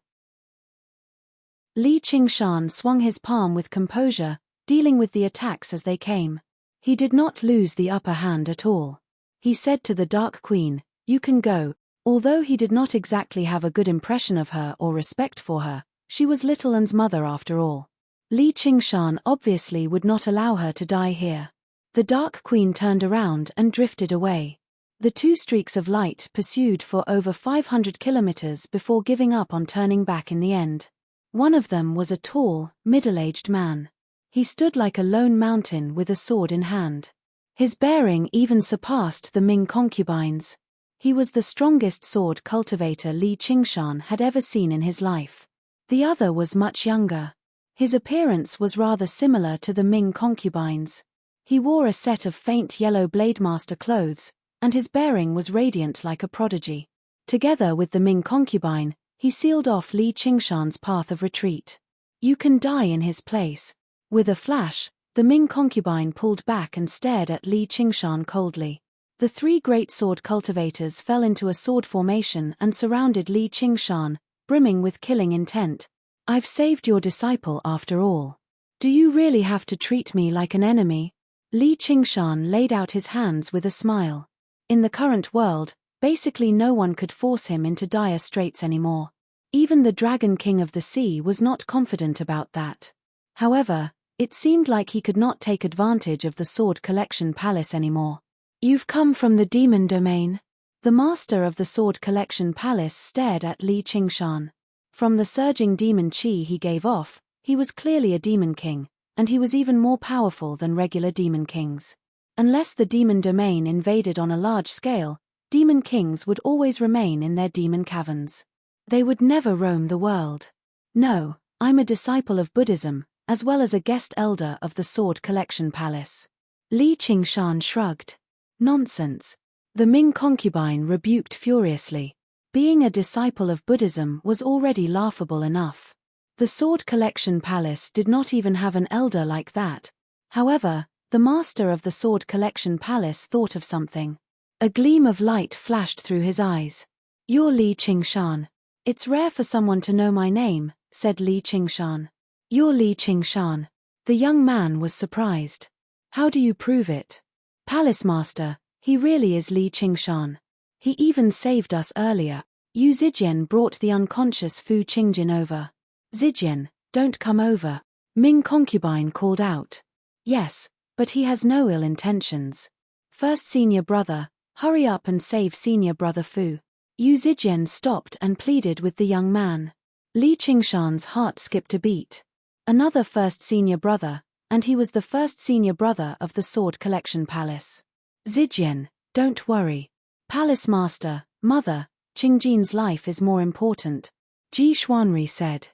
Li Qingshan swung his palm with composure, dealing with the attacks as they came. He did not lose the upper hand at all. He said to the Dark Queen, "You can go." Although he did not exactly have a good impression of her or respect for her, she was Little An's mother after all. Li Qingshan obviously would not allow her to die here. The Dark Queen turned around and drifted away. The two streaks of light pursued for over 500 kilometers before giving up on turning back in the end. One of them was a tall, middle-aged man. He stood like a lone mountain with a sword in hand. His bearing even surpassed the Ming concubines. He was the strongest sword cultivator Li Qingshan had ever seen in his life. The other was much younger. His appearance was rather similar to the Ming concubines. He wore a set of faint yellow Blademaster clothes, and his bearing was radiant like a prodigy. Together with the Ming concubine, he sealed off Li Qingshan's path of retreat. "You can die in his place." With a flash, the Ming concubine pulled back and stared at Li Qingshan coldly. The three great sword cultivators fell into a sword formation and surrounded Li Qingshan, brimming with killing intent. "I've saved your disciple after all. Do you really have to treat me like an enemy?" Li Qingshan laid out his hands with a smile. In the current world, basically no one could force him into dire straits anymore. Even the Dragon King of the Sea was not confident about that. However, it seemed like he could not take advantage of the Sword Collection Palace anymore. "You've come from the demon domain." The master of the Sword Collection Palace stared at Li Qingshan. From the surging demon qi he gave off, he was clearly a demon king, and he was even more powerful than regular demon kings. Unless the demon domain invaded on a large scale, demon kings would always remain in their demon caverns. They would never roam the world. "No, I'm a disciple of Buddhism, as well as a guest elder of the Sword Collection Palace." Li Qingshan shrugged. "Nonsense." The Ming concubine rebuked furiously. Being a disciple of Buddhism was already laughable enough. The Sword Collection Palace did not even have an elder like that. However, The master of the sword collection palace thought of something. A gleam of light flashed through his eyes. "You're Li Qingshan. It's rare for someone to know my name," said Li Qingshan. "You're Li Qingshan." The young man was surprised. "How do you prove it?" "Palace master, he really is Li Qingshan. He even saved us earlier." Yu Zijian brought the unconscious Fu Qingjin over. "Zijian, don't come over," Ming concubine called out. "Yes, but he has no ill intentions. First senior brother, hurry up and save senior brother Fu." Yu Zijian stopped and pleaded with the young man. Li Qingshan's heart skipped a beat. Another first senior brother, and he was the first senior brother of the Sword Collection Palace. "Zijian, don't worry. Palace master, mother, Qingjin's life is more important," Ji Xuanri said.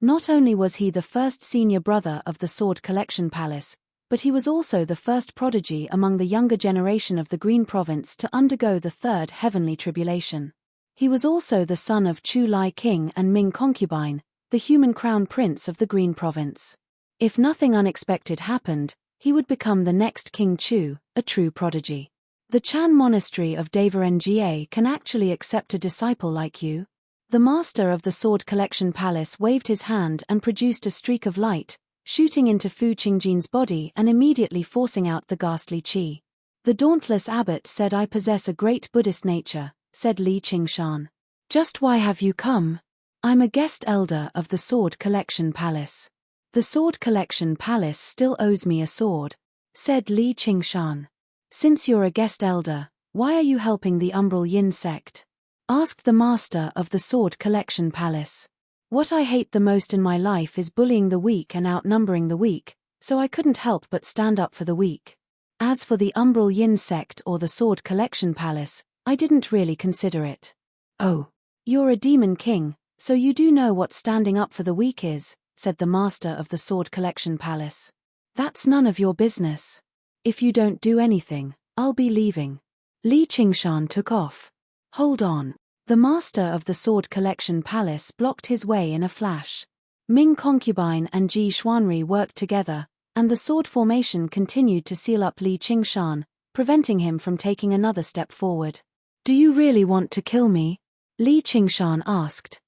Not only was he the first senior brother of the Sword Collection Palace, but he was also the first prodigy among the younger generation of the Green Province to undergo the third heavenly tribulation. He was also the son of Chu Lai King and Ming Concubine, the human crown prince of the Green Province. If nothing unexpected happened, he would become the next King Chu, a true prodigy. The Chan Monastery of Devarengye can actually accept a disciple like you. The master of the Sword Collection Palace waved his hand and produced a streak of light, shooting into Fu Qingjin's body and immediately forcing out the ghastly qi. "The dauntless abbot said I possess a great Buddhist nature," said Li Qingshan. "Just why have you come?" "I'm a guest elder of the Sword Collection Palace." "The Sword Collection Palace still owes me a sword," said Li Qingshan. "Since you're a guest elder, why are you helping the Umbral Yin sect?" asked the master of the Sword Collection Palace. "What I hate the most in my life is bullying the weak and outnumbering the weak, so I couldn't help but stand up for the weak. As for the Umbral Yin sect or the Sword Collection Palace, I didn't really consider it." "Oh, you're a demon king, so you do know what standing up for the weak is," said the master of the Sword Collection Palace. "That's none of your business. If you don't do anything, I'll be leaving." Li Qingshan took off. "Hold on." The master of the Sword Collection Palace blocked his way in a flash. Ming Concubine and Ji Xuanri worked together, and the sword formation continued to seal up Li Qingshan, preventing him from taking another step forward. "Do you really want to kill me?" Li Qingshan asked.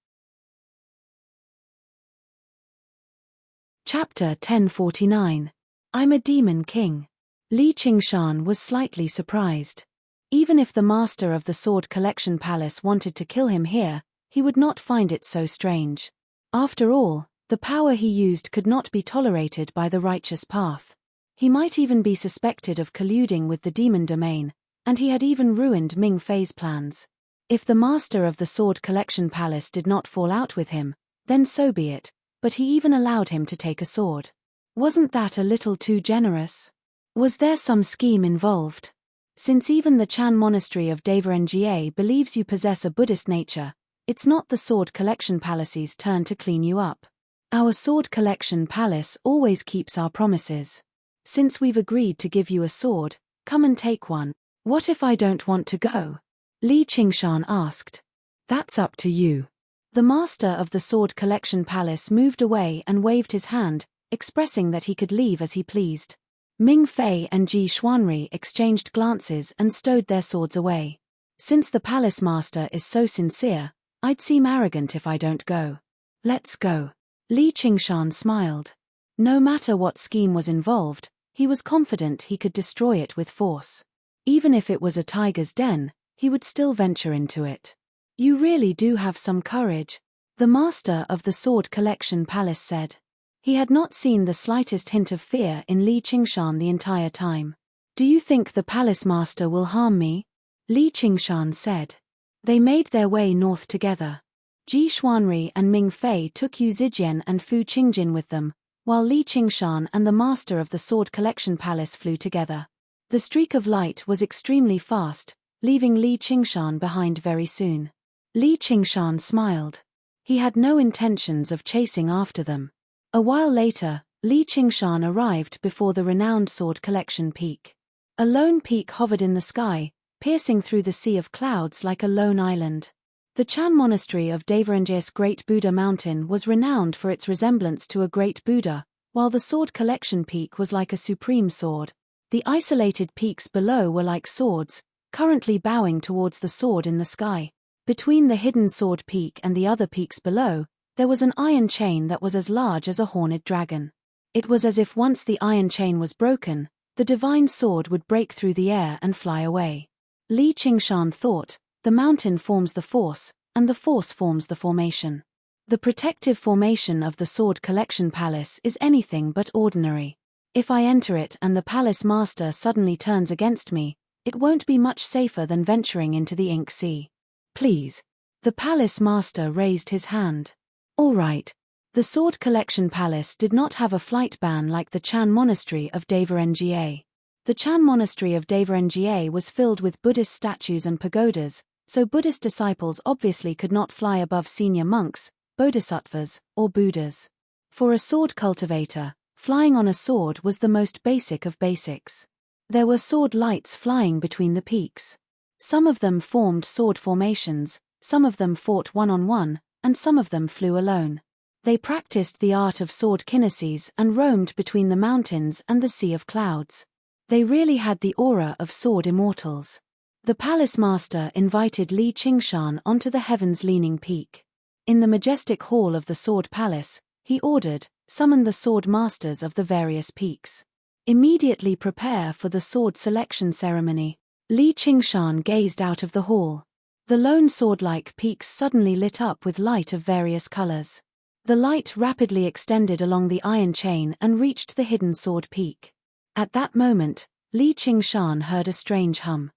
Chapter 1049. I'm a Demon King. Li Qingshan was slightly surprised. Even if the master of the Sword Collection Palace wanted to kill him here, he would not find it so strange. After all, the power he used could not be tolerated by the righteous path. He might even be suspected of colluding with the demon domain, and he had even ruined Ming Fei's plans. If the master of the Sword Collection Palace did not fall out with him, then so be it, but he even allowed him to take a sword. Wasn't that a little too generous? Was there some scheme involved? Since even the Chan Monastery of Devarengye believes you possess a Buddhist nature, it's not the Sword Collection Palace's turn to clean you up. Our Sword Collection Palace always keeps our promises. Since we've agreed to give you a sword, come and take one. What if I don't want to go? Li Qingshan asked. That's up to you. The master of the Sword Collection Palace moved away and waved his hand, expressing that he could leave as he pleased. Ming Fei and Ji Xuanri exchanged glances and stowed their swords away. Since the palace master is so sincere, I'd seem arrogant if I don't go. Let's go. Li Qingshan smiled. No matter what scheme was involved, he was confident he could destroy it with force. Even if it was a tiger's den, he would still venture into it. You really do have some courage, the master of the Sword Collection Palace said. He had not seen the slightest hint of fear in Li Qingshan the entire time. Do you think the palace master will harm me? Li Qingshan said. They made their way north together. Ji Xuanri and Ming Fei took Yu Zijian and Fu Qingjin with them, while Li Qingshan and the master of the Sword Collection Palace flew together. The streak of light was extremely fast, leaving Li Qingshan behind very soon. Li Qingshan smiled. He had no intentions of chasing after them. A while later, Li Qingshan arrived before the renowned Sword Collection Peak. A lone peak hovered in the sky, piercing through the sea of clouds like a lone island. The Chan Monastery of Devarengye's Great Buddha Mountain was renowned for its resemblance to a great Buddha, while the sword collection peak was like a supreme sword. The isolated peaks below were like swords, currently bowing towards the sword in the sky. Between the hidden sword peak and the other peaks below, there was an iron chain that was as large as a horned dragon. It was as if once the iron chain was broken, the divine sword would break through the air and fly away. Li Qingshan thought, the mountain forms the force, and the force forms the formation. The protective formation of the sword collection palace is anything but ordinary. If I enter it and the palace master suddenly turns against me, it won't be much safer than venturing into the ink sea. Please. The palace master raised his hand. All right. The sword collection palace did not have a flight ban like the Chan monastery of Devarengye. The Chan monastery of Devarengye was filled with Buddhist statues and pagodas, so Buddhist disciples obviously could not fly above senior monks, bodhisattvas, or Buddhas. For a sword cultivator, flying on a sword was the most basic of basics. There were sword lights flying between the peaks. Some of them formed sword formations, some of them fought one-on-one, and some of them flew alone. They practiced the art of sword kinesis and roamed between the mountains and the sea of clouds. They really had the aura of sword immortals. The palace master invited Li Qingshan onto the heavens-leaning peak. In the majestic hall of the sword palace, he ordered, summon the sword masters of the various peaks. Immediately prepare for the sword selection ceremony. Li Qingshan gazed out of the hall. The lone sword-like peaks suddenly lit up with light of various colors. The light rapidly extended along the iron chain and reached the hidden sword peak. At that moment, Li Qingshan heard a strange hum.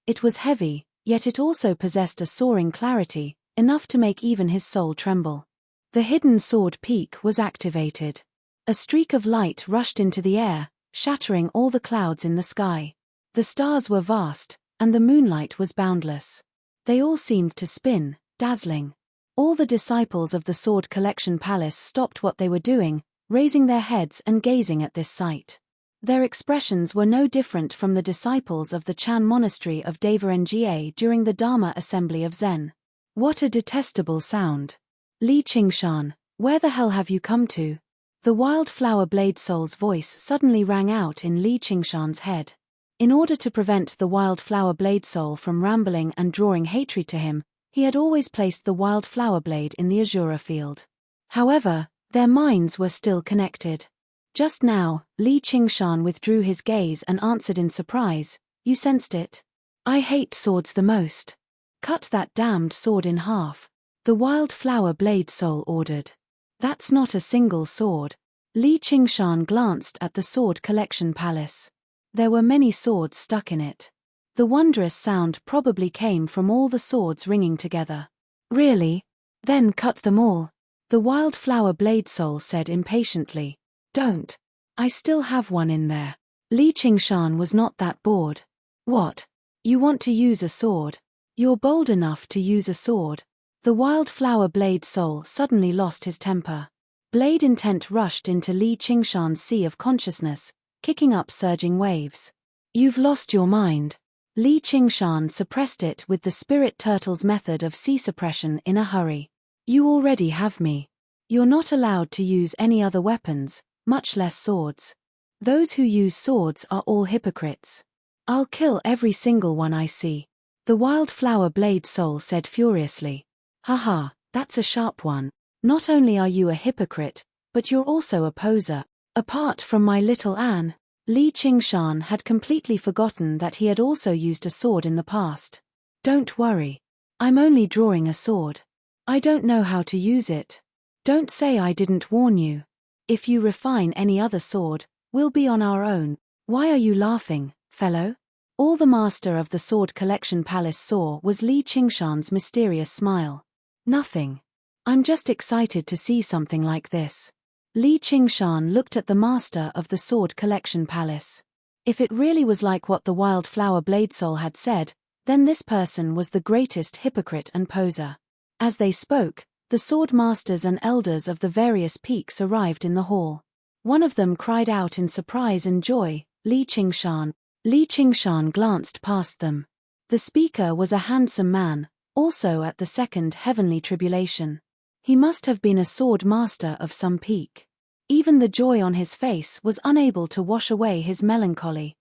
It was heavy, yet it also possessed a soaring clarity, enough to make even his soul tremble. The hidden sword peak was activated. A streak of light rushed into the air, shattering all the clouds in the sky. The stars were vast, and the moonlight was boundless. They all seemed to spin, dazzling. All the disciples of the sword collection palace stopped what they were doing, raising their heads and gazing at this sight. Their expressions were no different from the disciples of the Chan monastery of Devarengye during the Dharma assembly of Zen. What a detestable sound. Li Qingshan, where the hell have you come to? The wildflower blade soul's voice suddenly rang out in Li Qingshan's head. In order to prevent the wildflower blade soul from rambling and drawing hatred to him, he had always placed the wildflower blade in the Azura field. However, their minds were still connected. Just now, Li Qingshan withdrew his gaze and answered in surprise, "You sensed it? I hate swords the most. Cut that damned sword in half." The wildflower blade soul ordered. "That's not a single sword." Li Qingshan glanced at the sword collection palace. There were many swords stuck in it. The wondrous sound probably came from all the swords ringing together. "Really? Then cut them all." The wildflower blade soul said impatiently. "Don't. I still have one in there." Li Qingshan was not that bored. "What? You want to use a sword? You're bold enough to use a sword." The wildflower blade soul suddenly lost his temper. Blade intent rushed into Li Qingshan's sea of consciousness, kicking up surging waves. "You've lost your mind." Li Qingshan suppressed it with the spirit turtle's method of sea suppression in a hurry. "You already have me. You're not allowed to use any other weapons, much less swords. Those who use swords are all hypocrites. I'll kill every single one I see." The wildflower blade soul said furiously. "Haha, that's a sharp one. Not only are you a hypocrite, but you're also a poser. Apart from my little Anne." Li Qingshan had completely forgotten that he had also used a sword in the past. "Don't worry. I'm only drawing a sword. I don't know how to use it. Don't say I didn't warn you. If you refine any other sword, we'll be on our own." "Why are you laughing, fellow?" All the master of the sword collection palace saw was Li Qingshan's mysterious smile. "Nothing. I'm just excited to see something like this." Li Qingshan looked at the master of the sword collection palace. If it really was like what the wildflower blade soul had said, then this person was the greatest hypocrite and poser. As they spoke, the sword masters and elders of the various peaks arrived in the hall. One of them cried out in surprise and joy, "Li Qingshan." Li Qingshan glanced past them. The speaker was a handsome man, also at the second heavenly tribulation. He must have been a sword master of some peak. Even the joy on his face was unable to wash away his melancholy.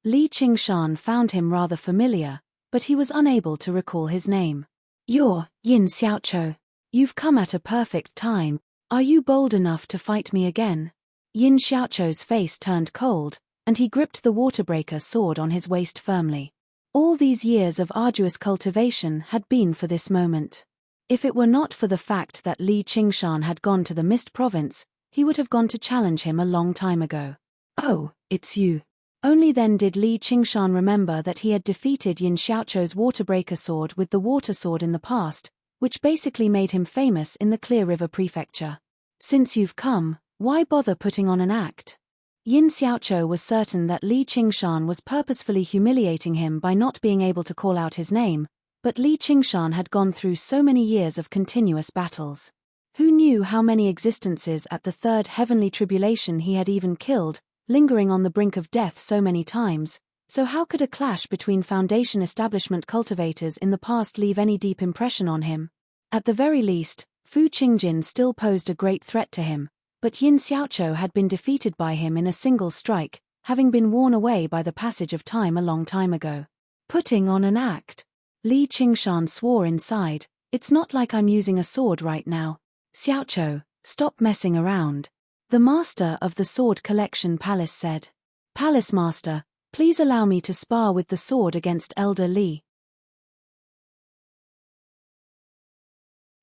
Li Qingshan found him rather familiar, but he was unable to recall his name. You're Yin Xiaoqiu. You've come at a perfect time. Are you bold enough to fight me again? Yin Xiaoqiu's face turned cold, and he gripped the waterbreaker sword on his waist firmly. All these years of arduous cultivation had been for this moment. If it were not for the fact that Li Qingshan had gone to the Mist Province, he would have gone to challenge him a long time ago. Oh, it's you. Only then did Li Qingshan remember that he had defeated Yin Xiaoqiu's waterbreaker sword with the water sword in the past, which basically made him famous in the Clear River Prefecture. Since you've come, why bother putting on an act? Yin Xiaoqiu was certain that Li Qingshan was purposefully humiliating him by not being able to call out his name, but Li Qingshan had gone through so many years of continuous battles. Who knew how many existences at the third heavenly tribulation he had even killed, lingering on the brink of death so many times, so how could a clash between Foundation establishment cultivators in the past leave any deep impression on him? At the very least, Fu Qingjin still posed a great threat to him, but Yin Xiaoqiu had been defeated by him in a single strike, having been worn away by the passage of time a long time ago. Putting on an act? Li Qingshan swore inside. It's not like I'm using a sword right now. Xiaoqiu, stop messing around. The master of the Sword Collection Palace said. Palace Master, please allow me to spar with the sword against Elder Li.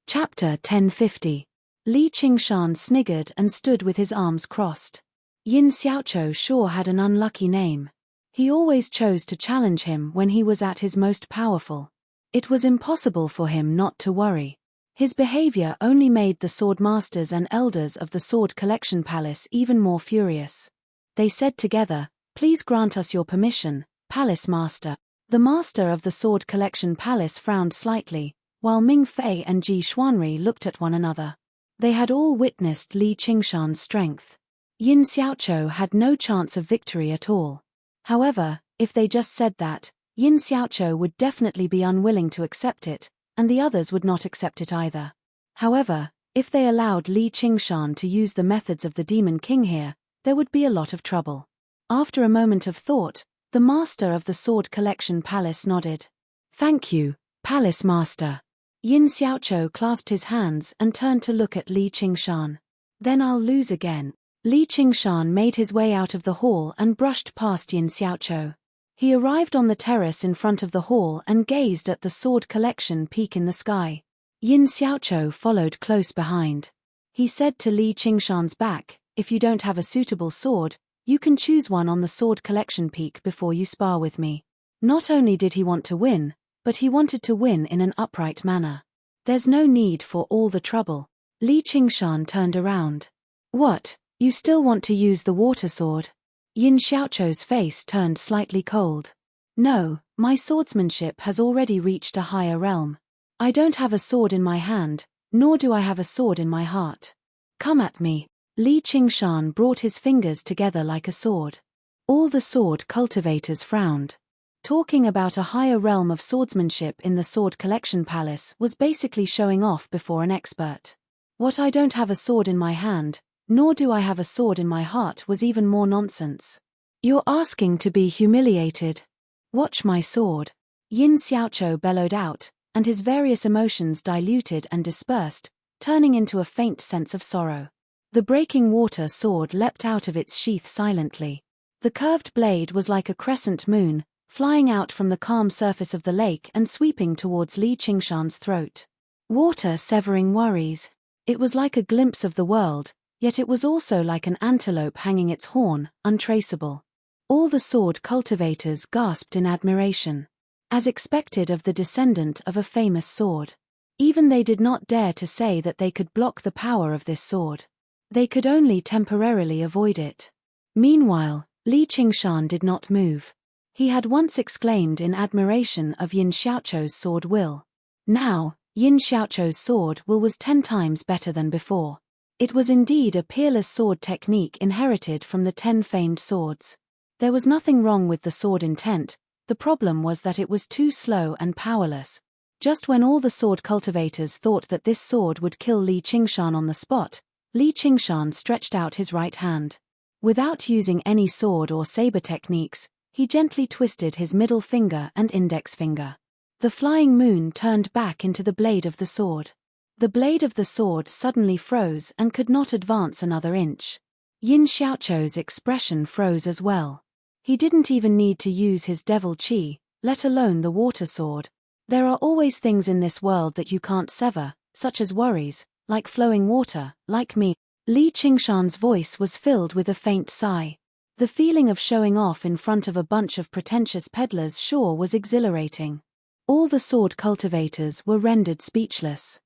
Chapter 1050. Li Qingshan sniggered and stood with his arms crossed. Yin Xiaoqiu sure had an unlucky name. He always chose to challenge him when he was at his most powerful. It was impossible for him not to worry. His behavior only made the sword masters and elders of the Sword Collection Palace even more furious. They said together, "Please grant us your permission, Palace Master." The master of the Sword Collection Palace frowned slightly, while Ming Fei and Ji Xuanri looked at one another. They had all witnessed Li Qingshan's strength. Yin Xiaoqiu had no chance of victory at all. However, if they just said that, Yin Xiaoqiu would definitely be unwilling to accept it, and the others would not accept it either. However, if they allowed Li Qingshan to use the methods of the Demon King here, there would be a lot of trouble. After a moment of thought, the master of the Sword Collection Palace nodded. Thank you, Palace Master. Yin Xiaoqiu clasped his hands and turned to look at Li Qingshan. Then I'll lose again. Li Qingshan made his way out of the hall and brushed past Yin Xiaoqiu. He arrived on the terrace in front of the hall and gazed at the Sword Collection peak in the sky. Yin Xiaoqiu followed close behind. He said to Li Qingshan's back, "If you don't have a suitable sword, you can choose one on the Sword Collection peak before you spar with me." Not only did he want to win, but he wanted to win in an upright manner. There's no need for all the trouble. Li Qingshan turned around. What, you still want to use the water sword? Yin Xiaoqiu's face turned slightly cold. No, my swordsmanship has already reached a higher realm. I don't have a sword in my hand, nor do I have a sword in my heart. Come at me. Li Qingshan brought his fingers together like a sword. All the sword cultivators frowned. Talking about a higher realm of swordsmanship in the Sword Collection Palace was basically showing off before an expert. What I don't have a sword in my hand, nor do I have a sword in my heart was even more nonsense. You're asking to be humiliated. Watch my sword. Yin Xiaoqiu bellowed out, and his various emotions diluted and dispersed, turning into a faint sense of sorrow. The breaking water sword leapt out of its sheath silently. The curved blade was like a crescent moon, flying out from the calm surface of the lake and sweeping towards Li Qingshan's throat. Water severing worries. It was like a glimpse of the world, yet it was also like an antelope hanging its horn, untraceable. All the sword cultivators gasped in admiration. As expected of the descendant of a famous sword. Even they did not dare to say that they could block the power of this sword. They could only temporarily avoid it. Meanwhile, Li Qingshan did not move. He had once exclaimed in admiration of Yin Xiaoqiu's sword will. Now, Yin Xiaoqiu's sword will was 10 times better than before. It was indeed a peerless sword technique inherited from the 10 famed swords. There was nothing wrong with the sword intent, the problem was that it was too slow and powerless. Just when all the sword cultivators thought that this sword would kill Li Qingshan on the spot, Li Qingshan stretched out his right hand. Without using any sword or saber techniques, he gently twisted his middle finger and index finger. The flying moon turned back into the blade of the sword. The blade of the sword suddenly froze and could not advance another inch. Yin Xiaoqiu's expression froze as well. He didn't even need to use his devil qi, let alone the water sword. There are always things in this world that you can't sever, such as worries, like flowing water, like me. Li Qingshan's voice was filled with a faint sigh. The feeling of showing off in front of a bunch of pretentious peddlers sure was exhilarating. All the sword cultivators were rendered speechless.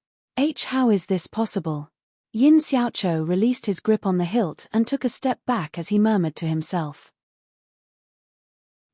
How is this possible? Yin Xiaoqiu released his grip on the hilt and took a step back as he murmured to himself.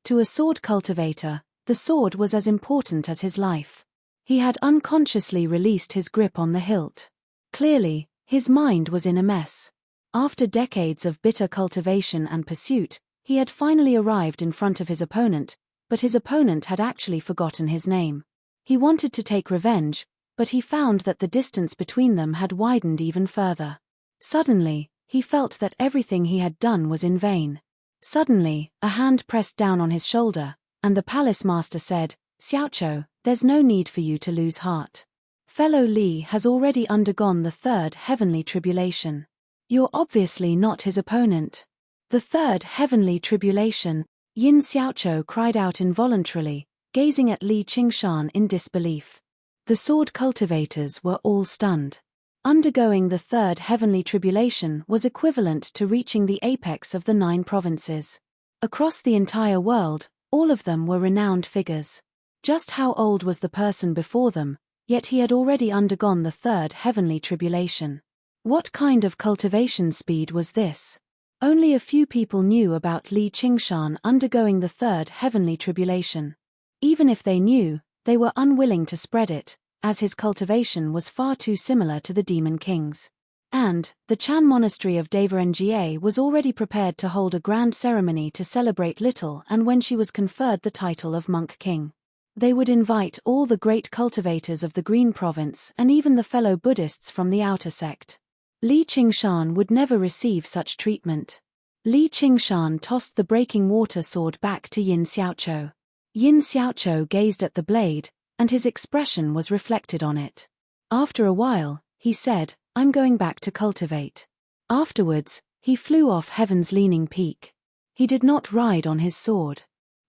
To a sword cultivator, the sword was as important as his life. He had unconsciously released his grip on the hilt. Clearly, his mind was in a mess. After decades of bitter cultivation and pursuit, he had finally arrived in front of his opponent, but his opponent had actually forgotten his name. He wanted to take revenge, but he found that the distance between them had widened even further. Suddenly, he felt that everything he had done was in vain. Suddenly, a hand pressed down on his shoulder, and the palace master said, "Xiaoqiu, there's no need for you to lose heart. Fellow Li has already undergone the third heavenly tribulation. You're obviously not his opponent." The third heavenly tribulation, Yin Xiaoqiu cried out involuntarily, gazing at Li Qingshan in disbelief. The sword cultivators were all stunned. Undergoing the third heavenly tribulation was equivalent to reaching the apex of the 9 provinces. Across the entire world, all of them were renowned figures. Just how old was the person before them, yet he had already undergone the third heavenly tribulation. What kind of cultivation speed was this? Only a few people knew about Li Qingshan undergoing the third heavenly tribulation. Even if they knew, they were unwilling to spread it, as his cultivation was far too similar to the Demon King's. And, the Chan monastery of Devarenjie was already prepared to hold a grand ceremony to celebrate Little and when she was conferred the title of Monk King. They would invite all the great cultivators of the Green Province and even the fellow Buddhists from the outer sect. Li Qingshan would never receive such treatment. Li Qingshan tossed the breaking water sword back to Yin Xiaoqiu. Yin Xiaoqiu gazed at the blade, and his expression was reflected on it. After a while, he said, "I'm going back to cultivate." Afterwards, he flew off heaven's leaning peak. He did not ride on his sword.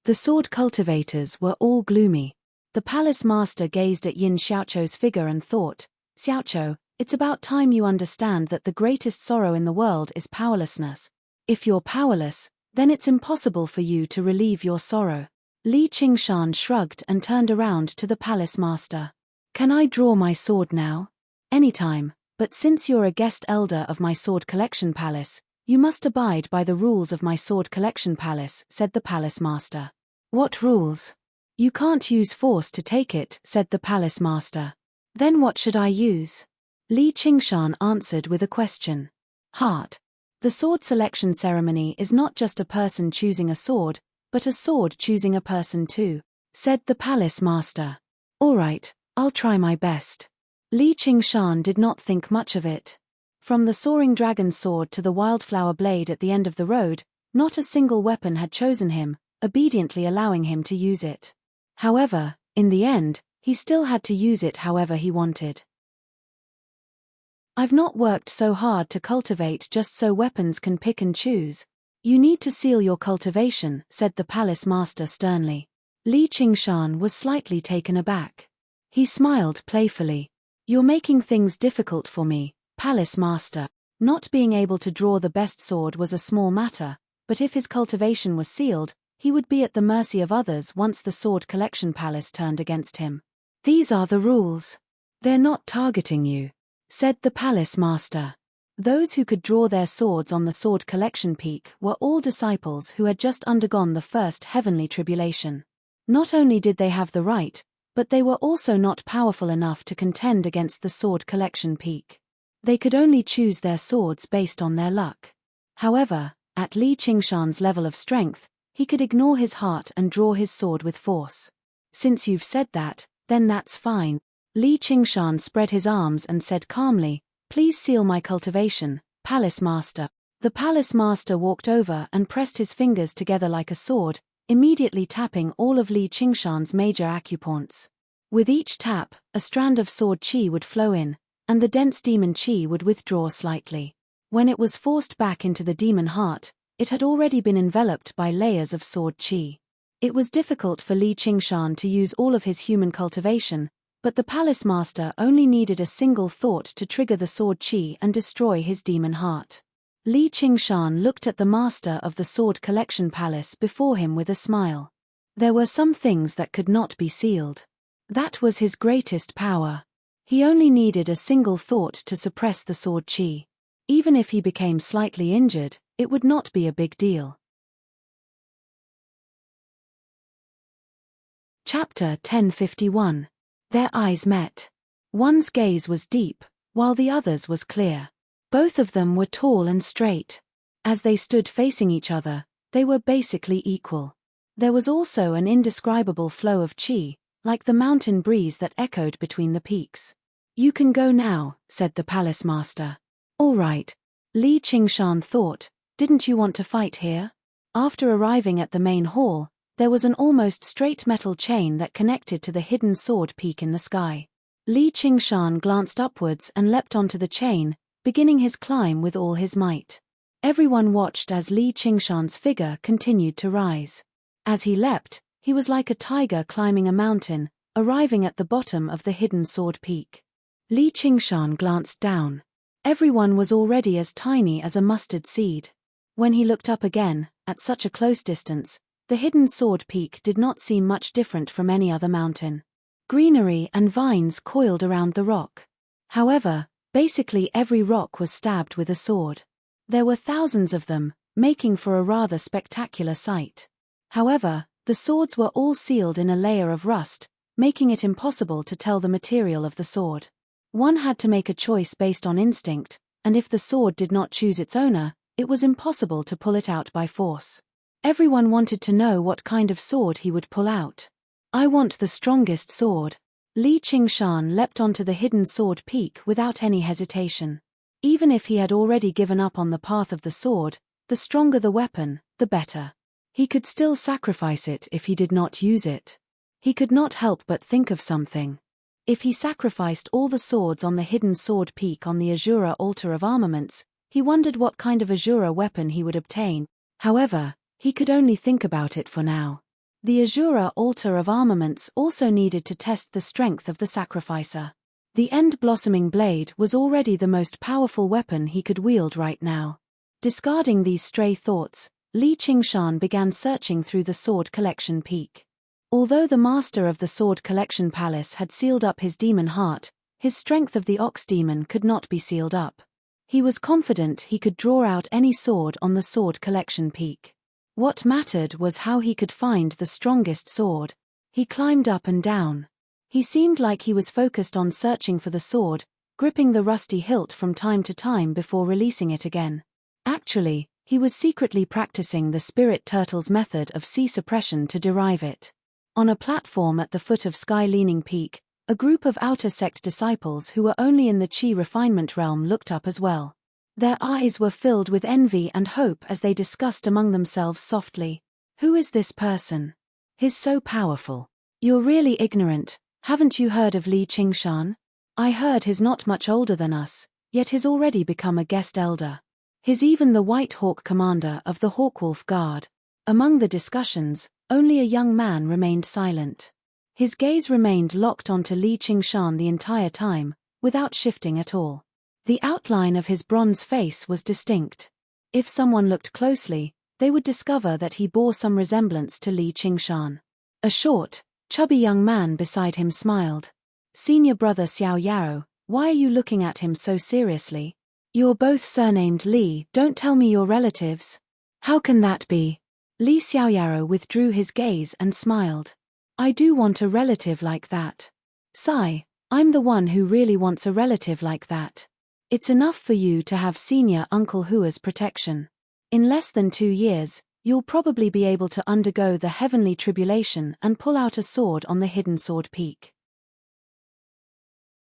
The sword cultivators were all gloomy. The palace master gazed at Yin Xiaoqiu's figure and thought, "Xiaoqiu, it's about time you understand that the greatest sorrow in the world is powerlessness. If you're powerless, then it's impossible for you to relieve your sorrow." Li Qingshan shrugged and turned around to the palace master. "Can I draw my sword now?" "Anytime, but since you're a guest elder of my sword collection palace, you must abide by the rules of my sword collection palace," said the palace master. "What rules?" "You can't use force to take it," said the palace master. "Then what should I use?" Li Qingshan answered with a question. "Heart. The sword selection ceremony is not just a person choosing a sword, but a sword choosing a person too," said the palace master. "All right, I'll try my best." Li Qingshan did not think much of it. From the soaring dragon sword to the wildflower blade at the end of the road, not a single weapon had chosen him, obediently allowing him to use it. However, in the end, he still had to use it however he wanted. "I've not worked so hard to cultivate just so weapons can pick and choose. You need to seal your cultivation," said the palace master sternly. Li Qingshan was slightly taken aback. He smiled playfully. "You're making things difficult for me, palace master." Not being able to draw the best sword was a small matter, but if his cultivation was sealed, he would be at the mercy of others once the sword collection palace turned against him. "These are the rules. They're not targeting you," said the palace master. Those who could draw their swords on the sword collection peak were all disciples who had just undergone the first heavenly tribulation. Not only did they have the right, but they were also not powerful enough to contend against the sword collection peak. They could only choose their swords based on their luck. However, at Li Qingshan's level of strength, he could ignore his heart and draw his sword with force. "Since you've said that, Then that's fine. Li Qingshan spread his arms and said calmly, "Please seal my cultivation, Palace Master." The Palace Master walked over and pressed his fingers together like a sword, immediately tapping all of Li Qingshan's major acupoints. With each tap, a strand of sword chi would flow in, and the dense demon chi would withdraw slightly. When it was forced back into the demon heart, it had already been enveloped by layers of sword chi. It was difficult for Li Qingshan to use all of his human cultivation, but the Palace Master only needed a single thought to trigger the sword chi and destroy his demon heart. Li Qingshan looked at the master of the sword collection palace before him with a smile. There were some things that could not be sealed. That was his greatest power. He only needed a single thought to suppress the sword chi. Even if he became slightly injured, it would not be a big deal. Chapter 1051. Their eyes met. One's gaze was deep, while the other's was clear. Both of them were tall and straight. As they stood facing each other, they were basically equal. There was also an indescribable flow of chi, like the mountain breeze that echoed between the peaks. "You can go now," said the Palace Master. "All right." Li Qingshan thought, "Didn't you want to fight here?" After arriving at the main hall, there was an almost straight metal chain that connected to the hidden sword peak in the sky. Li Qingshan glanced upwards and leapt onto the chain, beginning his climb with all his might. Everyone watched as Li Qingshan's figure continued to rise. As he leapt, he was like a tiger climbing a mountain, arriving at the bottom of the hidden sword peak. Li Qingshan glanced down. Everyone was already as tiny as a mustard seed. When he looked up again, at such a close distance, the hidden sword peak did not seem much different from any other mountain. Greenery and vines coiled around the rock. However, basically every rock was stabbed with a sword. There were thousands of them, making for a rather spectacular sight. However, the swords were all sealed in a layer of rust, making it impossible to tell the material of the sword. One had to make a choice based on instinct, and if the sword did not choose its owner, it was impossible to pull it out by force. Everyone wanted to know what kind of sword he would pull out. "I want the strongest sword." Li Qingshan leapt onto the hidden sword peak without any hesitation. Even if he had already given up on the path of the sword, the stronger the weapon, the better. He could still sacrifice it if he did not use it. He could not help but think of something. If he sacrificed all the swords on the hidden sword peak on the Azura altar of armaments, he wondered what kind of Azura weapon he would obtain. However, he could only think about it for now. The Azura altar of armaments also needed to test the strength of the sacrificer. The end-blossoming blade was already the most powerful weapon he could wield right now. Discarding these stray thoughts, Li Qingshan began searching through the sword collection peak. Although the master of the sword collection palace had sealed up his demon heart, his strength of the ox demon could not be sealed up. He was confident he could draw out any sword on the sword collection peak. What mattered was how he could find the strongest sword. He climbed up and down. He seemed like he was focused on searching for the sword, gripping the rusty hilt from time to time before releasing it again. Actually, he was secretly practicing the spirit turtle's method of sea suppression to derive it. On a platform at the foot of Sky Leaning Peak, a group of outer sect disciples who were only in the chi refinement realm looked up as well. Their eyes were filled with envy and hope as they discussed among themselves softly. "Who is this person? He's so powerful. You're really ignorant, haven't you heard of Li Qingshan? I heard he's not much older than us, yet he's already become a guest elder. He's even the White Hawk commander of the Hawkwolf Guard." Among the discussions, only a young man remained silent. His gaze remained locked onto Li Qingshan the entire time, without shifting at all. The outline of his bronze face was distinct. If someone looked closely, they would discover that he bore some resemblance to Li Qingshan. A short, chubby young man beside him smiled. "Senior brother Xiao Yaro, why are you looking at him so seriously? You're both surnamed Li, don't tell me you're relatives." "How can that be?" Li Xiaoyaro withdrew his gaze and smiled. "I do want a relative like that. Sai, I'm the one who really wants a relative like that. It's enough for you to have senior Uncle Hua's protection. In less than 2 years, you'll probably be able to undergo the heavenly tribulation and pull out a sword on the hidden sword peak."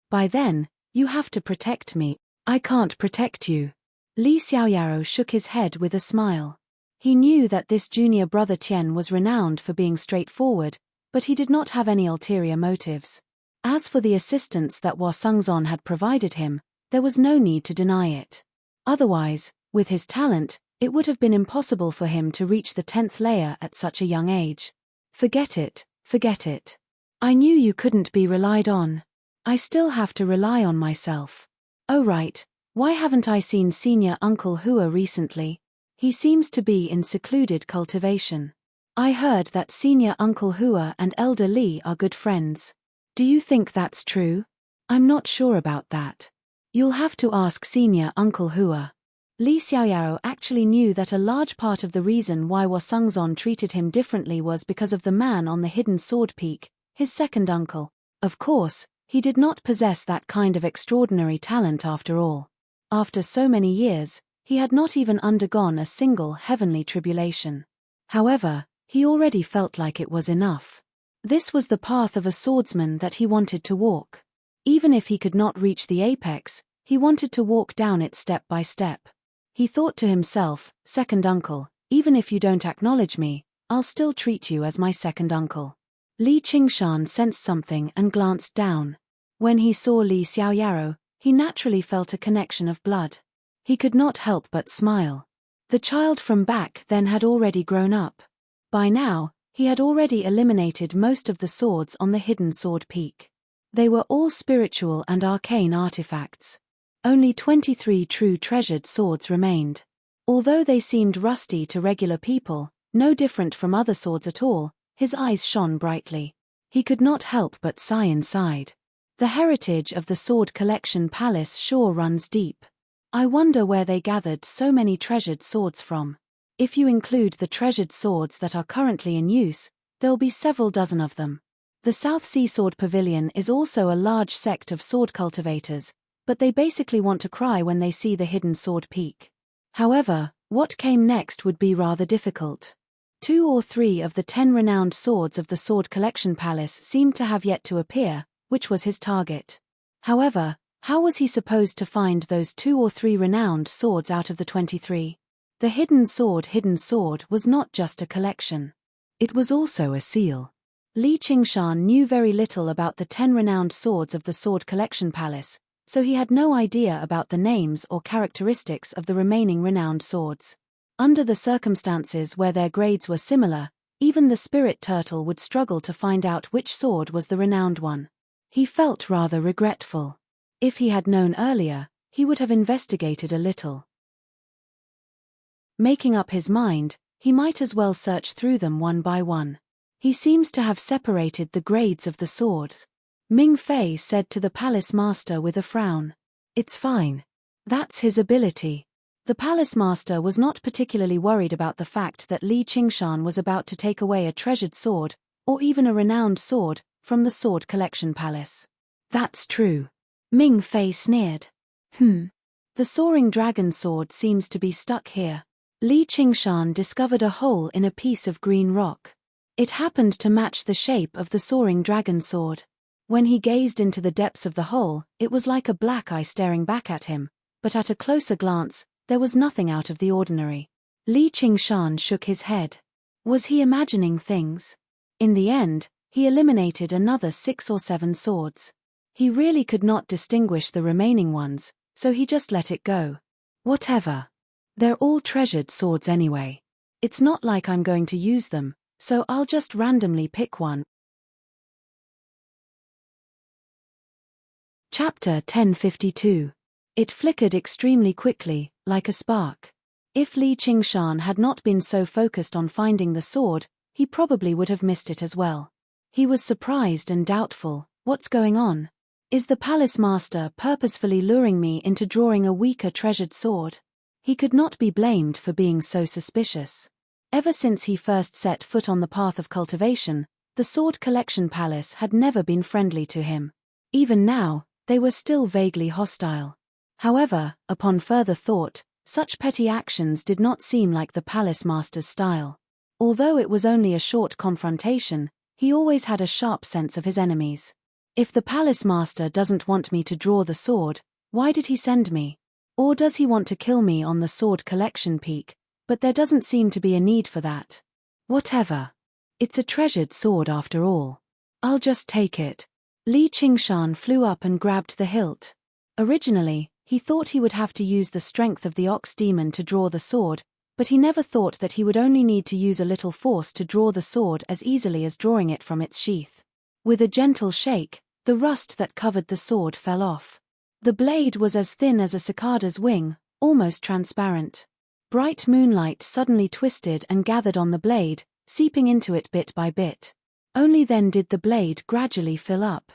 By then, you have to protect me. I can't protect you. Li Xiaoyaro shook his head with a smile. He knew that this junior brother Tian was renowned for being straightforward, but he did not have any ulterior motives. As for the assistance that Hua Sengzon had provided him, there was no need to deny it. Otherwise, with his talent, it would have been impossible for him to reach the 10th layer at such a young age. Forget it, forget it. I knew you couldn't be relied on. I still have to rely on myself. Oh right, why haven't I seen Senior Uncle Hua recently? He seems to be in secluded cultivation. I heard that Senior Uncle Hua and Elder Li are good friends. Do you think that's true? I'm not sure about that. You'll have to ask Senior Uncle Hua. Li Xiaoyaro actually knew that a large part of the reason why Hua Sengzon treated him differently was because of the man on the hidden sword peak, his second uncle. Of course, he did not possess that kind of extraordinary talent after all. After so many years, he had not even undergone a single heavenly tribulation. However, he already felt like it was enough. This was the path of a swordsman that he wanted to walk. Even if he could not reach the apex, he wanted to walk down it step by step. He thought to himself, second uncle, even if you don't acknowledge me, I'll still treat you as my second uncle. Li Qingshan sensed something and glanced down. When he saw Li Xiaoyaro, he naturally felt a connection of blood. He could not help but smile. The child from back then had already grown up. By now, he had already eliminated most of the swords on the hidden sword peak. They were all spiritual and arcane artifacts. Only 23 true treasured swords remained. Although they seemed rusty to regular people, no different from other swords at all, his eyes shone brightly. He could not help but sigh inside. The heritage of the Sword Collection Palace sure runs deep. I wonder where they gathered so many treasured swords from. If you include the treasured swords that are currently in use, there'll be several dozen of them. The South Sea Sword Pavilion is also a large sect of sword cultivators, but they basically want to cry when they see the hidden sword peak. However, what came next would be rather difficult. 2 or 3 of the 10 renowned swords of the Sword Collection Palace seemed to have yet to appear, which was his target. However, how was he supposed to find those 2 or 3 renowned swords out of the 23? The hidden sword was not just a collection. It was also a seal. Li Qingshan knew very little about the 10 renowned swords of the Sword Collection Palace, so he had no idea about the names or characteristics of the remaining renowned swords. Under the circumstances where their grades were similar, even the spirit turtle would struggle to find out which sword was the renowned one. He felt rather regretful. If he had known earlier, he would have investigated a little. Making up his mind, he might as well search through them one by one. He seems to have separated the grades of the swords. Ming Fei said to the palace master with a frown. It's fine. That's his ability. The palace master was not particularly worried about the fact that Li Qingshan was about to take away a treasured sword, or even a renowned sword, from the Sword Collection Palace. That's true. Ming Fei sneered. The soaring dragon sword seems to be stuck here. Li Qingshan discovered a hole in a piece of green rock. It happened to match the shape of the soaring dragon sword. When he gazed into the depths of the hole, it was like a black eye staring back at him, but at a closer glance, there was nothing out of the ordinary. Li Qingshan shook his head. Was he imagining things? In the end, he eliminated another 6 or 7 swords. He really could not distinguish the remaining ones, so he just let it go. Whatever. They're all treasured swords anyway. It's not like I'm going to use them, so I'll just randomly pick one. Chapter 1052. It flickered extremely quickly, like a spark. If Li Qingshan had not been so focused on finding the sword, he probably would have missed it as well. He was surprised and doubtful. What's going on? Is the palace master purposefully luring me into drawing a weaker treasured sword? He could not be blamed for being so suspicious. Ever since he first set foot on the path of cultivation, the Sword Collection Palace had never been friendly to him. Even now, they were still vaguely hostile. However, upon further thought, such petty actions did not seem like the palace master's style. Although it was only a short confrontation, he always had a sharp sense of his enemies. If the palace master doesn't want me to draw the sword, why did he send me? Or does he want to kill me on the sword collection peak? But there doesn't seem to be a need for that. Whatever. It's a treasured sword after all. I'll just take it. Li Qingshan flew up and grabbed the hilt. Originally, he thought he would have to use the strength of the ox demon to draw the sword, but he never thought that he would only need to use a little force to draw the sword as easily as drawing it from its sheath. With a gentle shake, the rust that covered the sword fell off. The blade was as thin as a cicada's wing, almost transparent. Bright moonlight suddenly twisted and gathered on the blade, seeping into it bit by bit. Only then did the blade gradually fill up.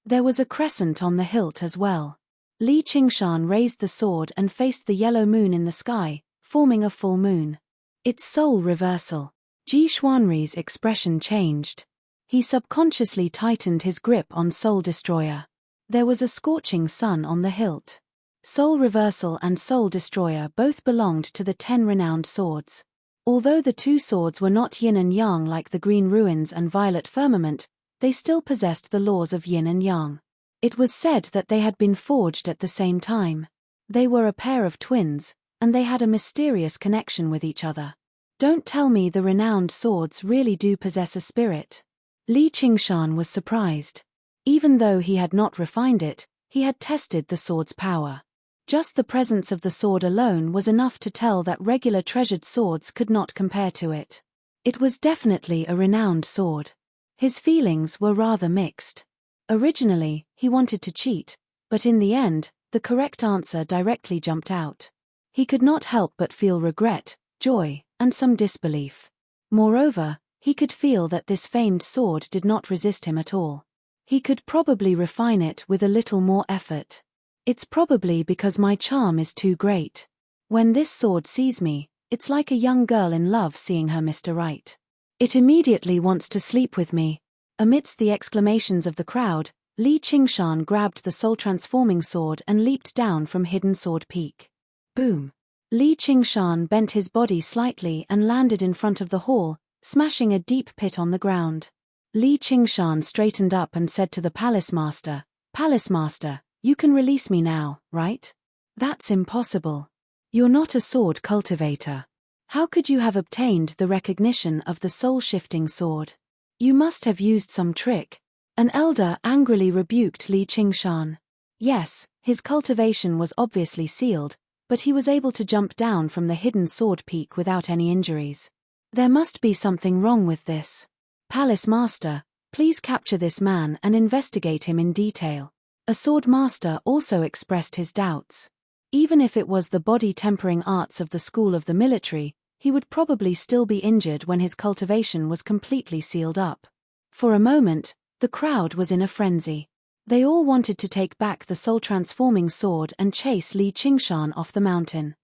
There was a crescent on the hilt as well. Li Qingshan raised the sword and faced the yellow moon in the sky, forming a full moon. It's soul reversal. Ji Xuanri's expression changed. He subconsciously tightened his grip on Soul Destroyer. There was a scorching sun on the hilt. Soul Reversal and Soul Destroyer both belonged to the 10 renowned swords. Although the two swords were not yin and yang like the Green Ruins and Violet Firmament, they still possessed the laws of yin and yang. It was said that they had been forged at the same time. They were a pair of twins, and they had a mysterious connection with each other. Don't tell me the renowned swords really do possess a spirit. Li Qingshan was surprised. Even though he had not refined it, he had tested the sword's power. Just the presence of the sword alone was enough to tell that regular treasured swords could not compare to it. It was definitely a renowned sword. His feelings were rather mixed. Originally, he wanted to cheat, but in the end, the correct answer directly jumped out. He could not help but feel regret, joy, and some disbelief. Moreover, he could feel that this famed sword did not resist him at all. He could probably refine it with a little more effort. It's probably because my charm is too great. When this sword sees me, it's like a young girl in love seeing her Mr. Right. It immediately wants to sleep with me. Amidst the exclamations of the crowd, Li Qingshan grabbed the soul-transforming sword and leaped down from Hidden Sword Peak. Boom! Li Qingshan bent his body slightly and landed in front of the hall, smashing a deep pit on the ground. Li Qingshan straightened up and said to the Palace Master, "Palace Master, you can release me now, right? That's impossible. You're not a sword cultivator. How could you have obtained the recognition of the soul-shifting sword? You must have used some trick." An elder angrily rebuked Li Qingshan. Yes, his cultivation was obviously sealed, but he was able to jump down from the Hidden Sword Peak without any injuries. There must be something wrong with this. Palace Master, please capture this man and investigate him in detail. A sword master also expressed his doubts. Even if it was the body-tempering arts of the school of the military, he would probably still be injured when his cultivation was completely sealed up. For a moment, the crowd was in a frenzy. They all wanted to take back the soul-transforming sword and chase Li Qingshan off the mountain.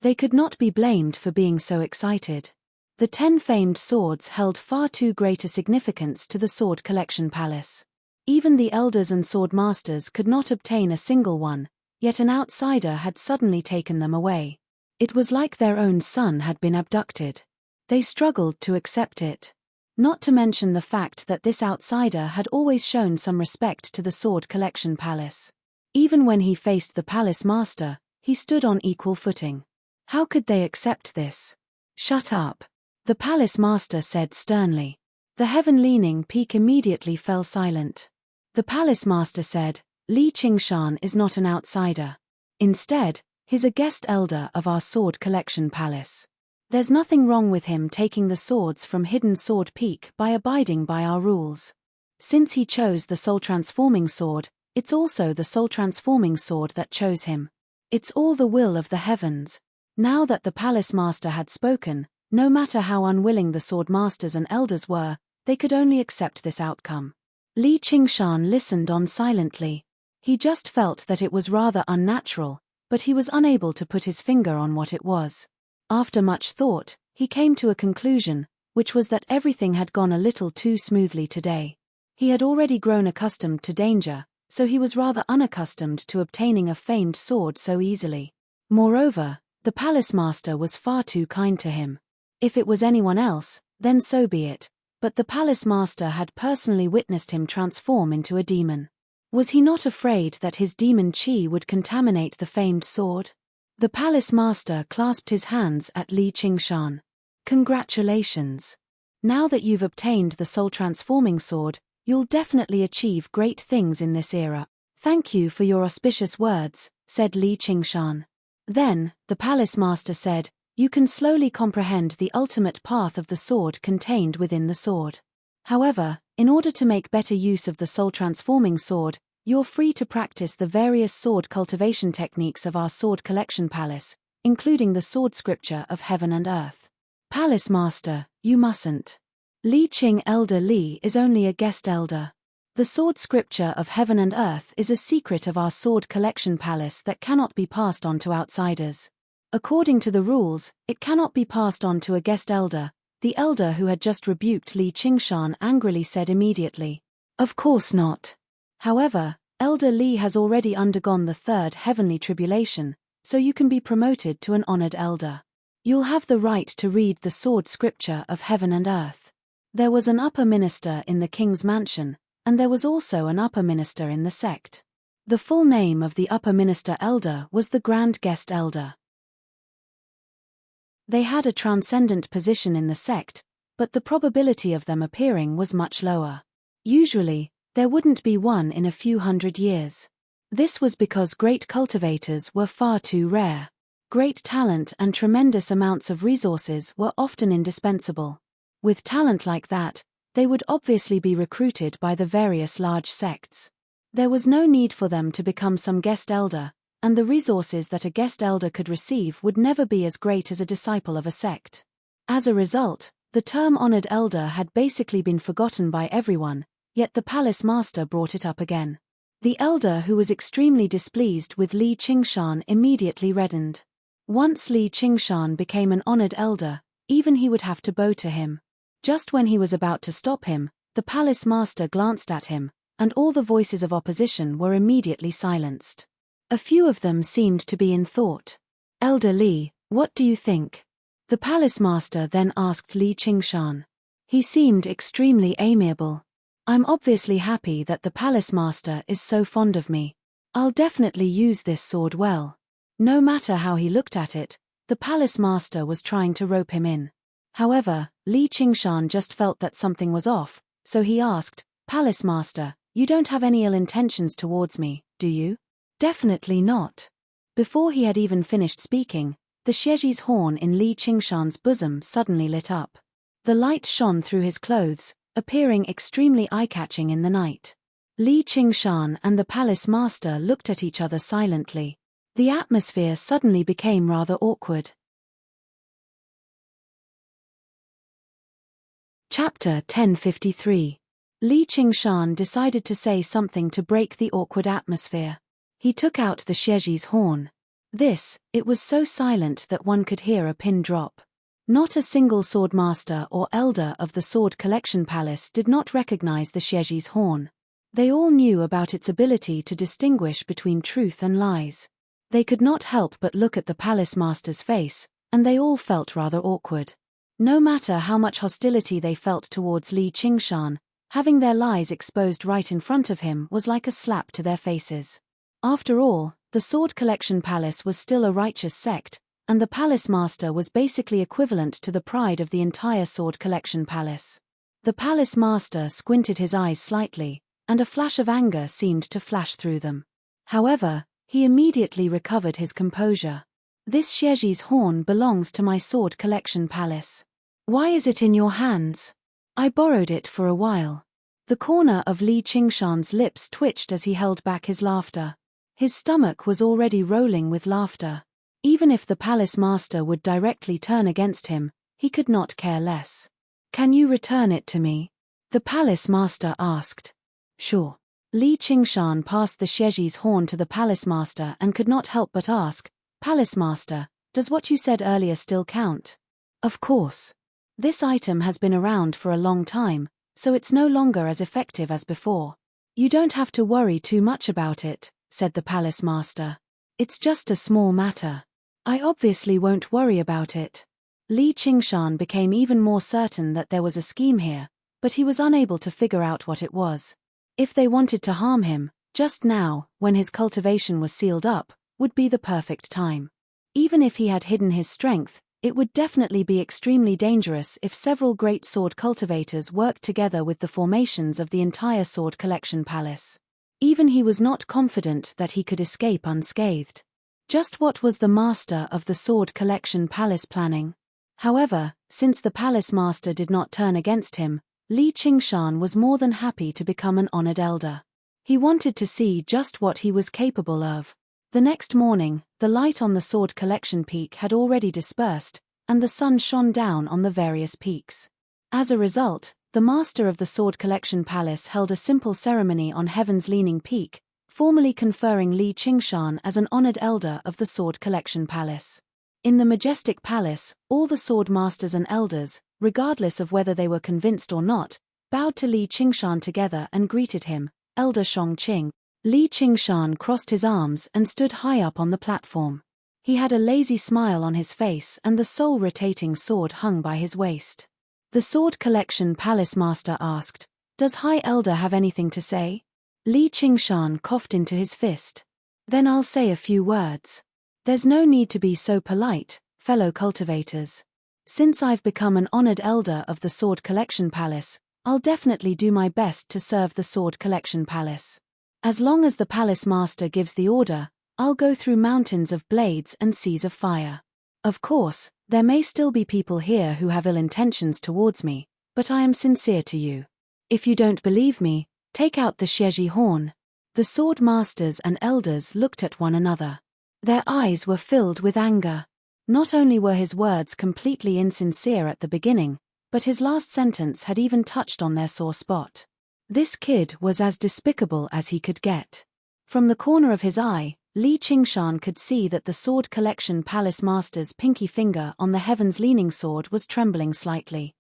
They could not be blamed for being so excited. The 10 famed swords held far too great a significance to the Sword Collection Palace. Even the elders and sword masters could not obtain a single one, yet an outsider had suddenly taken them away. It was like their own son had been abducted. They struggled to accept it. Not to mention the fact that this outsider had always shown some respect to the Sword Collection Palace. Even when he faced the Palace Master, he stood on equal footing. How could they accept this? "Shut up," the Palace Master said sternly. The heaven-leaning peak immediately fell silent. The Palace Master said, "Li Qingshan is not an outsider. Instead, he's a guest elder of our Sword Collection Palace. There's nothing wrong with him taking the swords from Hidden Sword Peak by abiding by our rules. Since he chose the soul-transforming sword, it's also the soul-transforming sword that chose him. It's all the will of the heavens." Now that the Palace Master had spoken, no matter how unwilling the sword masters and elders were, they could only accept this outcome. Li Qingshan listened on silently. He just felt that it was rather unnatural, but he was unable to put his finger on what it was. After much thought, he came to a conclusion, which was that everything had gone a little too smoothly today. He had already grown accustomed to danger, so he was rather unaccustomed to obtaining a famed sword so easily. Moreover, the Palace Master was far too kind to him. If it was anyone else, then so be it, But the palace master had personally witnessed him transform into a demon. Was he not afraid that his demon chi would contaminate the famed sword? The palace master clasped his hands at Li Qingshan. Congratulations! Now that you've obtained the soul-transforming sword, you'll definitely achieve great things in this era. Thank you for your auspicious words, said Li Qingshan. Then, the palace master said, you can slowly comprehend the ultimate path of the sword contained within the sword. However, in order to make better use of the soul-transforming sword, you're free to practice the various sword cultivation techniques of our sword collection palace, including the sword scripture of heaven and earth. Palace master, you mustn't. Li Qing Elder Li is only a guest elder. The sword scripture of heaven and earth is a secret of our sword collection palace that cannot be passed on to outsiders. According to the rules, it cannot be passed on to a guest elder. The elder who had just rebuked Li Qingshan angrily said immediately. Of course not. However, Elder Li has already undergone the third heavenly tribulation, so you can be promoted to an honored elder. You'll have the right to read the sword scripture of heaven and earth. There was an upper minister in the king's mansion, and there was also an upper minister in the sect. The full name of the upper minister elder was the Grand Guest Elder. They had a transcendent position in the sect, but the probability of them appearing was much lower. Usually, there wouldn't be one in a few hundred years. This was because great cultivators were far too rare. Great talent and tremendous amounts of resources were often indispensable. With talent like that, they would obviously be recruited by the various large sects. There was no need for them to become some guest elder, and the resources that a guest elder could receive would never be as great as a disciple of a sect. As a result, the term honored elder had basically been forgotten by everyone, yet the palace master brought it up again. The elder, who was extremely displeased with Li Qingshan, immediately reddened. Once Li Qingshan became an honored elder, even he would have to bow to him. Just when he was about to stop him, the palace master glanced at him, and all the voices of opposition were immediately silenced. A few of them seemed to be in thought. Elder Li, what do you think? The palace master then asked Li Qingshan. He seemed extremely amiable. I'm obviously happy that the palace master is so fond of me. I'll definitely use this sword well. No matter how he looked at it, the palace master was trying to rope him in. However, Li Qingshan just felt that something was off, so he asked, Palace master, you don't have any ill intentions towards me, do you? Definitely not. Before he had even finished speaking, the Xieji's horn in Li Qingshan's bosom suddenly lit up. The light shone through his clothes, appearing extremely eye-catching in the night. Li Qingshan and the palace master looked at each other silently. The atmosphere suddenly became rather awkward. Chapter 1053. Li Qingshan decided to say something to break the awkward atmosphere. He took out the Xieji's horn. It was so silent that one could hear a pin drop. Not a single swordmaster or elder of the Sword Collection Palace did not recognize the Xieji's horn. They all knew about its ability to distinguish between truth and lies. They could not help but look at the palace master's face, and they all felt rather awkward. No matter how much hostility they felt towards Li Qingshan, having their lies exposed right in front of him was like a slap to their faces. After all, the Sword Collection Palace was still a righteous sect, and the palace master was basically equivalent to the pride of the entire Sword Collection Palace. The palace master squinted his eyes slightly, and a flash of anger seemed to flash through them. However, he immediately recovered his composure. This Xieji's horn belongs to my Sword Collection Palace. Why is it in your hands? I borrowed it for a while. The corner of Li Qingshan's lips twitched as he held back his laughter. His stomach was already rolling with laughter. Even if the palace master would directly turn against him, he could not care less. Can you return it to me? The palace master asked. Sure. Li Qingshan passed the Xieji's horn to the palace master and could not help but ask, Palace master, does what you said earlier still count? Of course. This item has been around for a long time, so it's no longer as effective as before. You don't have to worry too much about it, said the palace master. It's just a small matter. I obviously won't worry about it. Li Qingshan became even more certain that there was a scheme here, but he was unable to figure out what it was. If they wanted to harm him, just now, when his cultivation was sealed up, would be the perfect time. Even if he had hidden his strength, it would definitely be extremely dangerous if several great sword cultivators worked together with the formations of the entire sword collection palace. Even he was not confident that he could escape unscathed. Just what was the master of the sword collection palace planning? However, since the palace master did not turn against him, Li Qingshan was more than happy to become an honored elder. He wanted to see just what he was capable of. The next morning, the light on the sword collection peak had already dispersed, and the sun shone down on the various peaks. As a result, the master of the sword collection palace held a simple ceremony on Heaven's Leaning Peak, formally conferring Li Qingshan as an honored elder of the sword collection palace. In the majestic palace, all the sword masters and elders, regardless of whether they were convinced or not, bowed to Li Qingshan together and greeted him, Elder Shongqing. Li Qingshan crossed his arms and stood high up on the platform. He had a lazy smile on his face and the soul-rotating sword hung by his waist. The sword collection palace master asked, "Does High Elder have anything to say?" Li Qingshan coughed into his fist. "Then I'll say a few words. There's no need to be so polite, fellow cultivators. Since I've become an honored elder of the sword collection palace, I'll definitely do my best to serve the sword collection palace. As long as the palace master gives the order, I'll go through mountains of blades and seas of fire. Of course, there may still be people here who have ill intentions towards me, but I am sincere to you. If you don't believe me, take out the Xieji horn." The sword masters and elders looked at one another. Their eyes were filled with anger. Not only were his words completely insincere at the beginning, but his last sentence had even touched on their sore spot. This kid was as despicable as he could get. From the corner of his eye, Li Qingshan could see that the sword collection palace master's pinky finger on the Heaven's Leaning sword was trembling slightly.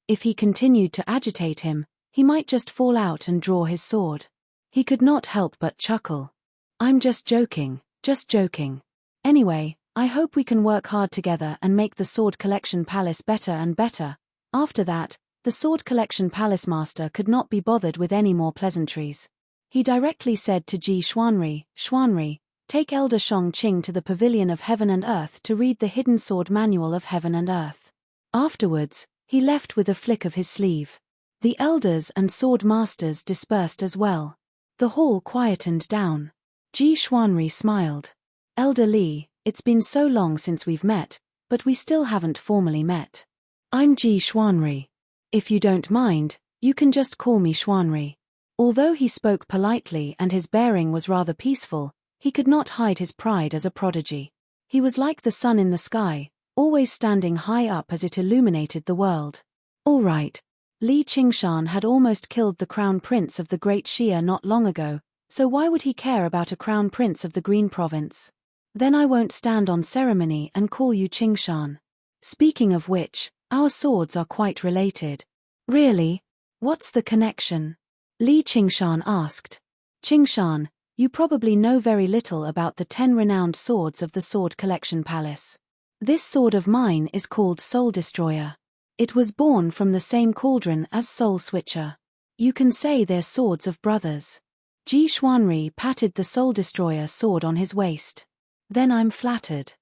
If he continued to agitate him, he might just fall out and draw his sword. He could not help but chuckle. "I'm just joking, just joking. Anyway, I hope we can work hard together and make the sword collection palace better and better." After that, the sword collection palace master could not be bothered with any more pleasantries. He directly said to Ji Xuanri, "Xuanri, take Elder Shongqing to the Pavilion of Heaven and Earth to read the hidden sword manual of Heaven and Earth." Afterwards, he left with a flick of his sleeve. The elders and sword masters dispersed as well. The hall quietened down. Ji Xuanri smiled. "Elder Li, it's been so long since we've met, but we still haven't formally met. I'm Ji Xuanri. If you don't mind, you can just call me Xuanri." Although he spoke politely and his bearing was rather peaceful, he could not hide his pride as a prodigy. He was like the sun in the sky, always standing high up as it illuminated the world. All right. Li Qingshan had almost killed the crown prince of the Great Xia not long ago, so why would he care about a crown prince of the Green Province? Then I won't stand on ceremony and call you Qingshan. Speaking of which, our swords are quite related. Really? What's the connection? Li Qingshan asked. Qingshan, you probably know very little about the 10 renowned swords of the Sword Collection Palace. This sword of mine is called Soul Destroyer. It was born from the same cauldron as Soul Switcher. You can say they're swords of brothers. Ji Xuanri patted the Soul Destroyer sword on his waist. Then I'm flattered.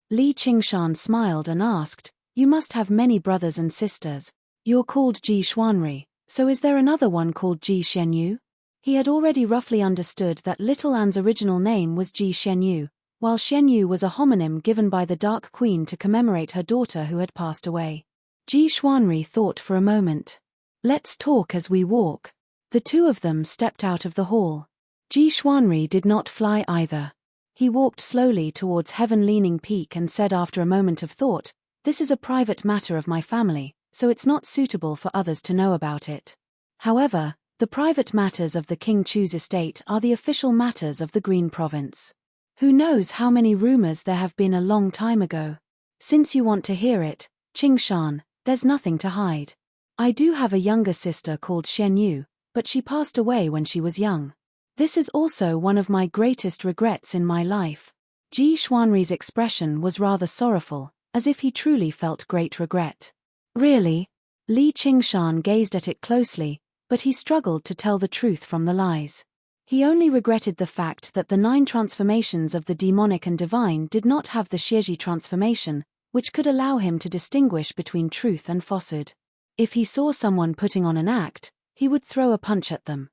Li Qingshan smiled and asked, "You must have many brothers and sisters. You're called Ji Xuanri, so is there another one called Ji Xianyu?" He had already roughly understood that Little Anne's original name was Ji Xianyu, while Xianyu was a homonym given by the Dark Queen to commemorate her daughter who had passed away. Ji Xuanri thought for a moment. "Let's talk as we walk." The two of them stepped out of the hall. Ji Xuanri did not fly either. He walked slowly towards Heaven Leaning Peak and said after a moment of thought, "This is a private matter of my family, so it's not suitable for others to know about it. However, the private matters of the King Chu's estate are the official matters of the Green Province. Who knows how many rumors there have been a long time ago. Since you want to hear it, Qingshan, there's nothing to hide. I do have a younger sister called Xianyu, but she passed away when she was young. This is also one of my greatest regrets in my life." Ji Xuanri's expression was rather sorrowful, as if he truly felt great regret. "Really?" Li Qingshan gazed at it closely, but he struggled to tell the truth from the lies. He only regretted the fact that the 9 transformations of the demonic and divine did not have the Xieji transformation, which could allow him to distinguish between truth and falsehood. If he saw someone putting on an act, he would throw a punch at them.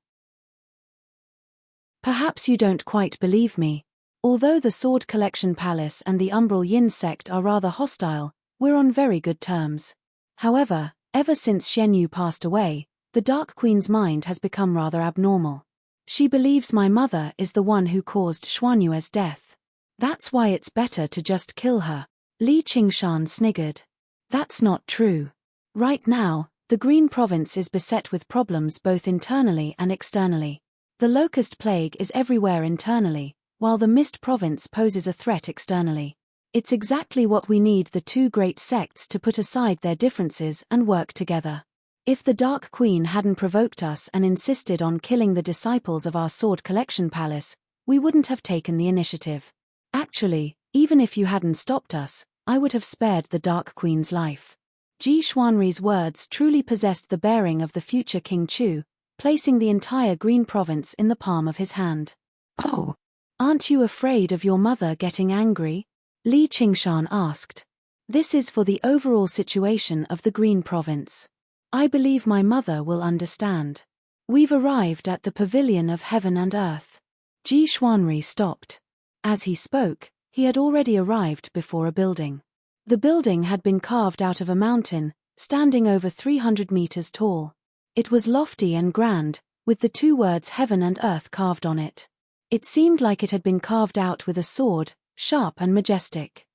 Perhaps you don't quite believe me. Although the Sword Collection Palace and the Umbral Yin sect are rather hostile, we're on very good terms. However, ever since Shen Yu passed away, the Dark Queen's mind has become rather abnormal. She believes my mother is the one who caused Xuanyue's death. That's why it's better to just kill her. Li Qingshan sniggered. That's not true. Right now, the Green Province is beset with problems both internally and externally. The Locust Plague is everywhere internally, while the Mist Province poses a threat externally. It's exactly what we need the 2 great sects to put aside their differences and work together. If the Dark Queen hadn't provoked us and insisted on killing the disciples of our Sword Collection Palace, we wouldn't have taken the initiative. Actually, even if you hadn't stopped us, I would have spared the Dark Queen's life. Ji Xuanri's words truly possessed the bearing of the future King Chu, placing the entire Green Province in the palm of his hand. Oh, aren't you afraid of your mother getting angry? Li Qingshan asked. This is for the overall situation of the Green Province. I believe my mother will understand. We've arrived at the Pavilion of Heaven and Earth. Ji Xuanri stopped. As he spoke, he had already arrived before a building. The building had been carved out of a mountain, standing over 300 meters tall. It was lofty and grand, with the 2 words Heaven and Earth carved on it. It seemed like it had been carved out with a sword, sharp and majestic.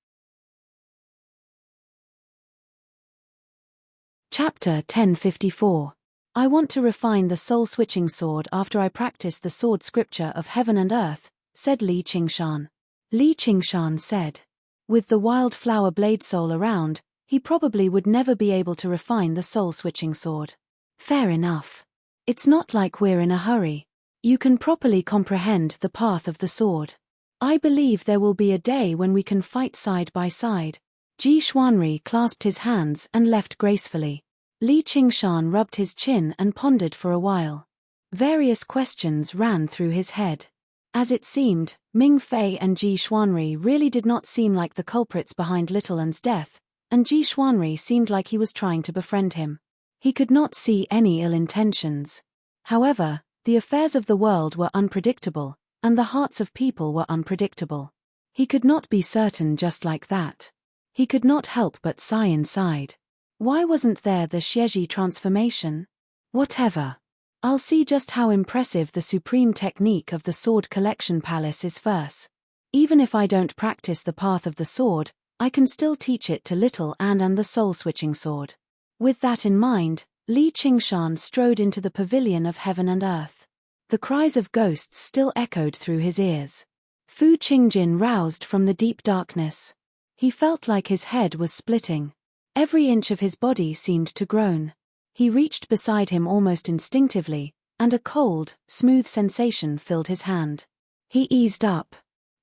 Chapter 1054. I want to refine the soul-switching sword after I practice the sword scripture of Heaven and Earth, said Li Qingshan. Li Qingshan said. With the wildflower blade soul around, he probably would never be able to refine the soul-switching sword. Fair enough. It's not like we're in a hurry. You can properly comprehend the path of the sword. I believe there will be a day when we can fight side by side. Ji Xuanri clasped his hands and left gracefully. Li Qingshan rubbed his chin and pondered for a while. Various questions ran through his head. As it seemed, Ming Fei and Ji Xuanri really did not seem like the culprits behind Little Un's death, and Ji Xuanri seemed like he was trying to befriend him. He could not see any ill intentions. However, the affairs of the world were unpredictable, and the hearts of people were unpredictable. He could not be certain just like that. He could not help but sigh inside. Why wasn't there the Xieji transformation? Whatever. I'll see just how impressive the supreme technique of the Sword Collection Palace is first. Even if I don't practice the path of the sword, I can still teach it to Little An and the soul-switching sword. With that in mind, Li Qingshan strode into the Pavilion of Heaven and Earth. The cries of ghosts still echoed through his ears. Fu Qingjin roused from the deep darkness. He felt like his head was splitting. Every inch of his body seemed to groan. He reached beside him almost instinctively, and a cold, smooth sensation filled his hand. He eased up.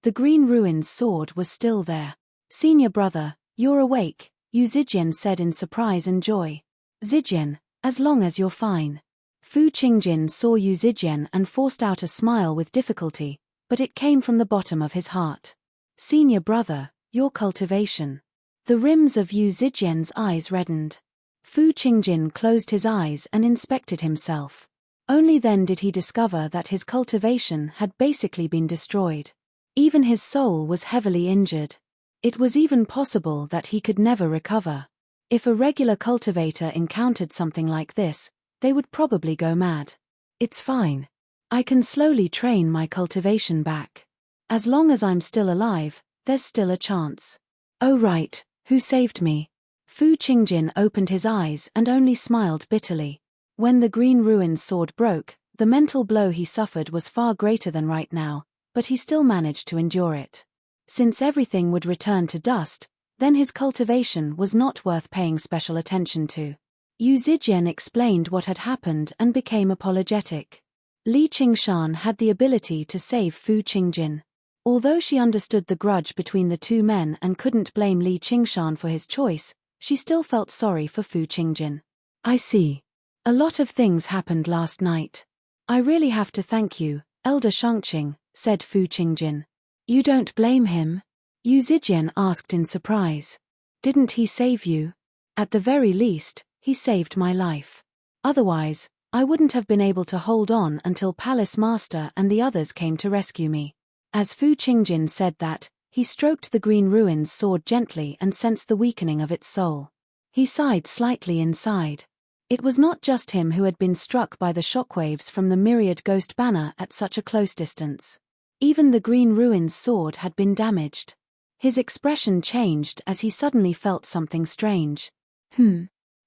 The Green Ruin's sword was still there. "Senior brother, you're awake," Yu Zijian said in surprise and joy. "Zijian, as long as you're fine." Fu Qingjin saw Yu Zijian and forced out a smile with difficulty, but it came from the bottom of his heart. "Senior brother, your cultivation." The rims of Yu Zijian's eyes reddened. Fu Qingjin closed his eyes and inspected himself. Only then did he discover that his cultivation had basically been destroyed. Even his soul was heavily injured. It was even possible that he could never recover. If a regular cultivator encountered something like this, they would probably go mad. "It's fine. I can slowly train my cultivation back. As long as I'm still alive, there's still a chance." "Oh right, who saved me?" Fu Qingjin opened his eyes and only smiled bitterly. When the Green Ruin's sword broke, the mental blow he suffered was far greater than right now, but he still managed to endure it. Since everything would return to dust, then his cultivation was not worth paying special attention to. Yu Zijian explained what had happened and became apologetic. Li Qingshan had the ability to save Fu Qingjin. Although she understood the grudge between the two men and couldn't blame Li Qingshan for his choice, she still felt sorry for Fu Qingjin. I see. A lot of things happened last night. I really have to thank you, Elder Shangqing, said Fu Qingjin. You don't blame him? Yu Zijian asked in surprise. Didn't he save you? At the very least, he saved my life. Otherwise, I wouldn't have been able to hold on until Palace Master and the others came to rescue me. As Fu Qingjin said that, he stroked the Green Ruin's sword gently and sensed the weakening of its soul. He sighed slightly inside. It was not just him who had been struck by the shockwaves from the myriad ghost banner at such a close distance. Even the Green Ruin's sword had been damaged. His expression changed as he suddenly felt something strange.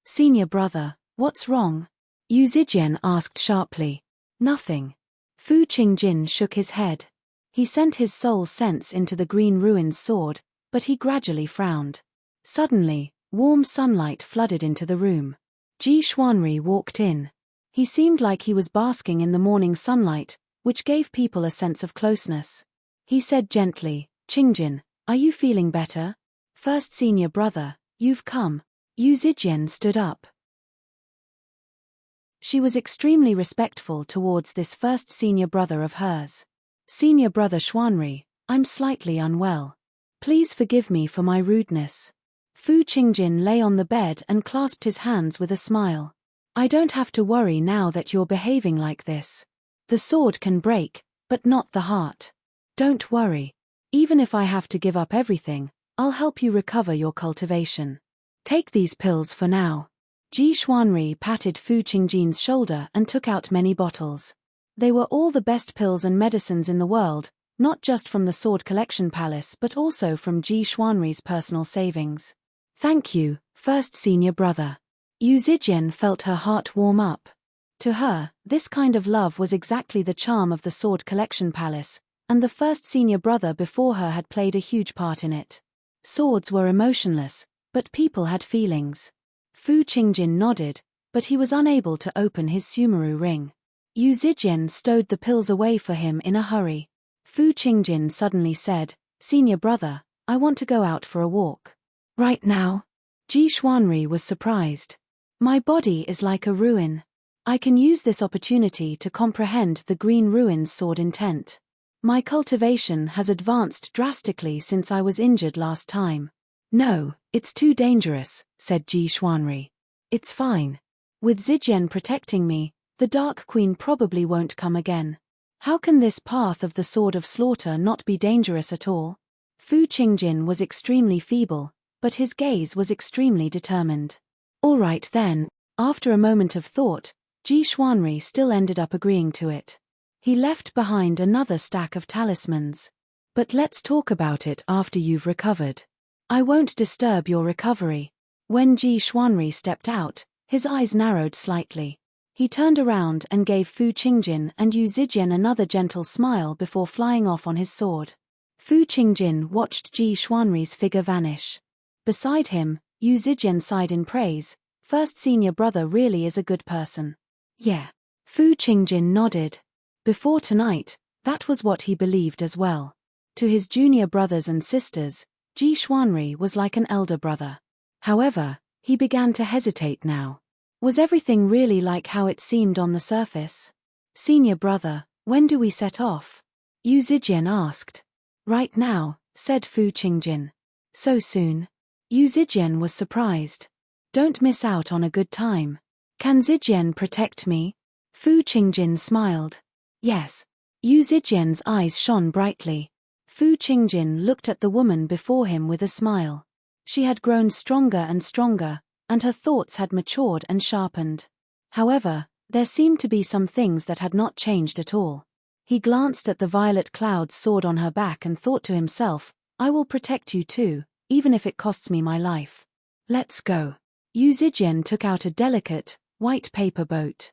Senior brother, what's wrong? Yu Zijian asked sharply. Nothing. Fu Qingjin shook his head. He sent his soul sense into the Green Ruin's sword, but he gradually frowned. Suddenly, warm sunlight flooded into the room. Ji Xuanri walked in. He seemed like he was basking in the morning sunlight, which gave people a sense of closeness. He said gently, Qingjin, are you feeling better? First senior brother, you've come. Yu Zijian stood up. She was extremely respectful towards this first senior brother of hers. Senior brother Xuanri, I'm slightly unwell. Please forgive me for my rudeness. Fu Qingjin lay on the bed and clasped his hands with a smile. I don't have to worry now that you're behaving like this. The sword can break, but not the heart. Don't worry. Even if I have to give up everything, I'll help you recover your cultivation. Take these pills for now. Ji Xuanri patted Fu Qingjin's shoulder and took out many bottles. They were all the best pills and medicines in the world, not just from the Sword Collection Palace but also from Ji Xuanri's personal savings. Thank you, first senior brother. Yu Zijian felt her heart warm up. To her, this kind of love was exactly the charm of the Sword Collection Palace, and the first senior brother before her had played a huge part in it. Swords were emotionless, but people had feelings. Fu Qingjin nodded, but he was unable to open his Sumeru ring. Yu Zijian stowed the pills away for him in a hurry. Fu Qingjin suddenly said, Senior brother, I want to go out for a walk. Right now? Ji Xuanri was surprised. My body is like a ruin. I can use this opportunity to comprehend the Green Ruin's sword intent. My cultivation has advanced drastically since I was injured last time. No, it's too dangerous, said Ji Xuanri. It's fine. With Zijian protecting me, the Dark Queen probably won't come again. How can this path of the Sword of Slaughter not be dangerous at all? Fu Qingjin was extremely feeble, but his gaze was extremely determined. All right then. After a moment of thought, Ji Xuanri still ended up agreeing to it. He left behind another stack of talismans. But let's talk about it after you've recovered. I won't disturb your recovery. When Ji Xuanri stepped out, his eyes narrowed slightly. He turned around and gave Fu Qingjin and Yu Zijian another gentle smile before flying off on his sword. Fu Qingjin watched Ji Xuanri's figure vanish. Beside him, Yu Zijian sighed in praise. First senior brother really is a good person. Yeah. Fu Qingjin nodded. Before tonight, that was what he believed as well. To his junior brothers and sisters, Ji Xuanri was like an elder brother. However, he began to hesitate now. Was everything really like how it seemed on the surface? Senior brother, when do we set off? Yu Zijian asked. Right now, said Fu Qingjin. So soon? Yu Zijian was surprised. Don't miss out on a good time. Can Zijian protect me? Fu Qingjin smiled. Yes. Yu Zijian's eyes shone brightly. Fu Qingjin looked at the woman before him with a smile. She had grown stronger and stronger, and her thoughts had matured and sharpened. However, there seemed to be some things that had not changed at all. He glanced at the violet cloud's sword on her back and thought to himself, I will protect you too, even if it costs me my life. Let's go. Yu Zijian took out a delicate, white paper boat.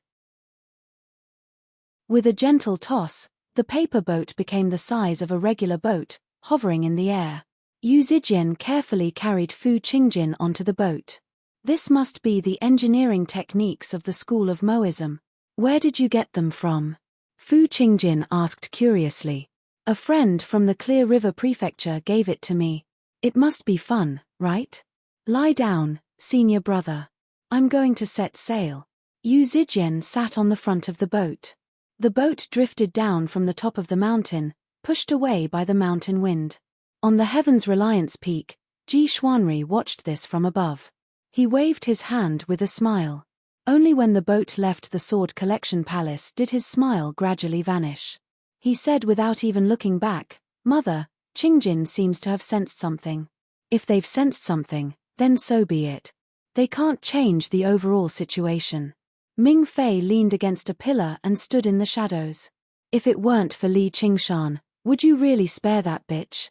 With a gentle toss, the paper boat became the size of a regular boat, hovering in the air. Yu Zijian carefully carried Fu Qingjin onto the boat. This must be the engineering techniques of the School of Moism. Where did you get them from? Fu Qingjin asked curiously. A friend from the Clear River Prefecture gave it to me. It must be fun, right? Lie down, senior brother. I'm going to set sail. Yu Zijian sat on the front of the boat. The boat drifted down from the top of the mountain, pushed away by the mountain wind. On the Heaven's Reliance Peak, Ji Xuanri watched this from above. He waved his hand with a smile. Only when the boat left the Sword Collection Palace did his smile gradually vanish. He said without even looking back, "Mother, Qingjin seems to have sensed something. If they've sensed something, then so be it. They can't change the overall situation." Ming Fei leaned against a pillar and stood in the shadows. "If it weren't for Li Qingshan, would you really spare that bitch?"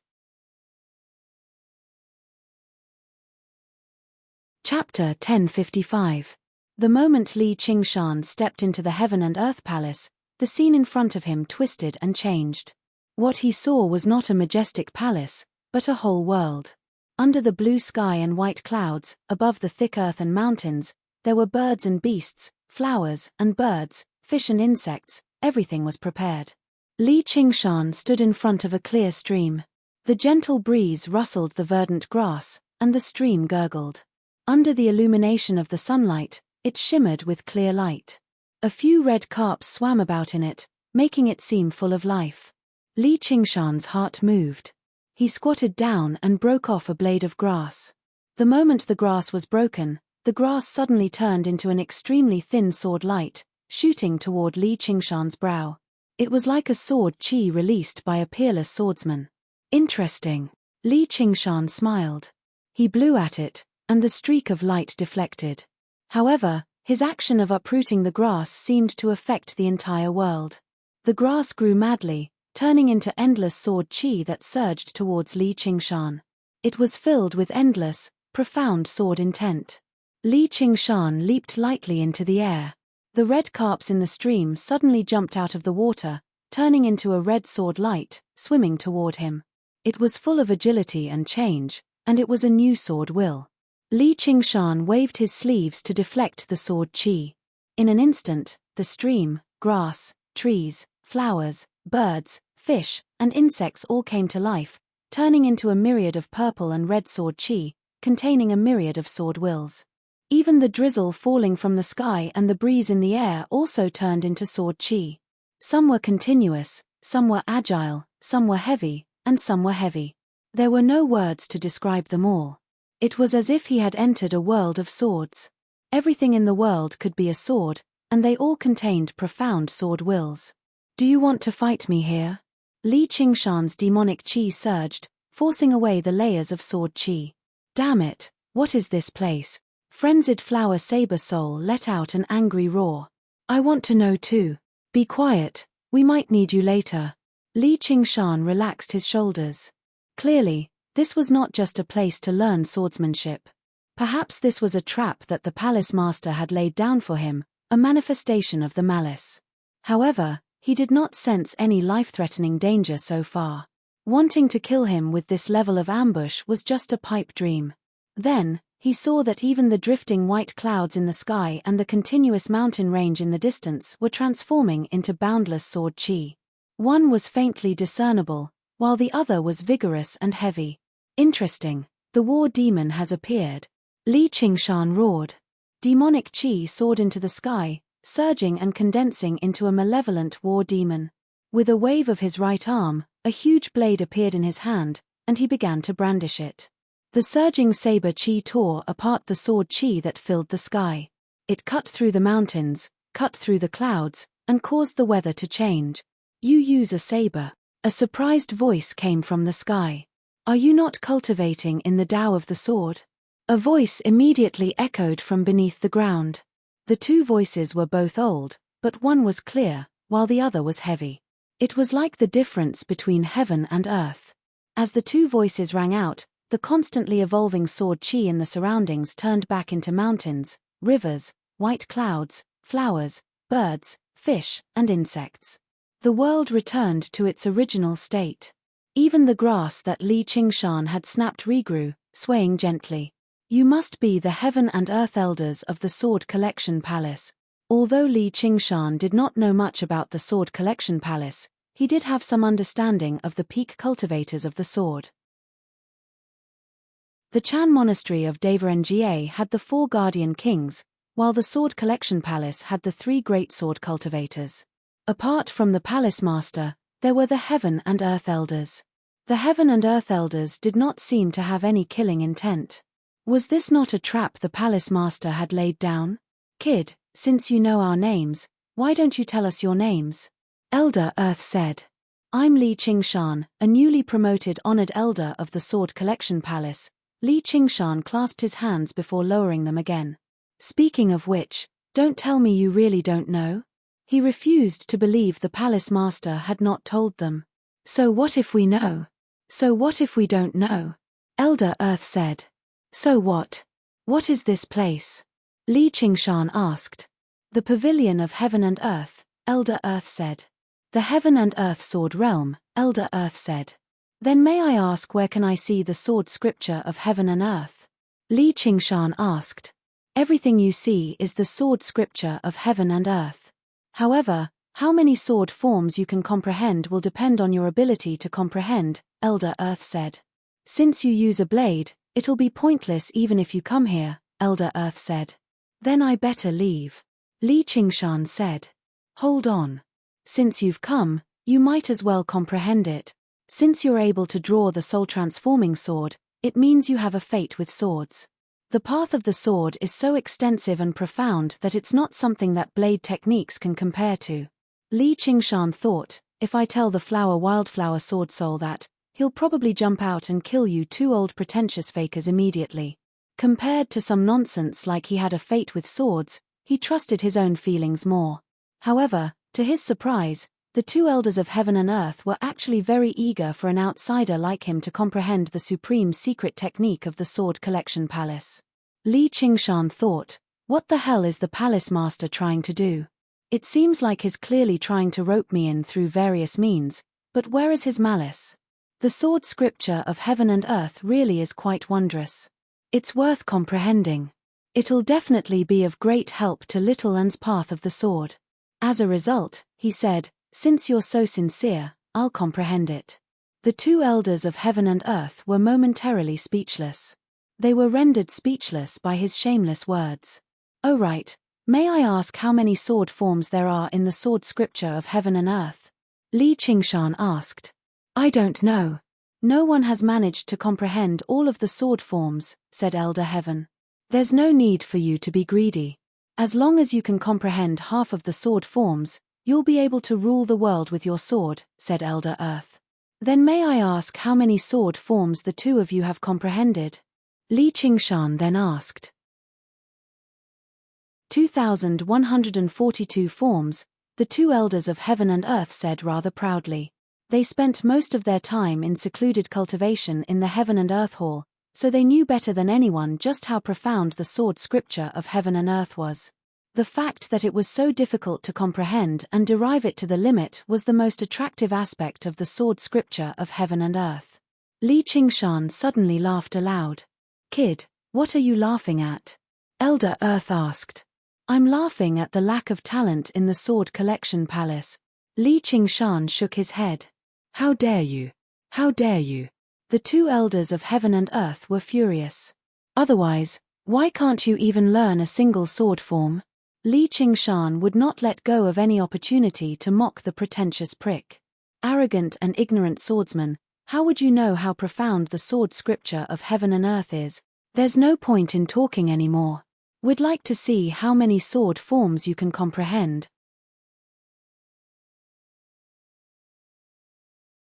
Chapter 1055. The moment Li Qingshan stepped into the Heaven and Earth Palace, the scene in front of him twisted and changed. What he saw was not a majestic palace, but a whole world. Under the blue sky and white clouds, above the thick earth and mountains, there were birds and beasts, flowers and birds, fish and insects. Everything was prepared. Li Qingshan stood in front of a clear stream. The gentle breeze rustled the verdant grass, and the stream gurgled. Under the illumination of the sunlight, it shimmered with clear light. A few red carps swam about in it, making it seem full of life. Li Qingshan's heart moved. He squatted down and broke off a blade of grass. The moment the grass was broken, the grass suddenly turned into an extremely thin sword light, shooting toward Li Qingshan's brow. It was like a sword chi released by a peerless swordsman. Interesting. Li Qingshan smiled. He blew at it, and the streak of light deflected. However, his action of uprooting the grass seemed to affect the entire world. The grass grew madly, turning into endless sword chi that surged towards Li Qingshan. It was filled with endless, profound sword intent. Li Qingshan leaped lightly into the air. The red carps in the stream suddenly jumped out of the water, turning into a red sword light, swimming toward him. It was full of agility and change, and it was a new sword will. Li Qingshan waved his sleeves to deflect the sword chi. In an instant, the stream, grass, trees, flowers, birds, fish, and insects all came to life, turning into a myriad of purple and red sword chi, containing a myriad of sword wills. Even the drizzle falling from the sky and the breeze in the air also turned into sword chi. Some were continuous, some were agile, some were heavy, and some were heavy. There were no words to describe them all. It was as if he had entered a world of swords. Everything in the world could be a sword, and they all contained profound sword wills. "Do you want to fight me here?" Li Qingshan's demonic chi surged, forcing away the layers of sword chi. "Damn it, what is this place?" Frenzied Flower Saber Soul let out an angry roar. "I want to know too. Be quiet, we might need you later." Li Qingshan relaxed his shoulders. Clearly, this was not just a place to learn swordsmanship. Perhaps this was a trap that the palace master had laid down for him, a manifestation of the malice. However, he did not sense any life-threatening danger so far. Wanting to kill him with this level of ambush was just a pipe dream. Then, he saw that even the drifting white clouds in the sky and the continuous mountain range in the distance were transforming into boundless sword chi. One was faintly discernible, while the other was vigorous and heavy. "Interesting, the war demon has appeared." Li Qingshan roared. Demonic chi soared into the sky, surging and condensing into a malevolent war demon. With a wave of his right arm, a huge blade appeared in his hand, and he began to brandish it. The surging saber chi tore apart the sword chi that filled the sky. It cut through the mountains, cut through the clouds, and caused the weather to change. "You use a saber." A surprised voice came from the sky. "Are you not cultivating in the Tao of the sword?" A voice immediately echoed from beneath the ground. The two voices were both old, but one was clear, while the other was heavy. It was like the difference between heaven and earth. As the two voices rang out, the constantly evolving sword chi in the surroundings turned back into mountains, rivers, white clouds, flowers, birds, fish, and insects. The world returned to its original state. Even the grass that Li Qingshan had snapped regrew, swaying gently. "You must be the heaven and earth elders of the Sword Collection Palace." Although Li Qingshan did not know much about the Sword Collection Palace, he did have some understanding of the peak cultivators of the sword. The Chan monastery of Devaranga had the 4 guardian kings, while the sword collection palace had the 3 great sword cultivators. Apart from the palace master, there were the heaven and earth elders. The heaven and earth elders did not seem to have any killing intent. Was this not a trap the palace master had laid down? Kid, since you know our names, why don't you tell us your names? Elder Earth said. I'm Li Qingshan, a newly promoted honored elder of the sword collection palace. Li Qingshan clasped his hands before lowering them again. Speaking of which, don't tell me you really don't know? He refused to believe the palace master had not told them. So what if we know? So what if we don't know? Elder Earth said. So what? What is this place? Li Qingshan asked. The pavilion of heaven and earth, Elder Earth said. The heaven and earth sword realm, Elder Earth said. Then may I ask where can I see the sword scripture of heaven and earth? Li Qingshan asked. Everything you see is the sword scripture of heaven and earth. However, how many sword forms you can comprehend will depend on your ability to comprehend, Elder Earth said. Since you use a blade, it'll be pointless even if you come here, Elder Earth said. Then I better leave. Li Qingshan said. Hold on. Since you've come, you might as well comprehend it. Since you're able to draw the soul-transforming sword, it means you have a fate with swords. The path of the sword is so extensive and profound that it's not something that blade techniques can compare to. Li Qingshan thought, if I tell the wildflower sword soul that, he'll probably jump out and kill you 2 old pretentious fakers immediately. Compared to some nonsense like he had a fate with swords, he trusted his own feelings more. However, to his surprise, the 2 elders of heaven and earth were actually very eager for an outsider like him to comprehend the supreme secret technique of the sword collection palace. Li Qingshan thought, what the hell is the palace master trying to do? It seems like he's clearly trying to rope me in through various means, but where is his malice? The sword scripture of heaven and earth really is quite wondrous. It's worth comprehending. It'll definitely be of great help to little Un's path of the sword. As a result, he said, since you're so sincere, I'll comprehend it. The 2 elders of heaven and earth were momentarily speechless. They were rendered speechless by his shameless words. Oh right, may I ask how many sword forms there are in the sword scripture of heaven and earth? Li Qingshan asked. I don't know. No one has managed to comprehend all of the sword forms, said Elder Heaven. There's no need for you to be greedy. As long as you can comprehend half of the sword forms, you'll be able to rule the world with your sword, said Elder Earth. Then may I ask how many sword forms the 2 of you have comprehended? Li Qingshan then asked. 2,142 forms, the 2 elders of heaven and earth said rather proudly. They spent most of their time in secluded cultivation in the heaven and earth hall, so they knew better than anyone just how profound the sword scripture of heaven and earth was. The fact that it was so difficult to comprehend and derive it to the limit was the most attractive aspect of the sword scripture of heaven and earth. Li Qingshan suddenly laughed aloud. Kid, what are you laughing at? Elder Earth asked. I'm laughing at the lack of talent in the sword collection palace. Li Qingshan shook his head. How dare you? How dare you? The 2 elders of heaven and earth were furious. Otherwise, why can't you even learn a single sword form? Li Qingshan would not let go of any opportunity to mock the pretentious prick. Arrogant and ignorant swordsman, how would you know how profound the sword scripture of heaven and earth is? There's no point in talking anymore. We'd like to see how many sword forms you can comprehend.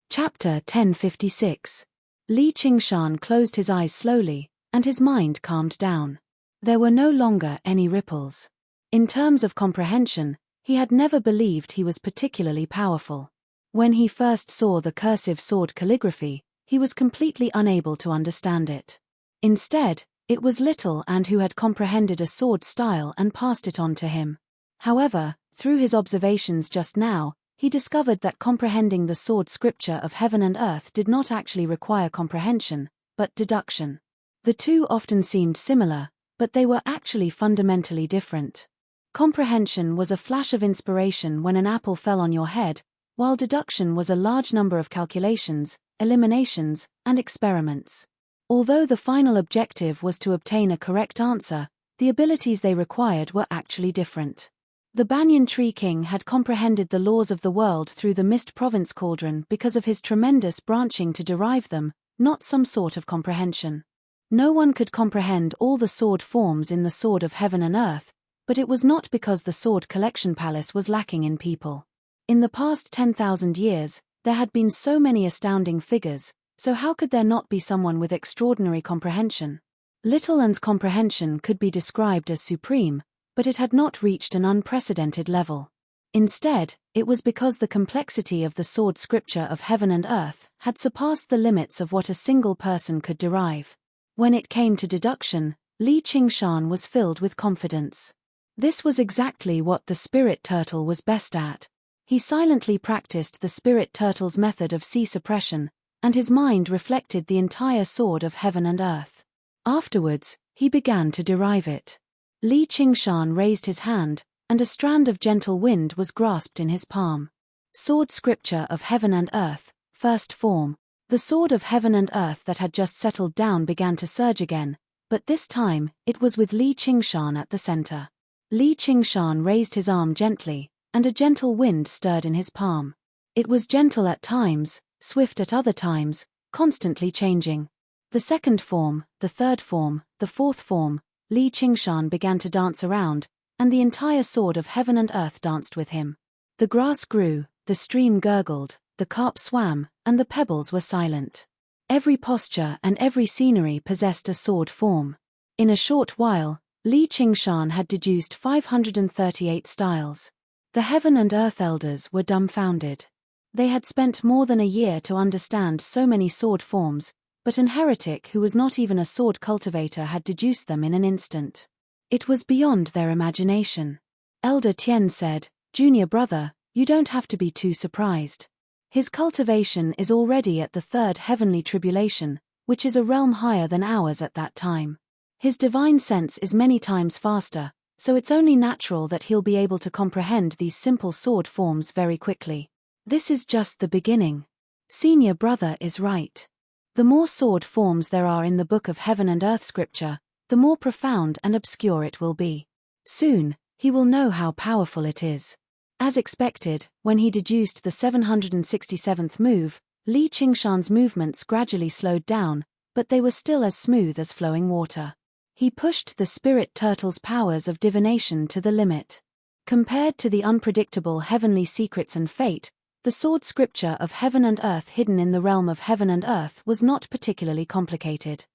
Chapter 1056. Li Qingshan closed his eyes slowly, and his mind calmed down. There were no longer any ripples. In terms of comprehension, he had never believed he was particularly powerful. When he first saw the cursive sword calligraphy, he was completely unable to understand it. Instead, it was little and who had comprehended a sword style and passed it on to him. However, through his observations just now, he discovered that comprehending the sword scripture of heaven and earth did not actually require comprehension, but deduction. The 2 often seemed similar, but they were actually fundamentally different. Comprehension was a flash of inspiration when an apple fell on your head, while deduction was a large number of calculations, eliminations, and experiments. Although the final objective was to obtain a correct answer, the abilities they required were actually different. The Banyan Tree King had comprehended the laws of the world through the Mist Province Cauldron because of his tremendous branching to derive them, not some sort of comprehension. No one could comprehend all the sword forms in the Sword of Heaven and Earth, but it was not because the Sword Collection Palace was lacking in people. In the past 10,000 years, there had been so many astounding figures, so how could there not be someone with extraordinary comprehension? Little Un's comprehension could be described as supreme, but it had not reached an unprecedented level. Instead, it was because the complexity of the sword scripture of heaven and earth had surpassed the limits of what a single person could derive. When it came to deduction, Li Qingshan was filled with confidence. This was exactly what the spirit turtle was best at. He silently practiced the spirit turtle's method of sea suppression, and his mind reflected the entire sword of heaven and earth. Afterwards, he began to derive it. Li Qingshan raised his hand, and a strand of gentle wind was grasped in his palm. Sword Scripture of Heaven and Earth, First Form. The sword of heaven and earth that had just settled down began to surge again, but this time, it was with Li Qingshan at the center. Li Qingshan raised his arm gently, and a gentle wind stirred in his palm. It was gentle at times, swift at other times, constantly changing. The second form, the third form, the fourth form, Li Qingshan began to dance around, and the entire sword of heaven and earth danced with him. The grass grew, the stream gurgled, the carp swam, and the pebbles were silent. Every posture and every scenery possessed a sword form. In a short while, Li Qingshan had deduced 538 styles. The heaven and earth elders were dumbfounded. They had spent more than a year to understand so many sword forms, but an heretic who was not even a sword cultivator had deduced them in an instant. It was beyond their imagination. Elder Tian said, "Junior brother, you don't have to be too surprised. His cultivation is already at the third heavenly tribulation, which is a realm higher than ours at that time. His divine sense is many times faster, so it's only natural that he'll be able to comprehend these simple sword forms very quickly. This is just the beginning. Senior brother is right. The more sword forms there are in the Book of Heaven and Earth scripture, the more profound and obscure it will be. Soon, he will know how powerful it is." As expected, when he deduced the 767th move, Li Qingshan's movements gradually slowed down, but they were still as smooth as flowing water. He pushed the spirit turtle's powers of divination to the limit. Compared to the unpredictable heavenly secrets and fate, the sword scripture of heaven and earth hidden in the realm of heaven and earth was not particularly complicated.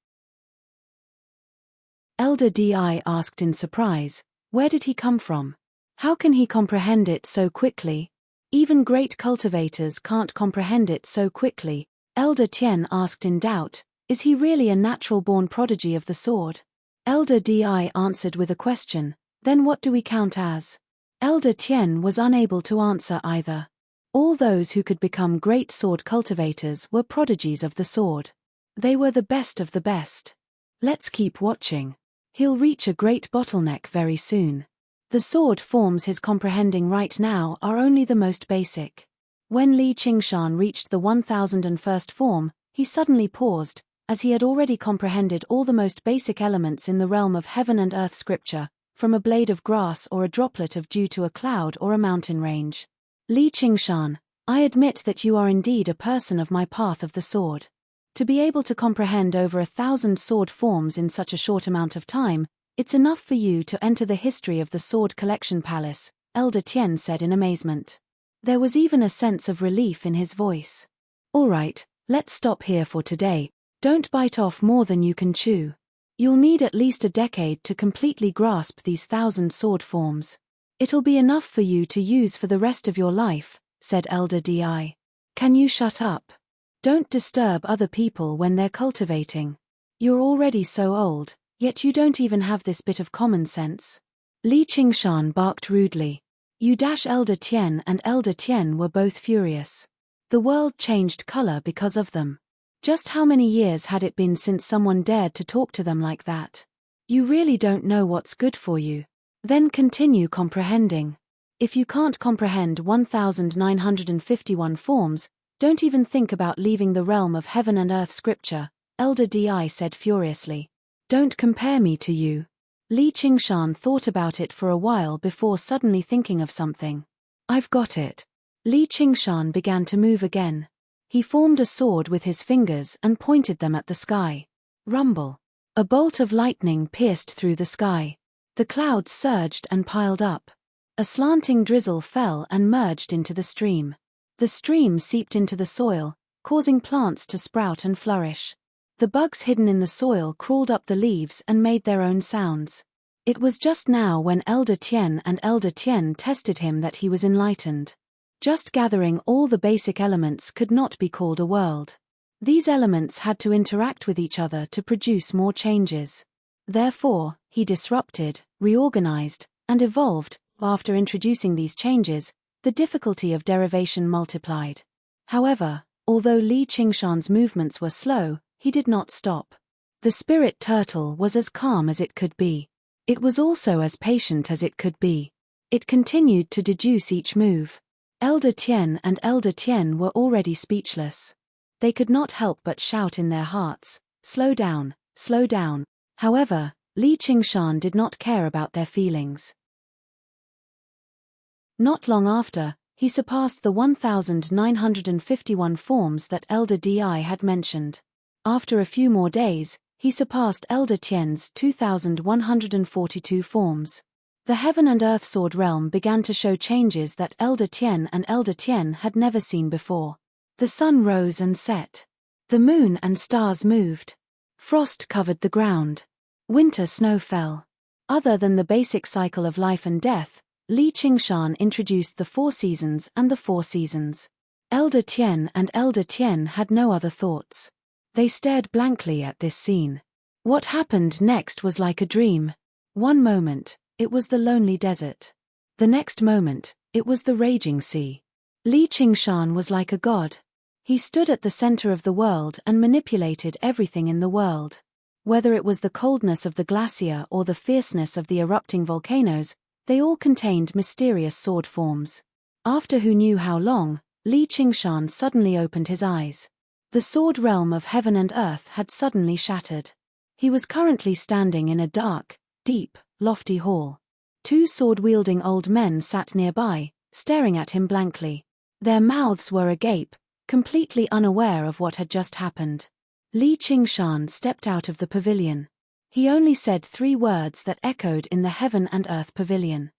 Elder Di asked in surprise, "Where did he come from? How can he comprehend it so quickly? Even great cultivators can't comprehend it so quickly." Elder Tian asked in doubt, "Is he really a natural-born prodigy of the sword?" Elder Di answered with a question, "Then what do we count as?" Elder Tian was unable to answer either. All those who could become great sword cultivators were prodigies of the sword. They were the best of the best. Let's keep watching. He'll reach a great bottleneck very soon. The sword forms he's comprehending right now are only the most basic. When Li Qingshan reached the 1001st form, he suddenly paused, as he had already comprehended all the most basic elements in the realm of heaven and earth scripture, from a blade of grass or a droplet of dew to a cloud or a mountain range. Li Qingshan, I admit that you are indeed a person of my path of the sword. To be able to comprehend over 1,000 sword forms in such a short amount of time, it's enough for you to enter the history of the Sword Collection Palace, Elder Tian said in amazement. There was even a sense of relief in his voice. All right, let's stop here for today. Don't bite off more than you can chew. You'll need at least a decade to completely grasp these 1,000 sword forms. It'll be enough for you to use for the rest of your life, said Elder Di. Can you shut up? Don't disturb other people when they're cultivating. You're already so old, yet you don't even have this bit of common sense. Li Qingshan barked rudely. Elder Tian and Elder Tian were both furious. The world changed color because of them. Just how many years had it been since someone dared to talk to them like that? You really don't know what's good for you. Then continue comprehending. If you can't comprehend 1951 forms, don't even think about leaving the realm of heaven and earth scripture, Elder Di said furiously. Don't compare me to you. Li Qingshan thought about it for a while before suddenly thinking of something. I've got it. Li Qingshan began to move again. He formed a sword with his fingers and pointed them at the sky. Rumble. A bolt of lightning pierced through the sky. The clouds surged and piled up. A slanting drizzle fell and merged into the stream. The stream seeped into the soil, causing plants to sprout and flourish. The bugs hidden in the soil crawled up the leaves and made their own sounds. It was just now when Elder Tian and Elder Tian tested him that he was enlightened. Just gathering all the basic elements could not be called a world. These elements had to interact with each other to produce more changes. Therefore, he disrupted, reorganized, and evolved. After introducing these changes, the difficulty of derivation multiplied. However, although Li Qingshan's movements were slow, he did not stop. The spirit turtle was as calm as it could be. It was also as patient as it could be. It continued to deduce each move. Elder Tian and Elder Tian were already speechless. They could not help but shout in their hearts, slow down, slow down. However, Li Qingshan did not care about their feelings. Not long after, he surpassed the 1,951 forms that Elder Di had mentioned. After a few more days, he surpassed Elder Tian's 2,142 forms. The heaven and earth sword realm began to show changes that Elder Tian and Elder Tian had never seen before. The sun rose and set. The moon and stars moved. Frost covered the ground. Winter snow fell. Other than the basic cycle of life and death, Li Qingshan introduced the 4 seasons and the 4 seasons. Elder Tian and Elder Tian had no other thoughts. They stared blankly at this scene. What happened next was like a dream. One moment, it was the lonely desert. The next moment, it was the raging sea. Li Qingshan was like a god. He stood at the center of the world and manipulated everything in the world. Whether it was the coldness of the glacier or the fierceness of the erupting volcanoes, they all contained mysterious sword forms. After who knew how long, Li Qingshan suddenly opened his eyes. The sword realm of heaven and earth had suddenly shattered. He was currently standing in a dark, deep, lofty hall. 2 sword-wielding old men sat nearby, staring at him blankly. Their mouths were agape, completely unaware of what had just happened. Li Qingshan stepped out of the pavilion. He only said 3 words that echoed in the heaven and earth pavilion.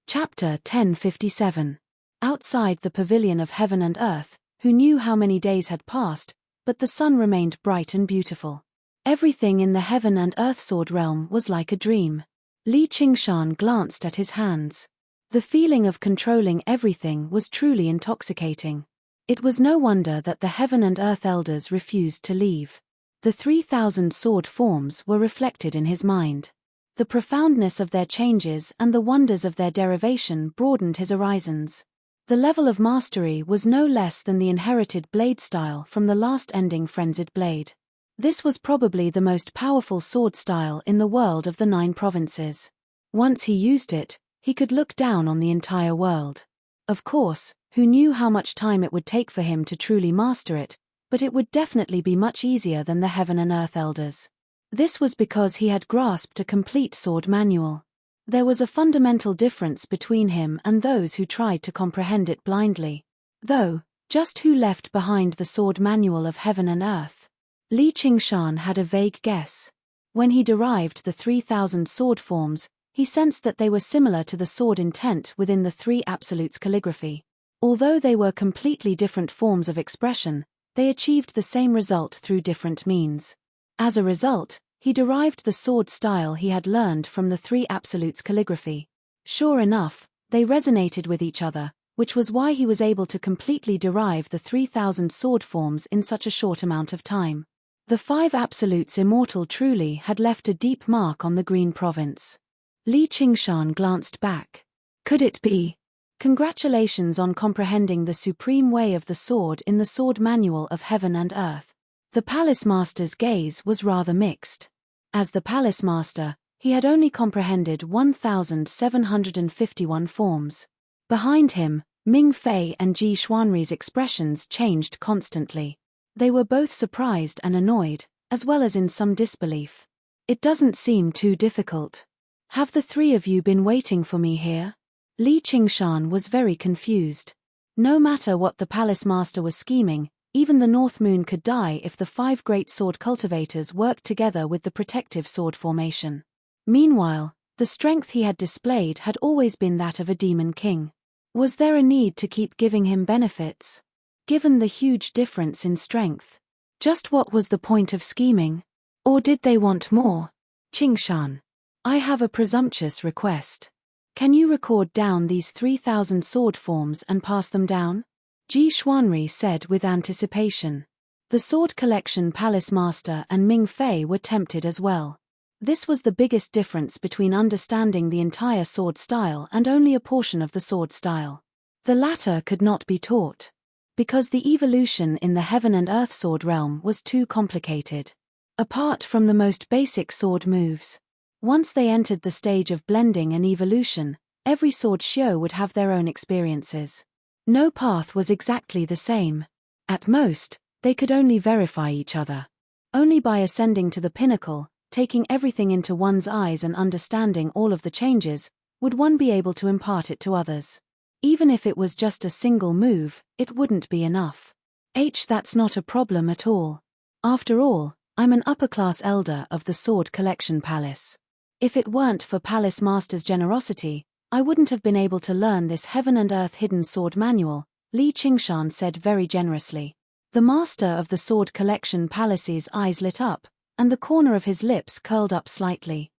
Chapter 1057. Outside the pavilion of heaven and earth, who knew how many days had passed, but the sun remained bright and beautiful. Everything in the heaven and earth sword realm was like a dream. Li Qingshan glanced at his hands. The feeling of controlling everything was truly intoxicating. It was no wonder that the heaven and earth elders refused to leave. The 3,000 sword forms were reflected in his mind. The profoundness of their changes and the wonders of their derivation broadened his horizons. The level of mastery was no less than the inherited blade style from the last ending frenzied blade. This was probably the most powerful sword style in the world of the 9 provinces. Once he used it, he could look down on the entire world. Of course, who knew how much time it would take for him to truly master it, but it would definitely be much easier than the heaven and earth elders. This was because he had grasped a complete sword manual. There was a fundamental difference between him and those who tried to comprehend it blindly. Though, just who left behind the sword manual of heaven and earth? Li Qingshan had a vague guess. When he derived the 3,000 sword forms, he sensed that they were similar to the sword intent within the 3 absolutes calligraphy. Although they were completely different forms of expression, they achieved the same result through different means. As a result, he derived the sword style he had learned from the 3 absolutes calligraphy. Sure enough, they resonated with each other, which was why he was able to completely derive the 3,000 sword forms in such a short amount of time. The 5 absolutes immortal truly had left a deep mark on the Green Province. Li Qingshan glanced back. Could it be? Congratulations on comprehending the supreme way of the sword in the sword manual of heaven and earth. The palace master's gaze was rather mixed. As the palace master, he had only comprehended 1,751 forms. Behind him, Ming Fei and Ji Xuanri's expressions changed constantly. They were both surprised and annoyed, as well as in some disbelief. It doesn't seem too difficult. Have the three of you been waiting for me here? Li Qingshan was very confused. No matter what the palace master was scheming, even the North Moon could die if the 5 great sword cultivators worked together with the protective sword formation. Meanwhile, the strength he had displayed had always been that of a demon king. Was there a need to keep giving him benefits? Given the huge difference in strength, just what was the point of scheming? Or did they want more? Qingshan, I have a presumptuous request. Can you record down these 3,000 sword forms and pass them down? Ji Xuanri said with anticipation. The Sword Collection Palace Master and Ming Fei were tempted as well. This was the biggest difference between understanding the entire sword style and only a portion of the sword style. The latter could not be taught, because the evolution in the heaven and earth sword realm was too complicated. Apart from the most basic sword moves, once they entered the stage of blending and evolution, every sword show would have their own experiences. No path was exactly the same. At most, they could only verify each other. Only by ascending to the pinnacle, taking everything into one's eyes and understanding all of the changes, would one be able to impart it to others. Even if it was just a single move, it wouldn't be enough. That's not a problem at all. After all, I'm an upper-class elder of the Sword Collection Palace. If it weren't for Palace Master's generosity, I wouldn't have been able to learn this Heaven and Earth Hidden Sword Manual, Li Qingshan said very generously. The master of the Sword Collection Palace's eyes lit up, and the corner of his lips curled up slightly.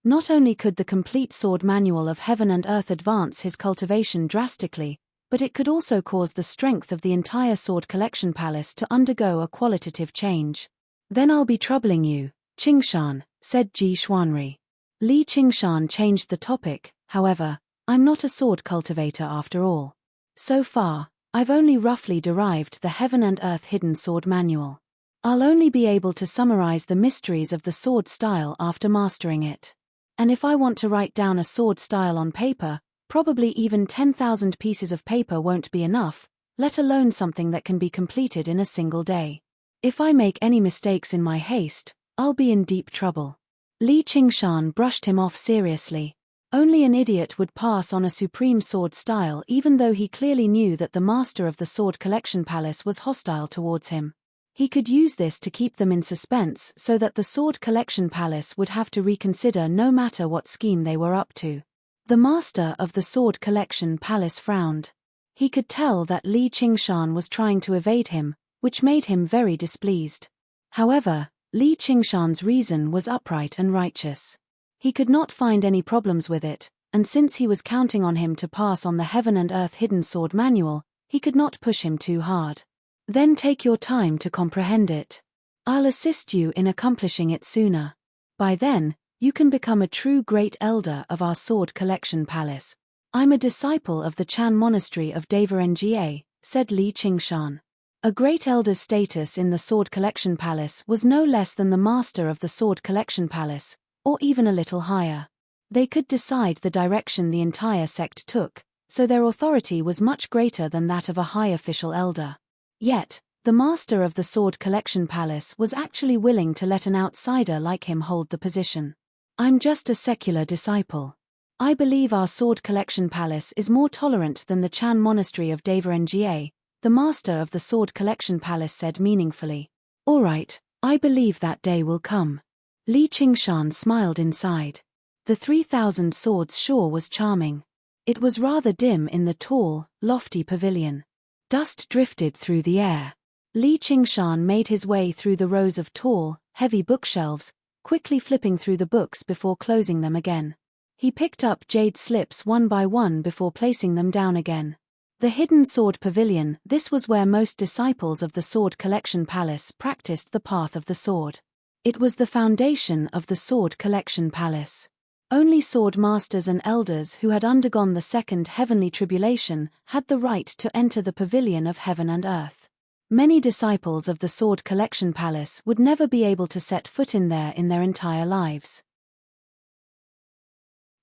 Not only could the complete sword manual of Heaven and Earth advance his cultivation drastically, but it could also cause the strength of the entire Sword Collection Palace to undergo a qualitative change. Then I'll be troubling you, Qingshan, said Ji Xuanri. Li Qingshan changed the topic. However, I'm not a sword cultivator after all. So far, I've only roughly derived the Heaven and Earth Hidden Sword Manual. I'll only be able to summarize the mysteries of the sword style after mastering it. And if I want to write down a sword style on paper, probably even 10,000 pieces of paper won't be enough, let alone something that can be completed in a single day. If I make any mistakes in my haste, I'll be in deep trouble. Li Qingshan brushed him off seriously. Only an idiot would pass on a supreme sword style, even though he clearly knew that the master of the Sword Collection Palace was hostile towards him. He could use this to keep them in suspense so that the Sword Collection Palace would have to reconsider no matter what scheme they were up to. The master of the Sword Collection Palace frowned. He could tell that Li Qingshan was trying to evade him, which made him very displeased. However, Li Qingshan's reason was upright and righteous. He could not find any problems with it, and since he was counting on him to pass on the Heaven and Earth Hidden Sword Manual, he could not push him too hard. Then take your time to comprehend it. I'll assist you in accomplishing it sooner. By then, you can become a true great elder of our Sword Collection Palace. I'm a disciple of the Chan Monastery of Nga, said Li Qingshan. A great elder's status in the Sword Collection Palace was no less than the master of the Sword Collection Palace, or even a little higher. They could decide the direction the entire sect took, so their authority was much greater than that of a high official elder. Yet, the master of the Sword Collection Palace was actually willing to let an outsider like him hold the position. I'm just a secular disciple. I believe our Sword Collection Palace is more tolerant than the Chan Monastery of Nga, the master of the Sword Collection Palace said meaningfully. All right, I believe that day will come. Li Qingshan smiled inside. The 3,000 swords sure was charming. It was rather dim in the tall, lofty pavilion. Dust drifted through the air. Li Qingshan made his way through the rows of tall, heavy bookshelves, quickly flipping through the books before closing them again. He picked up jade slips one by one before placing them down again. The Hidden Sword Pavilion, this was where most disciples of the Sword Collection Palace practiced the path of the sword. It was the foundation of the Sword Collection Palace. Only sword masters and elders who had undergone the second heavenly tribulation had the right to enter the pavilion of heaven and earth. Many disciples of the Sword Collection Palace would never be able to set foot in there in their entire lives.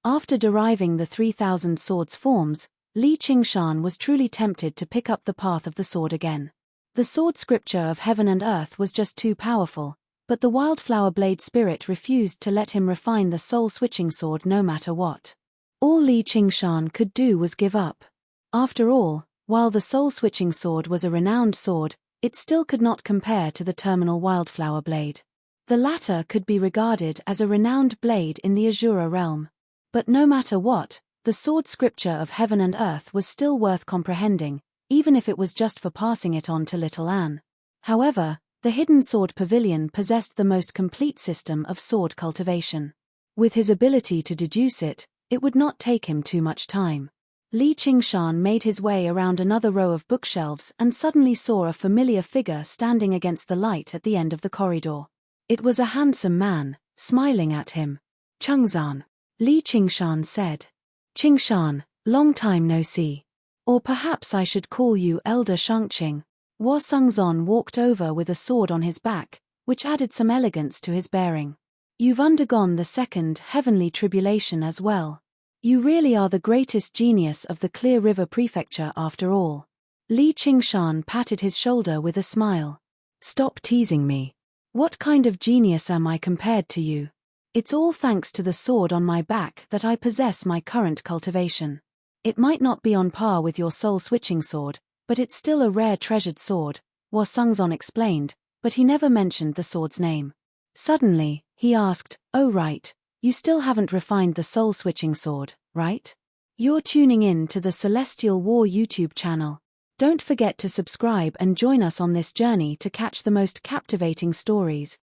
After deriving the 3,000 swords forms, Li Qingshan was truly tempted to pick up the path of the sword again. The sword scripture of heaven and earth was just too powerful, but the wildflower blade spirit refused to let him refine the soul-switching sword no matter what. All Li Qingshan could do was give up. After all, while the soul-switching sword was a renowned sword, it still could not compare to the terminal wildflower blade. The latter could be regarded as a renowned blade in the Azura realm. But no matter what, the sword scripture of heaven and earth was still worth comprehending, even if it was just for passing it on to little Anne. However, the hidden sword pavilion possessed the most complete system of sword cultivation. With his ability to deduce it, it would not take him too much time. Li Qingshan made his way around another row of bookshelves and suddenly saw a familiar figure standing against the light at the end of the corridor. It was a handsome man, smiling at him. "Chengzan," Li Qingshan said. "Qingshan, long time no see. Or perhaps I should call you Elder Shangqing." Hua Sengzon walked over with a sword on his back, which added some elegance to his bearing. "You've undergone the second heavenly tribulation as well. You really are the greatest genius of the Clear River Prefecture after all." Li Qingshan patted his shoulder with a smile. "Stop teasing me. What kind of genius am I compared to you? It's all thanks to the sword on my back that I possess my current cultivation. It might not be on par with your soul-switching sword, but it's still a rare treasured sword," Hua Sengzon explained, but he never mentioned the sword's name. Suddenly, he asked, "Oh right, you still haven't refined the soul-switching sword, right? You're tuning in to the Celestial War YouTube channel. Don't forget to subscribe and join us on this journey to catch the most captivating stories.